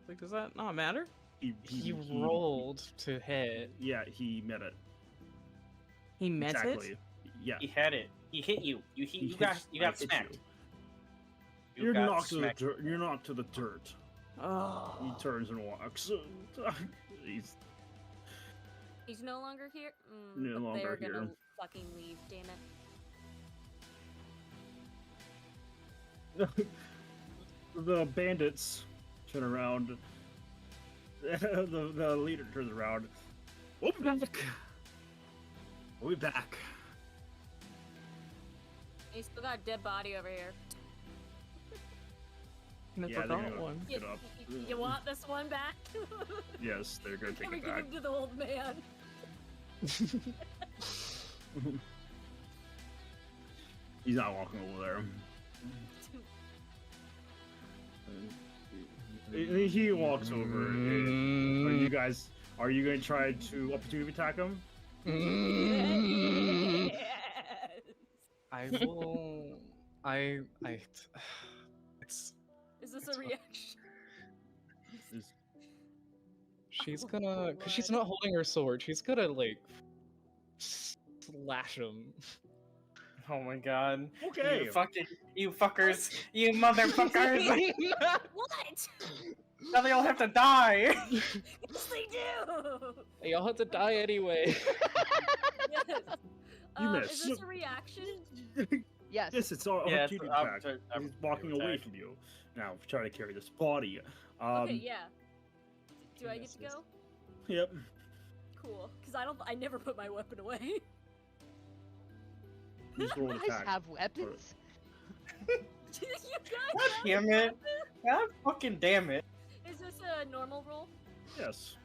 Like, does that not matter? He rolled to hit. Yeah, he met it. He meant Exactly. it. Yeah. He had it. He hit you. You got hit smacked. you. You You're got knocked to the smacked. dirt. You're knocked to the dirt. Oh. He turns and walks. He's no longer here? No but longer they're gonna here. fucking leave, damn it. The bandits turn around. The leader turns around. We'll be back. We'll be back. He's still got a dead body over here. I Yeah, they're forgot gonna- one. Get up. You want this one back? Yes, they're gonna take Can we it give back. him to the old man? He's not walking over there. He walks over. Are you going to try to opportunity attack him? I will. It's. Is this It's a fine. reaction? She's Oh, gonna, cause she's Lord. not holding her sword. She's gonna like slash him. Oh my god. Okay. You fuckers. You motherfuckers. What? Now they all have to die. Yes, they do! They all have to die anyway. Yes. You Is missed. this a reaction? Yes. Yes, it's all Yeah, opportunity it's attack. He's walking away attack. from you. Now, trying to carry this body. Okay, yeah. Do I get to misses. go? Yep. Cool. Because I never put my weapon away. Just roll an You guys attack. have weapons? you guys God have damn a it. weapon? God fucking damn it. Is this a normal roll? Yes.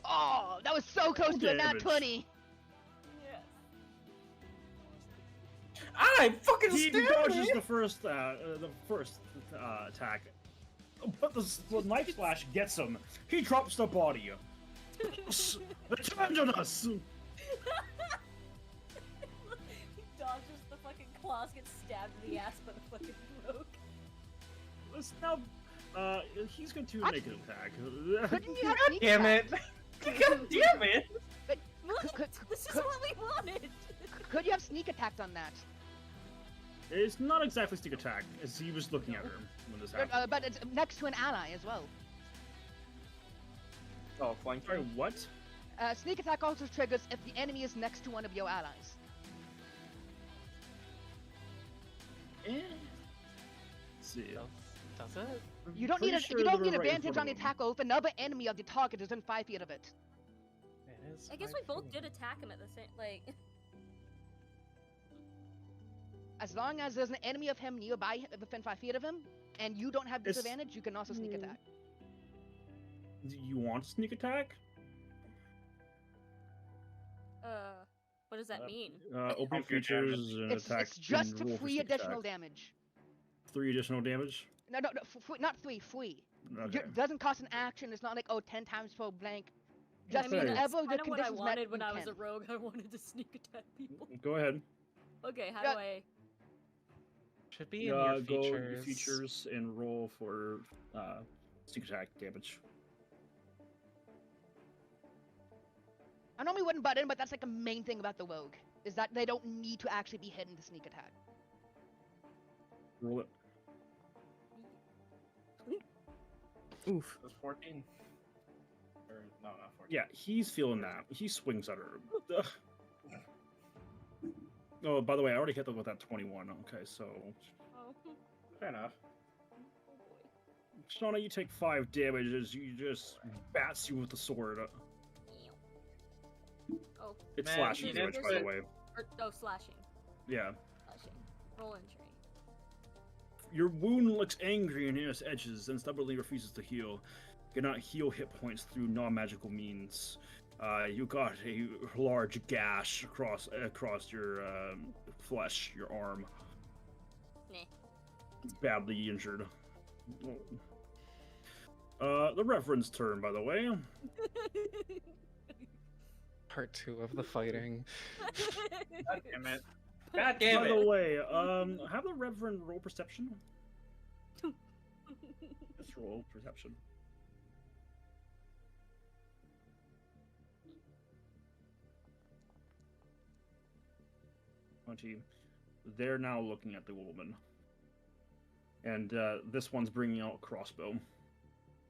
Oh, that was so close to a nat Damage. 20. Yes. I fucking He stabbed dodges me. the first attack, but the knife slash gets him. He drops the body. Return to us. He dodges the fucking claws, gets stabbed in the ass by the fucking rogue. Let's now. He's going to make an attack. Couldn't you have God sneak damn attack? it. God damn it. Look, this is what we wanted! Could you have sneak attacked on that? It's not exactly sneak attack, as he was looking at her when this happened. But it's next to an ally as well. Oh, flank. Sorry, what? Sneak attack also triggers if the enemy is next to one of your allies. Let's see. Does it? You don't Pretty need sure you don't they're need right in advantage front on the of him. attack roll if another enemy of the target is in 5 feet of it. It is. I guess we both did attack him at the same, like. As long as there's an enemy of him nearby within 5 feet of him, and you don't have It's- disadvantage, you can also sneak attack. Do you want to sneak attack? What does that Uh, mean? Open Bump your features and attack. It's just and roll for 3 sneak additional attack. damage. 3 additional damage? No, not 3, 3. Okay. Doesn't cost an action. It's not like 10 times per blank. Just I mean, that's whenever the kind of what I conditions met, wanted when you I was can. a rogue. I wanted to sneak attack people. Go ahead. Okay, how Yeah. do I? Should be in your Go features. features and roll for sneak attack damage. I normally wouldn't butt in, but that's like the main thing about the rogue, is that they don't need to actually be hidden to sneak attack. Roll it. Oof. That's 14. Or no, not 14. Yeah, he's feeling that. He swings at her. Ugh. Oh, by the way, I already hit them with that 21. Okay, so Oh, Fair enough. oh boy. Shauna, you take 5 damage as you just bats you with the sword. Oh, It's Man, slashing you damage, didn't by the put- way. slashing. Yeah. Slashing. Roll injury. Your wound looks angry and its edges and stubbornly refuses to heal. You cannot heal hit points through non-magical means. You got a large gash across your flesh, your arm. Nah. It's badly injured. The Reverend's turn, by the way. Part 2 of the fighting. God damn it. God damn By the it. way, have the Reverend roll perception. Just roll perception. 20. They're now looking at the woman. And this one's bringing out a crossbow.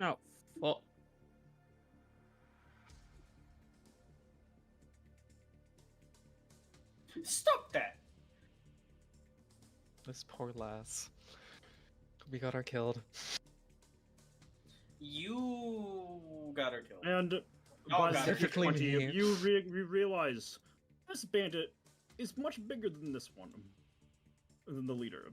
Oh, well. Stop that. This poor lass. We got her killed. You got her killed. And Oh, by God. Specifically 20, me. you realize this bandit is much bigger than this one. Than the leader.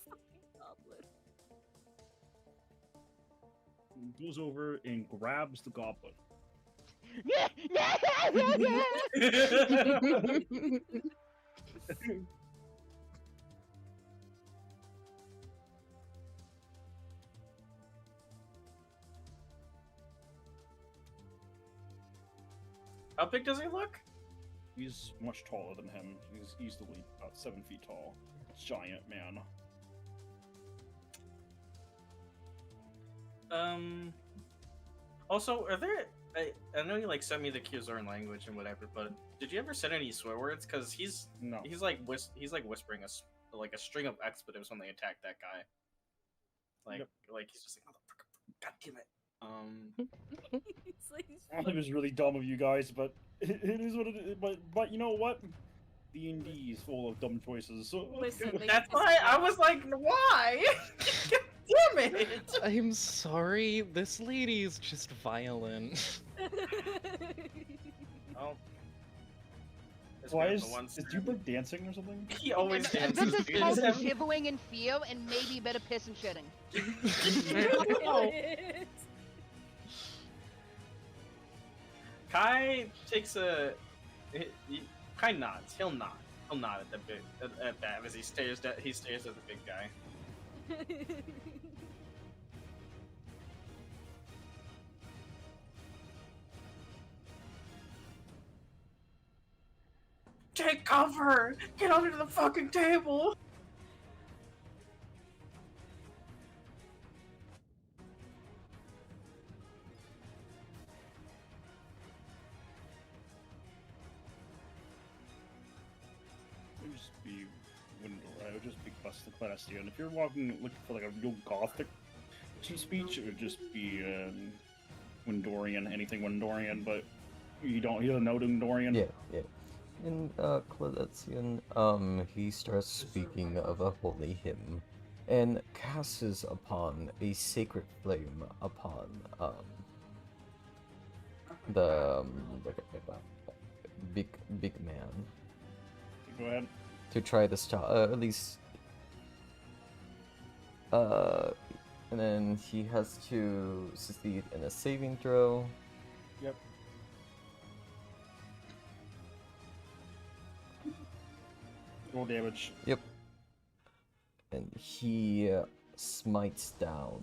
Fucking goblin. Goes over and grabs the goblin. How big does he look? He's much taller than him. He's easily about 7 feet tall. Giant man. Also, are there? I know you like sent me the Kyuzoran language and whatever, but did you ever send any swear words? Because he's No. he's like whispering a string of expletives when they attack that guy. Like Yep. like he's just like motherfucker, god damn it. It's like I think it was really dumb of you guys, but it is what it is. But you know what? D&D is full of dumb choices. So Listen, they- That's why I was like, why? God damn it! I'm sorry, this lady's just violent. Oh. This Why man's is the one you break dancing or something? He always dances. This is dude. called He's- shivering in fear and maybe a bit of piss and shitting. Kai takes a. Kai nods. He'll nod. He'll nod at the big at that as he stares at the big guy. Take cover! Get under the fucking table! be Windor. It would just be Classian. If you're looking for like a real gothic speech, it would just be Windorian, anything Windorian, but he doesn't know Windorian. Yeah. In Claudetian, he starts speaking of a holy hymn and casts upon a sacred flame upon the big man Go ahead. to try to stop at least and then he has to succeed in a saving throw. Yep. Roll damage. Yep. And he smites down.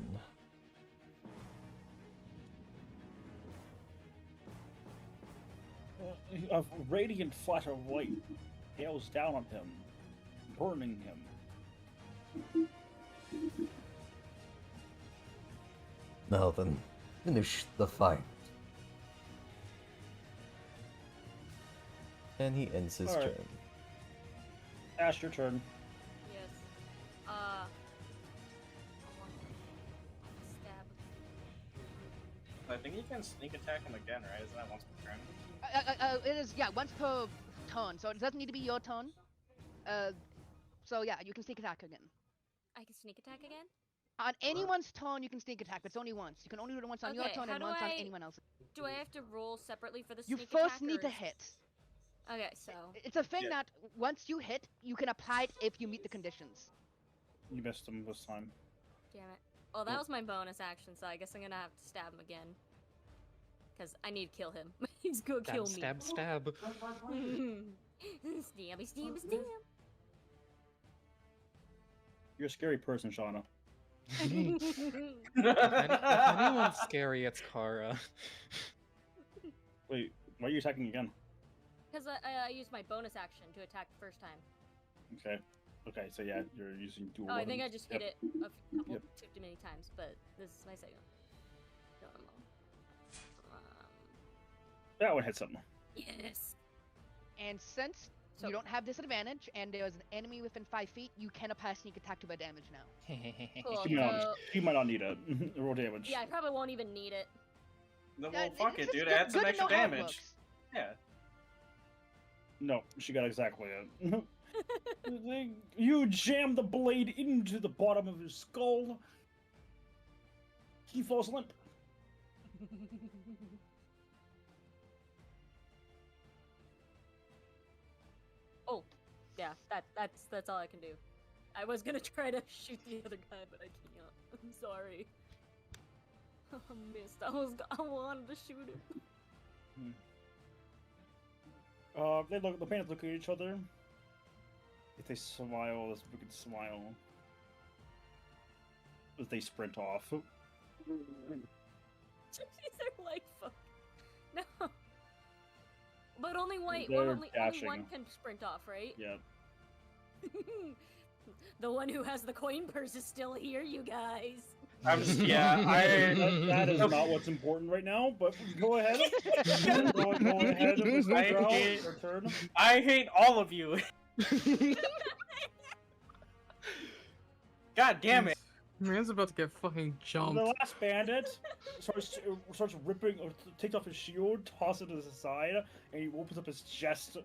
A radiant flash of light hails down on him, burning him. Now then, finish the fight. And he ends his Alright. turn. Ash, your turn. Yes. Stab. I think you can sneak attack him again, right? Isn't that once per turn? It is, yeah, once per turn, so it doesn't need to be your turn. So yeah, you can sneak attack again. I can sneak attack again? On anyone's turn, you can sneak attack, but it's only once. You can only do it once on your Okay, turn how and do once on I- anyone else's. Do I have to roll separately for the You sneak first attack? need or to is- hit. Okay, so. It's a thing Yeah. that once you hit, you can apply it if you meet the conditions. You missed him this time. Damn it. Oh, that was my bonus action, so I guess I'm gonna have to stab him again. Because I need to kill him. He's gonna kill me. Stab, stab. Stabby, stabby, stab. You're a scary person, Shauna. If anyone's scary, it's Kara. Wait, why are you attacking again? Because I used my bonus action to attack the first time. Okay. Okay, so yeah, you're using dual Oh, I think I weapons. just hit it a couple, Yep. too many times, but this is my second. Normal. That one hit something. Yes. And since So- you don't have disadvantage and there's an enemy within 5 feet, you can apply sneak attack to my damage now. Cool. You might not need it. Roll damage. Yeah, I probably won't even need it. No, Yeah, well, fuck it's it, just dude. good- Add some good to extra know how it damage. works. Yeah. No, she got exactly it. You jam the blade into the bottom of his skull. He falls limp. Oh, yeah, that's all I can do. I was gonna try to shoot the other guy, but I can't. I'm sorry. I missed. I wanted to shoot him. The bandits look at each other. If they smile, this wicked smile. As they sprint off. They're like, fuck. No. But only one, They're only dashing. one can sprint off, right? Yeah. The one who has the coin purse is still here, you guys. I'm just, yeah, That is not what's important right now, but go ahead. Go ahead, Mr. I Drow, hate- your turn. I hate all of you. God damn it. Man's about to get fucking jumped. The last bandit starts ripping, takes off his shield, tosses it to the side, and he opens up his chest,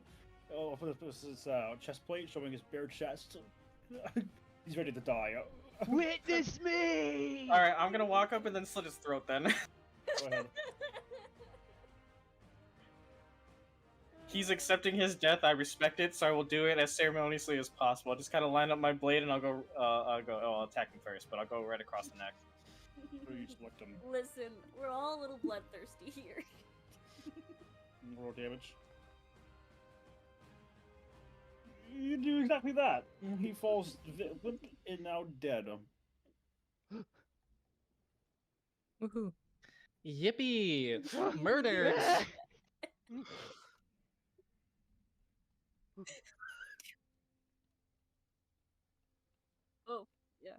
his chest plate, showing his bare chest. He's ready to die. Witness me! Alright, I'm gonna walk up and then slit his throat then. Go ahead. He's accepting his death, I respect it, so I will do it as ceremoniously as possible. I'll just kind of line up my blade and I'll attack him first, but I'll go right across the neck. You select him. Listen, we're all a little bloodthirsty here. Roll damage. You do exactly that. He falls limp and now dead. Woohoo. Yippee! Murdered! Oh, yeah.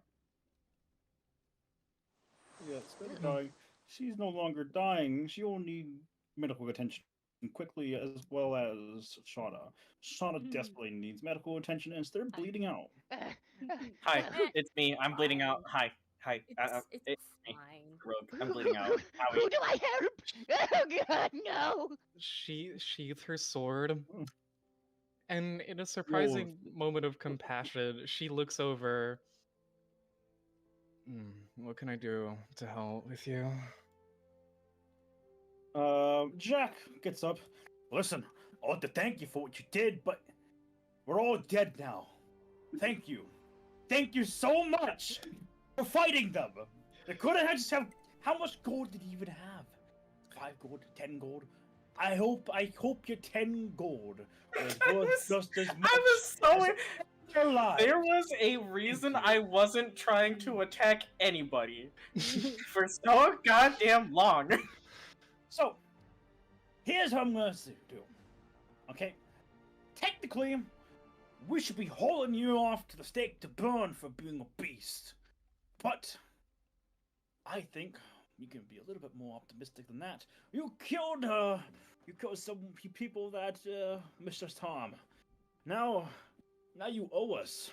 Yeah, instead of dying, she's no longer dying. She will need medical attention. quickly as well as Shauna. Shauna desperately needs medical attention and they're bleeding out. Hi, Eh, it's me. I'm bleeding out. fine. Hi. It's It's me, fine. Rogue. I'm Who, bleeding who, out. who, Howie. who do I help? Oh God, no! She sheathes her sword, and in a Roll. surprising moment of compassion, she looks over. What can I do to help with you? Jack gets up. Listen, I want to thank you for what you did, but we're all dead now. Thank you. Thank you so much for fighting them. They could have just have. How much gold did he even have? 5 gold, 10 gold. I hope your 10 gold was worth just as much. I was so. as your life. There was a reason you. I wasn't trying to attack anybody for so goddamn long. So, here's what I'm gonna do. Okay? Technically, we should be hauling you off to the stake to burn for being a beast. But I think you can be a little bit more optimistic than that. You killed some people that Mr. Tom. Now you owe us.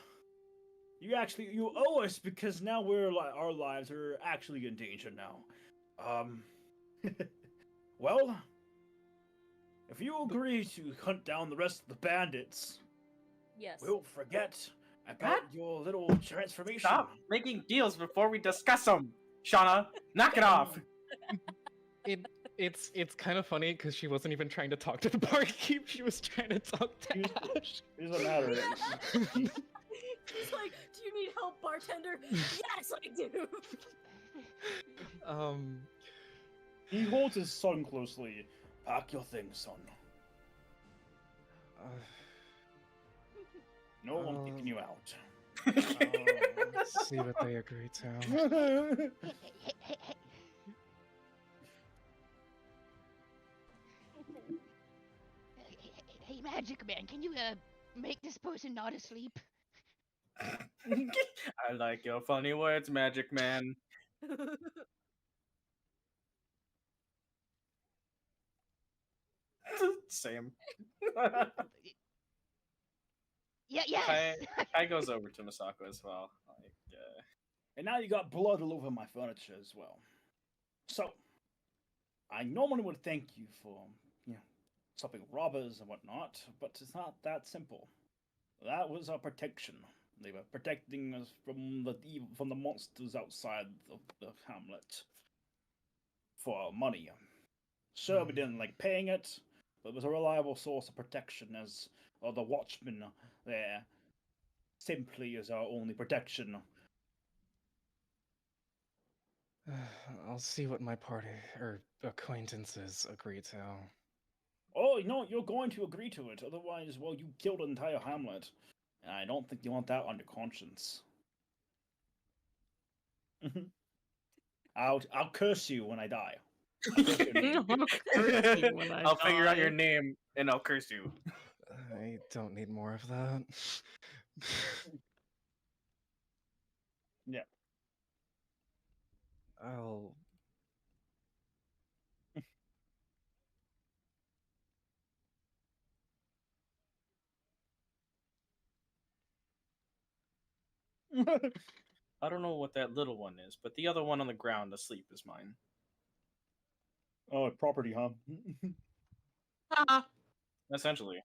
You owe us because now our lives are actually in danger now. Well, if you agree to hunt down the rest of the bandits, Yes. we'll forget about What? your little transformation. Stop making deals before we discuss them, Shauna. Knock it off. It's kind of funny because she wasn't even trying to talk to the barkeep. She was trying to talk to Ash. It doesn't matter. He's like, do you need help, bartender? Yes, I do. He holds his son closely. Pack your things, son. No one kicking you out. Let's see what they agree to. Hey, Magic Man, can you make this person not asleep? I like your funny words, Magic Man. Same. Yeah, yes. Kai goes over to Misako as well. Like, And now you got blood all over my furniture as well. So, I normally would thank you for, stopping robbers and whatnot, but it's not that simple. That was our protection. They were protecting us from the monsters outside the hamlet for our money. Sure, we didn't like paying it, but it was a reliable source of protection as the watchmen there simply is our only protection. I'll see what my party or acquaintances agree to. Oh, no, you're going to agree to it. Otherwise, well, you killed an entire hamlet. And I don't think you want that on your conscience. I'll curse you when I die. I'll figure out your name and I'll curse you. I don't need more of that. Yeah. I'll. I don't know what that little one is, but the other one on the ground asleep is mine. Oh, property, huh? Essentially.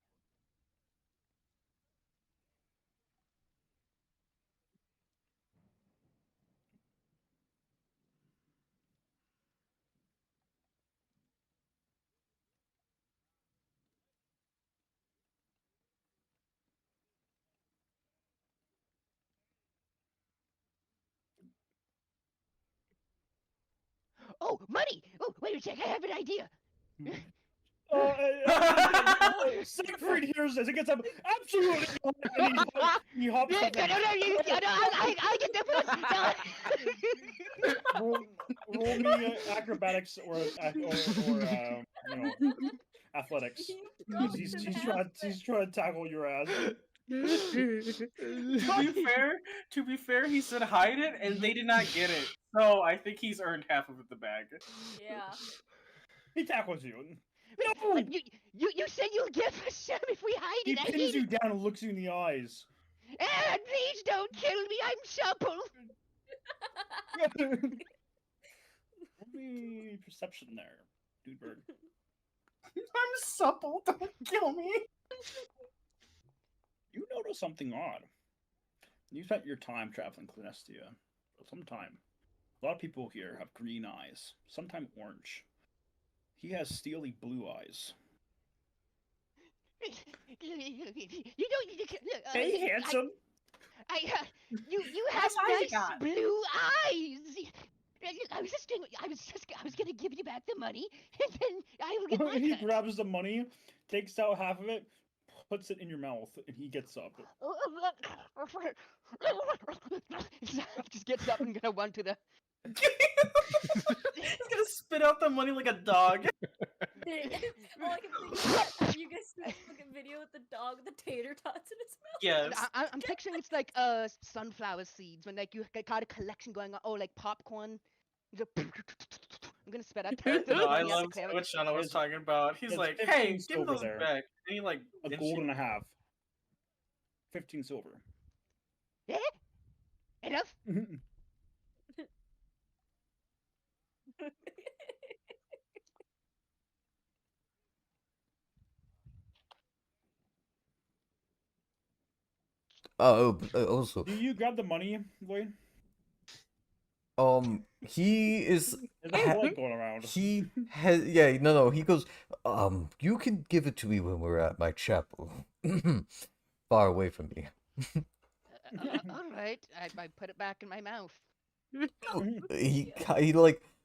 Oh, money! Oh, wait a sec, I have an idea. Siegfried hears this. It gets up absolutely. And he hops No, up. no, I get the first. Roll me acrobatics or athletics. 'Cause he's trying to tackle your ass. To be fair, he said hide it, and they did not get it. So I think he's earned half of the bag. Yeah. He tackles you. No! But you said you'll give us some if we hide He it. I pins need you it. down and looks you in the eyes. Please don't kill me. I'm supple. Roll me perception there, dude bird. I'm supple. Don't kill me. You notice something odd. You spent your time traveling Clunestia for some time. A lot of people here have green eyes, sometimes orange. He has steely blue eyes. You don't. Hey, handsome. You have Nice eyes you nice got. blue eyes. I was gonna give you back the money, and then I will get my He cut. grabs the money, takes out half of it, puts it in your mouth, and he gets up. Just gets up and gonna run to the. He's gonna spit out the money like a dog. All I can think is you guys see that fucking video with the dog with the tater tots in his mouth. Yes. I'm picturing it's like sunflower seeds when like you got a collection going on, like popcorn. I'm gonna spit out. No, I money at the love cleric. what Shauna was It's- talking about. He's it's like, 15 "Hey, give silver those there. back." And he like A and gold she- and a half. 15 silver. Yeah, enough. Also, Do you grab the money, Lloyd? he is. There's a blood going around. He has. Yeah, no. He goes, you can give it to me when we're at my chapel. Far away from me. All right, I put it back in my mouth.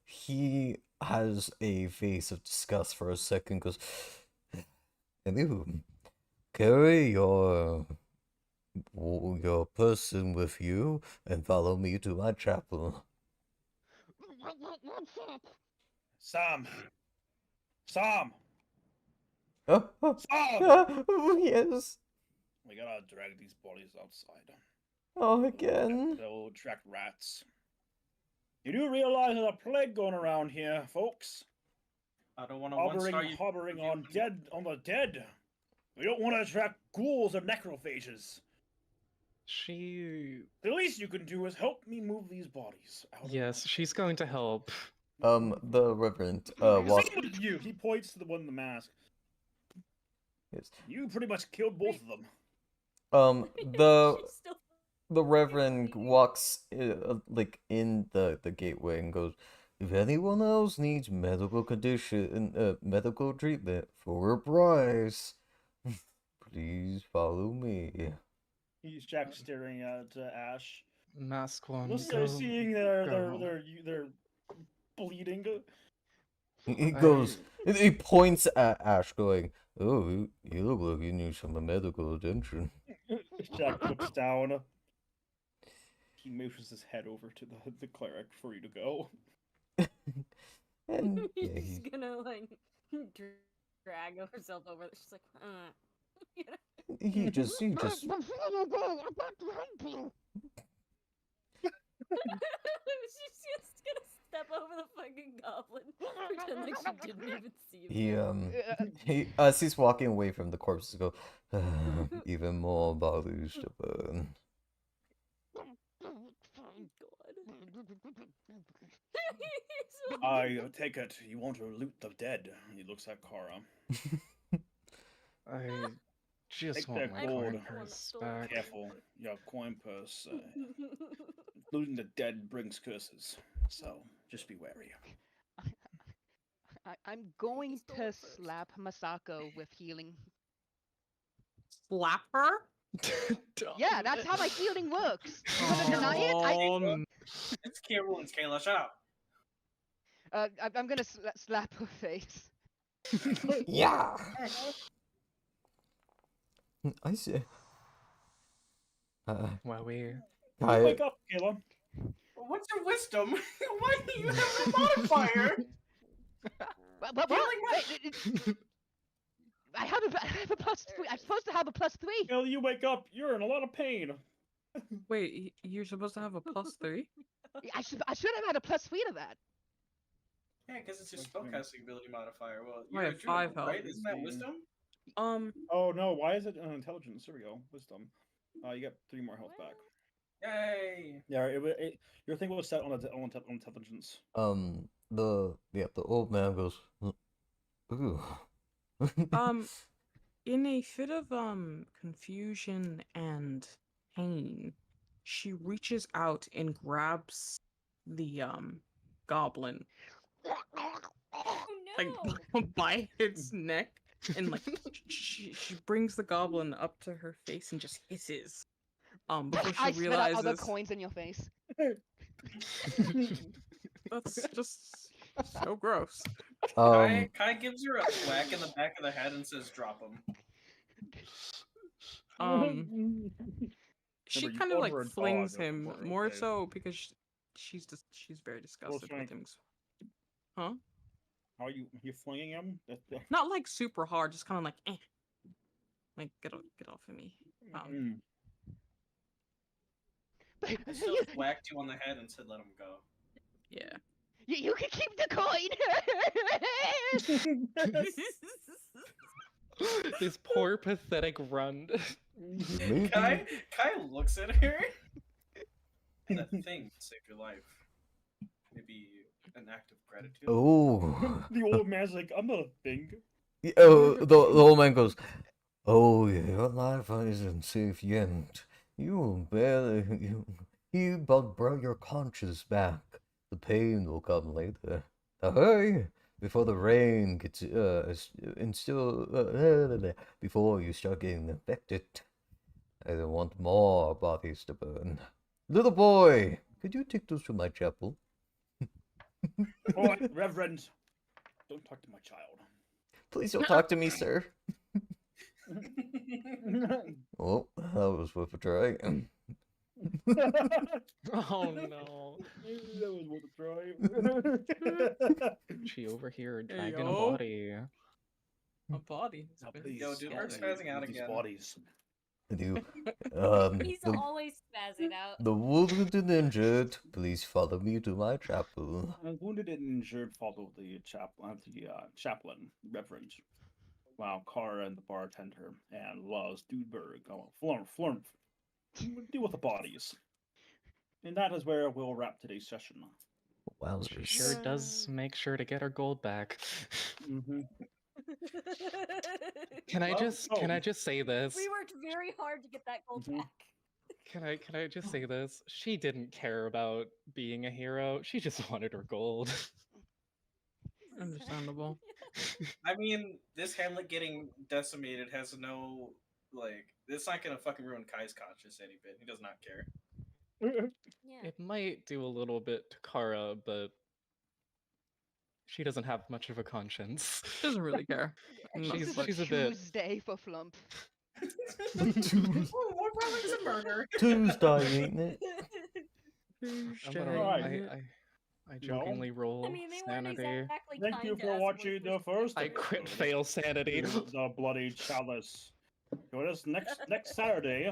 He has a face of disgust for a second, goes, anywho, carry your person with you and follow me to my chapel. Sam! Sam! Oh, Sam! yes. We gotta drag these bodies outside. Oh, again. They'll attract rats. You do realize there's a plague going around here, folks? I don't want to one star you. Harboring on the dead. We don't want to attract ghouls or necrophages. She. The least you can do is help me move these bodies out. Yes, she's going to help. The Reverend, walks. Same with you. He points to the one in the mask. Yes. You pretty much killed both of them. She's still The Reverend walks like in the gateway and goes, if anyone else needs medical treatment for a price, please follow me. He's Jack staring at Ash. Mask one. Let's start go. seeing their bleeding. He goes, he points at Ash going, oh, you look like you need some medical attention. Jack looks down. He motions his head over to the cleric for you to go. And yeah, he's gonna like drag herself over. She's like, you know? he just She's just gonna step over the fucking goblin, pretend like she didn't even see him. he as he's walking away from the corpses, go, even more bodies to burn. I take it you want to loot the dead. He looks at Kara. I just Take want that my gold. coin purse back. Careful, your coin purse. Looting the dead brings curses, so just be wary. I'm going stole to it first. slap Masako with healing. Slap her? Yeah, that's how my healing works. You wanna deny it? It's Carol and Kayla. Shut up. I'm gonna slap her face. Yeah. I see. Wowie. Wake up, Kayla. What's your wisdom? Why do you have a modifier? What? Wait, I have a plus 3. I'm supposed to have a plus 3. Kayla, you wake up. You're in a lot of pain. Wait, you're supposed to have a +3? I should have had a plus 3 to that. Yeah, because it's your What's the- spellcasting ability modifier. Well, I you're a have 5 druid, health. right? Isn't that See. wisdom? Oh no, why is it intelligence? There we go. Wisdom. You get 3 more health back. Yay! Yeah, your thing was set on intelligence. The old man goes, ooh. In a fit of confusion and pain, she reaches out and grabs the goblin Oh like no! by its neck and like she brings the goblin up to her face and just hisses before she I spit out all the realizes coins in your face. that's just so gross. Kai gives her a whack in the back of the head and says, "Drop him." She Remember, you kind of called like her a dog flings him before, more okay? so because she's very disgusted with Frank. him. Huh? How are you flinging him? Not like super hard, just kind of like, like get off of me. I still whacked you on the head and said, "Let him go." Yeah. You can keep the coin. This poor pathetic run. Maybe. Kai looks at her. That thing saved your life. Maybe an act of gratitude. Oh. The old man's like, I'm not a thing. Oh, the old man goes, oh, your life isn't safe yet. You will barely. You but brought your conscience back. The pain will come later. Now hurry before the rain gets before you start getting infected. I don't want more bodies to burn. Little boy, could you take those to my chapel? Oh, Reverend, don't talk to my child. Please don't talk to me, sir. Well, that was worth a try. Oh no. That was worth a try. She over here Hey, dragging a yo. body. A body. Now, Has been please, Yo, dude, get Mark's me spazzing out these again. bodies. You, He's the, always spazzing out. the wounded and injured, please follow me to my chapel. Wounded and injured follow the chaplain, Reverend. Wow, Kara and the bartender and Luz Dudeberg flump. Deal with the bodies. And that is where we'll wrap today's session. She sure does make sure to get her gold back. Mm-hmm. Can I just say this? We worked very hard to get that gold Mhm. back. Can I just say this? She didn't care about being a hero. She just wanted her gold. Understandable. I mean, this Hamlet getting decimated has no it's not gonna fucking ruin Kai's conscience any bit. He does not care. Yeah. It might do a little bit to Kara, but she doesn't have much of a conscience. Doesn't really care. This is She's a a bit. Tuesday for Flump. Oh, what probably is a murder? Tuesday, ain't it? I jokingly roll I mean, they weren't sanity. exactly Thank kind you to for us when watching we the first first I crit episode fail sanity. to the Bloodied Chalice. Join us next Saturday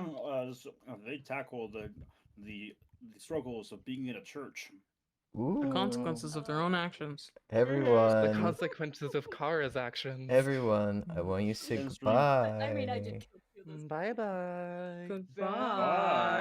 as they tackle the struggles of being in a church. The Ooh. consequences of their own actions. The Everyone, consequences of Kara's actions. everyone, I want you to say Then stream. goodbye. I mean, I did kill you this Bye bye. Goodbye. Bye.